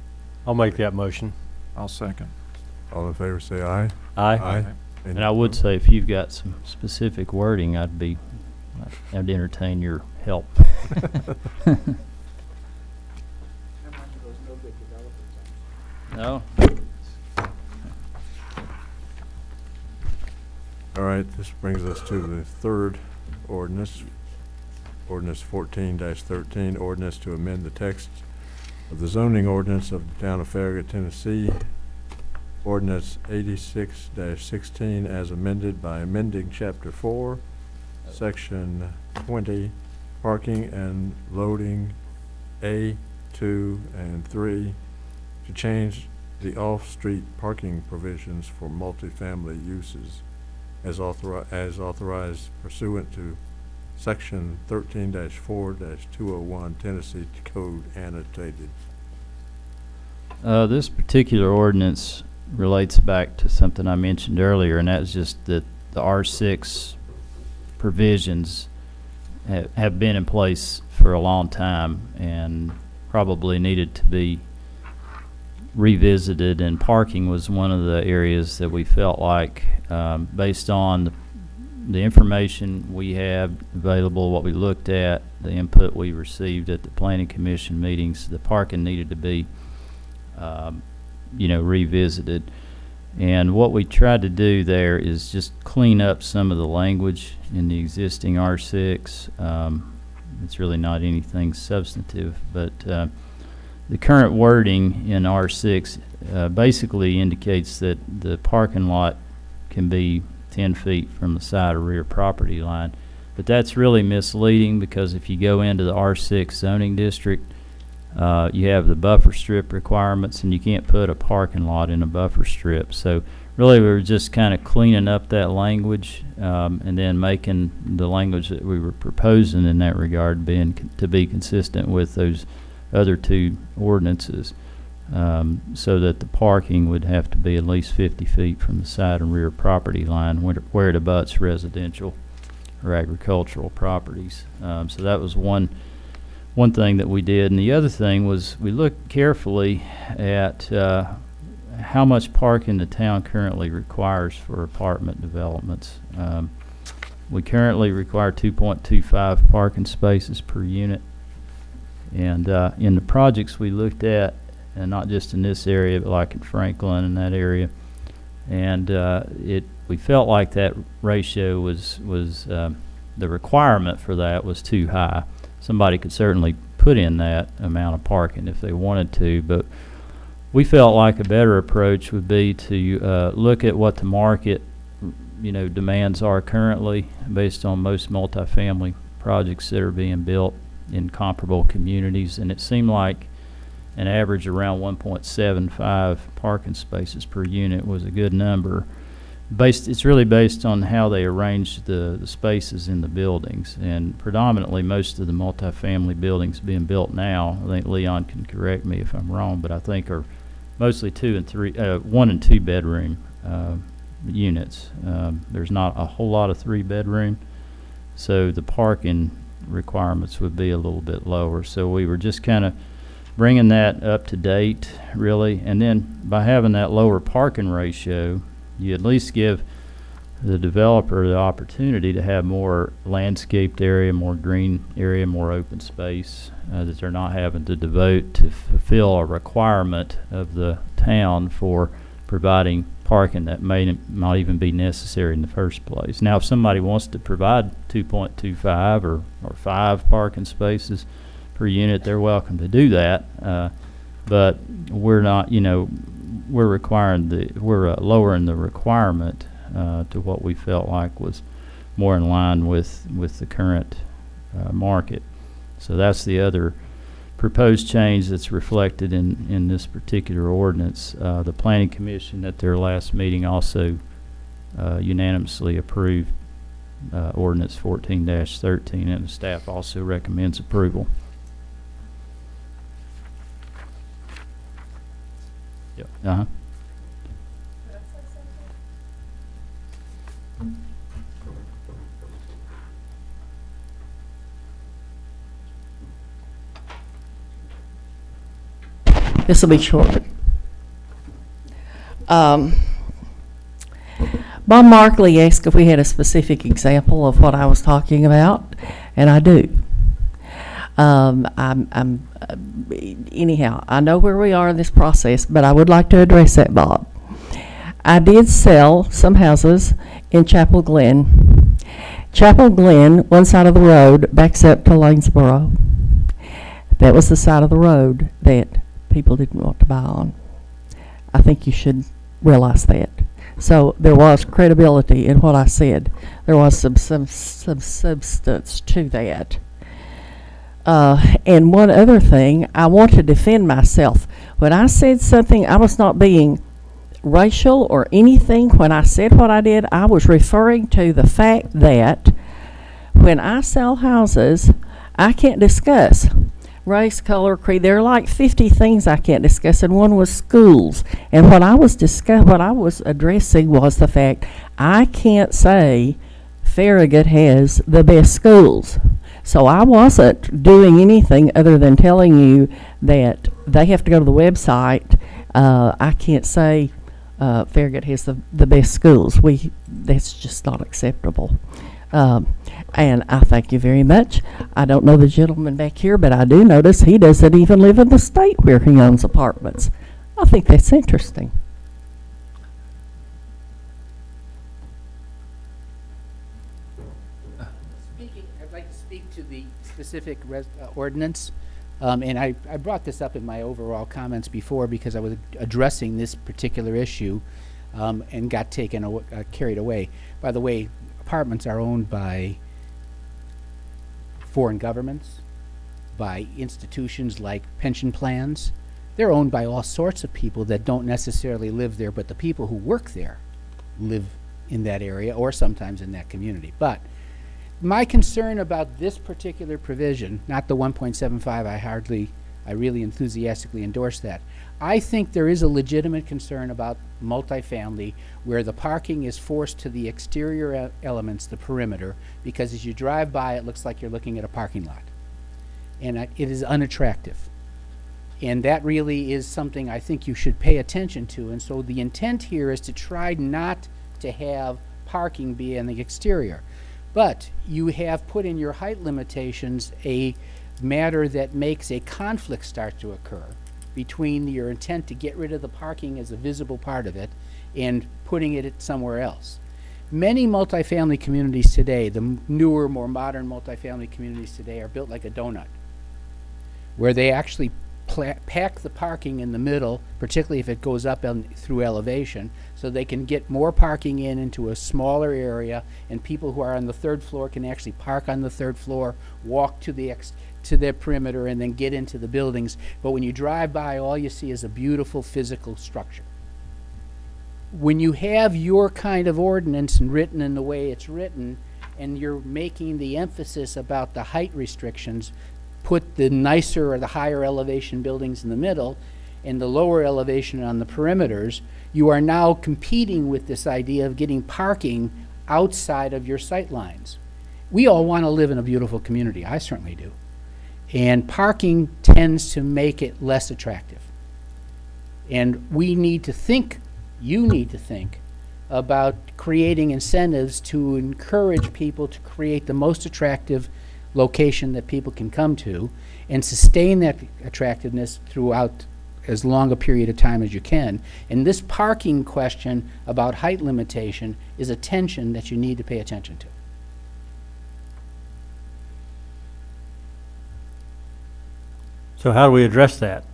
I'll make that motion. I'll second. all in favor say aye. Aye. Aye. Any And I would opposed? say if you've got some specific wording, I'd entertain your help. No? All right, this brings us to the third ordinance, ordinance 14-13, ordinance to amend the text of the zoning ordinance of the town of Farragut, Tennessee, ordinance 86-16 as amended by amending chapter 4, section 20, parking and loading A, 2, and 3 to change the off-street parking provisions for multifamily uses as authorized pursuant to Section 13-4-201 Tennessee Code annotated. This particular ordinance relates back to something I mentioned earlier, and that's just that the R6 provisions have been in place for a long time and probably needed to be revisited, and parking was one of the areas that we felt like, based on the information we have available, what we looked at, the input we received at the Planning Commission meetings, the parking needed to be revisited. And what we tried to do there is just clean up some of the language in the existing R6. It's really not anything substantive, but the current wording in R6 basically indicates that the parking lot can be 10 feet from the side or rear property line. But that's really misleading, because if you go into the R6 zoning district, you have the buffer strip requirements, and you can't put a parking lot in a buffer strip. So really we were just kind of cleaning up that language, and then making the language that we were proposing in that regard to be consistent with those other two ordinances, so that the parking would have to be at least 50 feet from the side and rear property line where it abuts residential or agricultural properties. So that was one thing that we did. And the other thing was we looked carefully at how much parking the town currently requires for apartment developments. We currently require 2.25 parking spaces per unit. And in the projects we looked at, and not just in this area, but like in Franklin and that area, and we felt like that ratio was the requirement for that was too high. Somebody could certainly put in that amount of parking if they wanted to, but we felt like a better approach would be to look at what the market demands are currently based on most multifamily projects that are being built in comparable communities, and it seemed like an average around 1.75 parking spaces per unit was a good number. It's really based on how they arrange the spaces in the buildings, and predominantly most of the multifamily buildings being built now, I think Leon can correct me if I'm wrong, but I think are mostly 1 and 2 bedroom units. There's not a whole lot of 3 bedroom, so the parking requirements would be a little bit lower. So we were just kind of bringing that up to date, really, and then by having that lower parking ratio, you at least give the developer the opportunity to have more landscaped area, more green area, more open space that they're not having to devote to fulfill a requirement of the town for providing parking that may not even be necessary in the first place. Now, if somebody wants to provide 2.25 or 5 parking spaces per unit, they're welcome to do that. But we're not, we're lowering the requirement to what we felt like was more in line with the current market. So that's the other proposed change that's reflected in this particular ordinance. The Planning Commission at their last meeting also unanimously approved ordinance 14-13, and the staff also recommends approval. Yep. Uh-huh. This will be short. Bob Markley asked if we had a specific example of what I was talking about, and I do. Anyhow, I know where we are in this process, but I would like to address that, Bob. I did sell some houses in Chapel Glen. Chapel Glen, one side of the road, backs up to Lanesboro. That was the side of the road that people didn't want to buy on. I think you should realize that. So there was credibility in what I said. There was some substance to that. And one other thing, I want to defend myself. When I said something, I was not being racial or anything. When I said what I did, I was referring to the fact that when I sell houses, I can't discuss race, color, creed. There are like 50 things I can't discuss, and one was schools. And what I was addressing was the fact I can't say Farragut has the best schools. So I wasn't doing anything other than telling you that they have to go to the website. I can't say Farragut has the best schools. That's just not acceptable. And I thank you very much. I don't know the gentleman back here, but I do notice he doesn't even live in the state where he owns apartments. I think that's interesting. I'd like to speak to the specific ordinance. And I brought this up in my overall comments before because I was addressing this particular issue and got carried away. By the way, apartments are owned by foreign governments, by institutions like pension plans. They're owned by all sorts of people that don't necessarily live there, but the people who work there live in that area or sometimes in that community. But my concern about this particular provision, not the 1.75, I really enthusiastically endorse that. I think there is a legitimate concern about multifamily where the parking is forced to the exterior elements, the perimeter, because as you drive by, it looks like you're looking at a parking lot. And it is unattractive. And that really is something I think you should pay attention to. And so the intent here is to try not to have parking be in the exterior. But you have put in your height limitations a matter that makes a conflict start to occur between your intent to get rid of the parking as a visible part of it and putting it somewhere else. Many multifamily communities today, the newer, more modern multifamily communities today, are built like a donut, where they actually pack the parking in the middle, particularly if it goes up through elevation, so they can get more parking into a smaller area, and people who are on the third floor can actually park on the third floor, walk to the perimeter, and then get into the buildings. But when you drive by, all you see is a beautiful physical structure. When you have your kind of ordinance and written in the way it's written, and you're making the emphasis about the height restrictions, put the nicer or the higher elevation buildings in the middle and the lower elevation on the perimeters, you are now competing with this idea of getting parking outside of your sight lines. We all want to live in a beautiful community. I certainly do. And parking tends to make it less attractive. And we need to think, you need to think, about creating incentives to encourage people to create the most attractive location that people can come to and sustain that attractiveness throughout as long a period of time as you can. And this parking question about height limitation is a tension that you need to pay attention to. So how do we address that?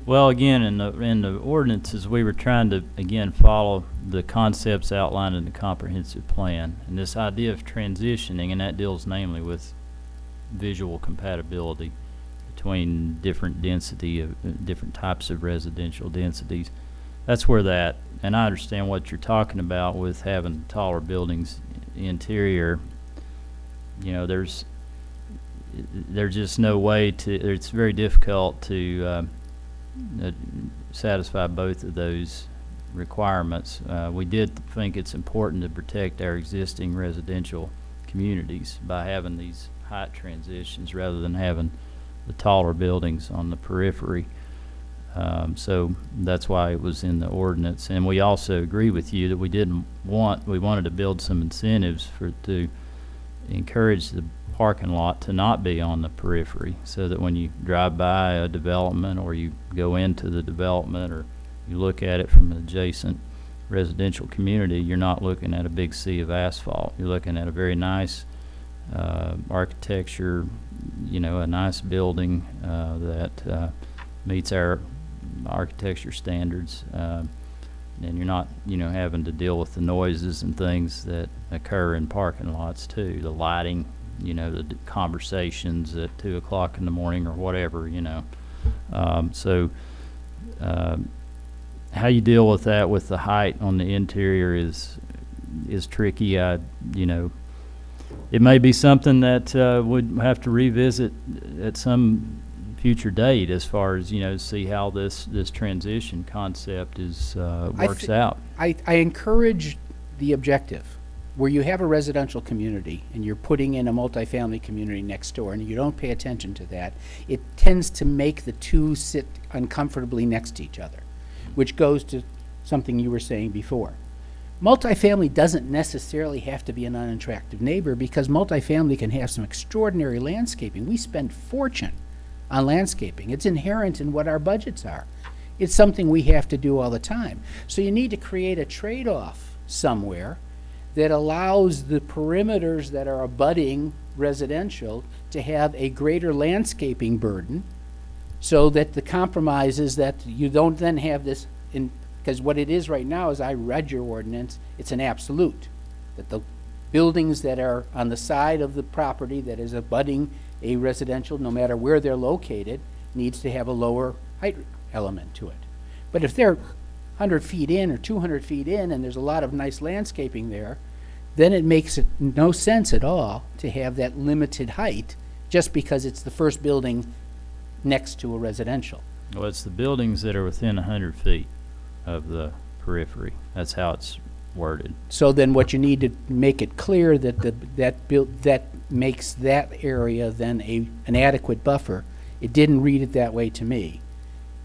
Well, again, in the ordinances, we were trying to, again, follow the concepts outlined in the comprehensive plan. And this idea of transitioning, and that deals namely with visual compatibility between different density of different types of residential densities. That's where that, and I understand what you're talking about with having taller buildings interior. You know, there's just no way to, it's very difficult to satisfy both of those requirements. We did think it's important to protect our existing residential communities by having these height transitions rather than having the taller buildings on the periphery. So that's why it was in the ordinance. And we also agree with you that we wanted to build some incentives to encourage the parking lot to not be on the periphery, so that when you drive by a development or you go into the development or you look at it from an adjacent residential community, you're not looking at a big sea of asphalt. You're looking at a very nice architecture, you know, a nice building that meets our architecture standards. And you're not, having to deal with the noises and things that occur in parking lots too, the lighting, the conversations at 2 o'clock in the morning or whatever, So how you deal with that with the height on the interior is tricky. It may be something that would have to revisit at some future date as far as, see how this transition concept works out. I encourage the objective, where you have a residential community and you're putting in a multifamily community next door and you don't pay attention to that, it tends to make the two sit uncomfortably next to each other, which goes to something you were saying before. Multifamily doesn't necessarily have to be an unattractive neighbor, because multifamily can have some extraordinary landscaping. We spend fortune on landscaping. It's inherent in what our budgets are. It's something we have to do all the time. So you need to create a trade-off somewhere that allows the perimeters that are abutting residential to have a greater landscaping burden, so that the compromise is that you don't then have this, because what it is right now, as I read your ordinance, it's an absolute, that the buildings that are on the side of the property that is abutting a residential, no matter where they're located, needs to have a lower height element to it. But if they're 100 feet in or 200 feet in and there's a lot of nice landscaping there, then it makes it no sense at all to have that limited height just because it's the first building next to a residential. Well, it's the buildings that are within 100 feet of the periphery. That's how it's worded. So then what you need to make it clear that that makes that area then an adequate buffer. It didn't read it that way to me.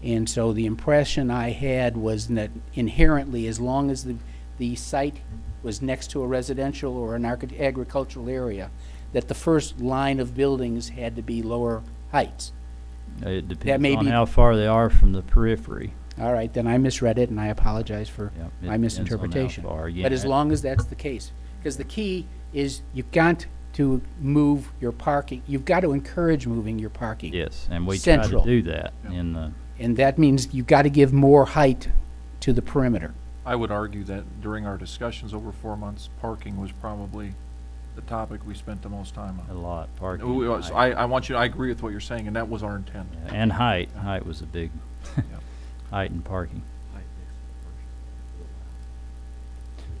And so the impression I had was that inherently, as long as the site was next to a residential or an agricultural area, that the first line of buildings had to be lower heights. It depends on how far they are from the periphery. All right, then I misread it, and I apologize for Yep, my it misinterpretation. depends on how far, yeah. But as long as that's the case, because the key is you've got to move your parking, you've got to encourage moving your parking. Yes, and we central. try to do that in the. And that means you've got to give more height to the perimeter. I would argue that during our discussions over 4 months, parking was probably the topic we spent the most time on. A lot, parking. I agree with what you're saying, and that was our intent. Yeah, and height. Height was a big height and parking.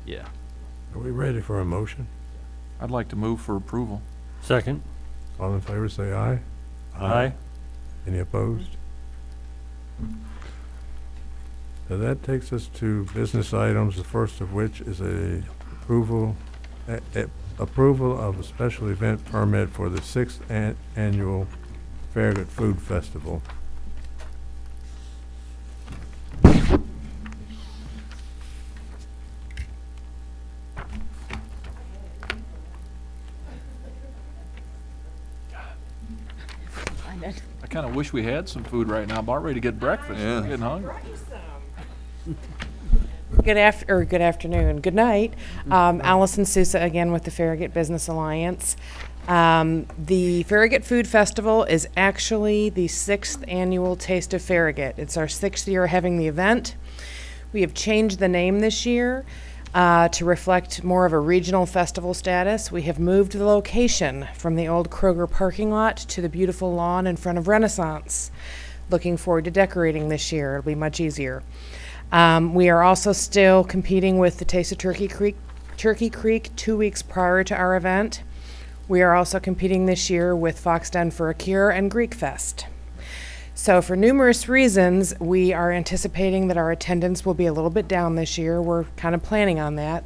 Yeah. Are we ready for a motion? I'd like to move for approval. Second. All in favor, say aye. Aye. Any opposed? Now that takes us to business items, the first of which is approval of a special event permit for the 6th annual Farragut Food Festival. I kind of wish we had some food right now. I'm about ready to get breakfast. Yeah. I'm getting hungry. Good afternoon, good night. Allison Sousa again with the Farragut Business Alliance. The Farragut Food Festival is actually the 6th annual Taste of Farragut. It's our 6th year having the event. We have changed the name this year to reflect more of a regional festival status. We have moved the location from the old Kroger parking lot to the beautiful lawn in front of Renaissance. Looking forward to decorating this year. It'll be much easier. We are also still competing with the Taste of Turkey Creek 2 weeks prior to our event. We are also competing this year with Fox Den for a Cure and Greek Fest. So for numerous reasons, we are anticipating that our attendance will be a little bit down this year. We're kind of planning on that.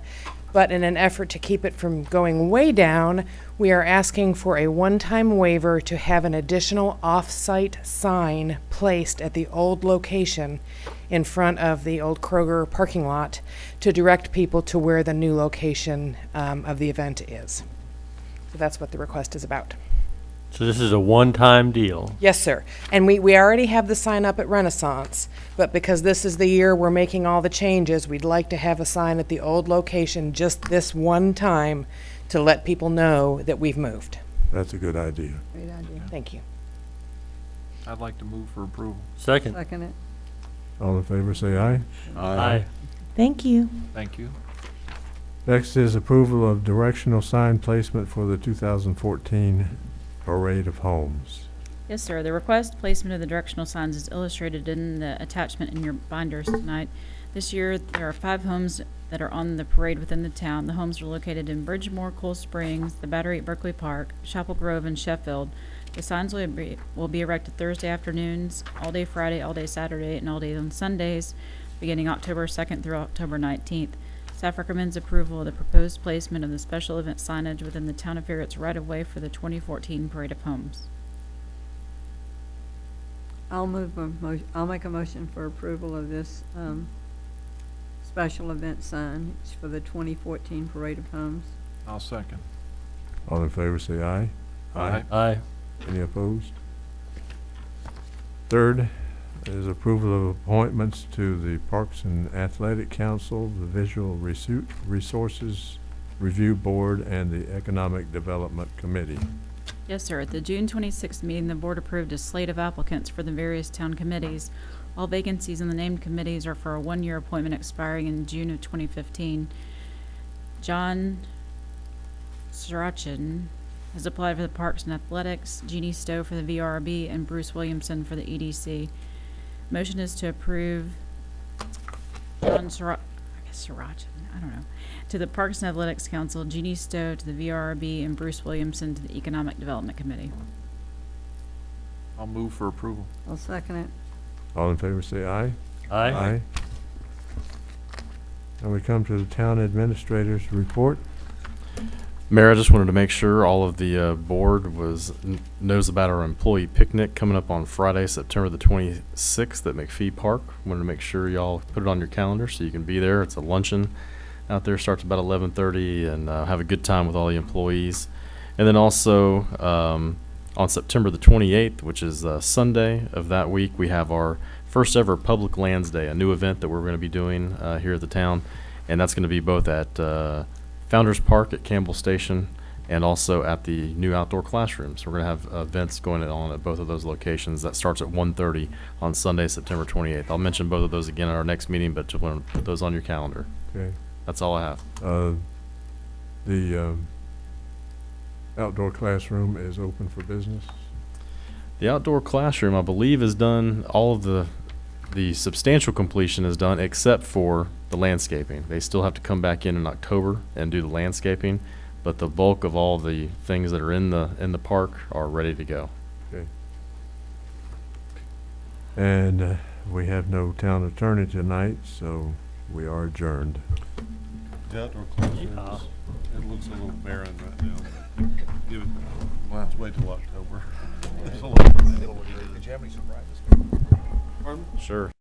But in an effort to keep it from going way down, we are asking for a one-time waiver to have an additional off-site sign placed at the old location in front of the old Kroger parking lot to direct people to where the new location of the event is. So that's what the request is about. So this is a one-time deal. Yes, sir. And we already have the sign up at Renaissance, but because this is the year we're making all the changes, we'd like to have a sign at the old location just this one time to let people know that we've moved. That's a good idea. Great idea. Thank you. I'd like to move for approval. Second. Second it. All in favor, say aye. Aye. Thank you. Thank you. Next is approval of directional sign placement for the 2014 Parade of Homes. Yes, sir. The request placement of the directional signs is illustrated in the attachment in your binders tonight. This year, there are 5 homes that are on the parade within the town. The homes are located in Bridgemore, Cool Springs, the Battery at Berkeley Park, Chapel Grove, and Sheffield. The signs will be erected Thursday afternoons, all day Friday, all day Saturday, and all day on Sundays, beginning October 2nd through October 19th. Staff recommends approval of the proposed placement of the special event signage within the town of Farragut's right-of-way for the 2014 Parade of Homes. I'll make a motion for approval of this, special event sign for the 2014 Parade of Homes. I'll second. All in favor, say aye. Aye. Any opposed? Third is approval of appointments to the Parks and Athletic Council, the Visual Resources Review Board, and the Economic Development Committee. Yes, sir. At the June 26th meeting, the board approved a slate of applicants for the various town committees. All vacancies in the named committees are for a 1-year appointment expiring in June of 2015. John Srachin has applied for the Parks and Athletics, Jeannie Stowe for the VRB, and Bruce Williamson for the EDC. Motion is to approve John Srachin, I don't know, to the Parks and Athletics Council, Jeannie Stowe to the VRB, and Bruce Williamson to the Economic Development Committee. I'll move for approval. I'll second it. All in favor, say aye. Aye. And we come to the town administrator's report. Mayor, I just wanted to make sure all of the board knows about our employee picnic coming up on Friday, September the 26th at McPhee Park. Wanted to make sure y'all put it on your calendar so you can be there. It's a luncheon out there, starts about 11:30, and have a good time with all the employees. And then also on September the 28th, which is Sunday of that week, we have our first ever Public Lands Day, a new event that we're going to be doing here at the town, and that's going to be both at Founders Park at Campbell Station and also at the new outdoor classroom. So we're going to have events going on at both of those locations. That starts at 1:30 on Sunday, September 28th. I'll mention both of those again at our next meeting, but you'll want to put those on your calendar. Okay. That's all I have. The outdoor classroom is open for business. The outdoor classroom, I believe, is done. All of the substantial completion is done except for the landscaping. They still have to come back in October and do the landscaping, but the bulk of all the things that are in the park are ready to go. Okay. And we have no town attorney tonight, so we are adjourned. The outdoor classrooms, it looks a little barren right now. Give it, we'll have to wait till October. It's a little- Did you have any surprises? Pardon? Sure.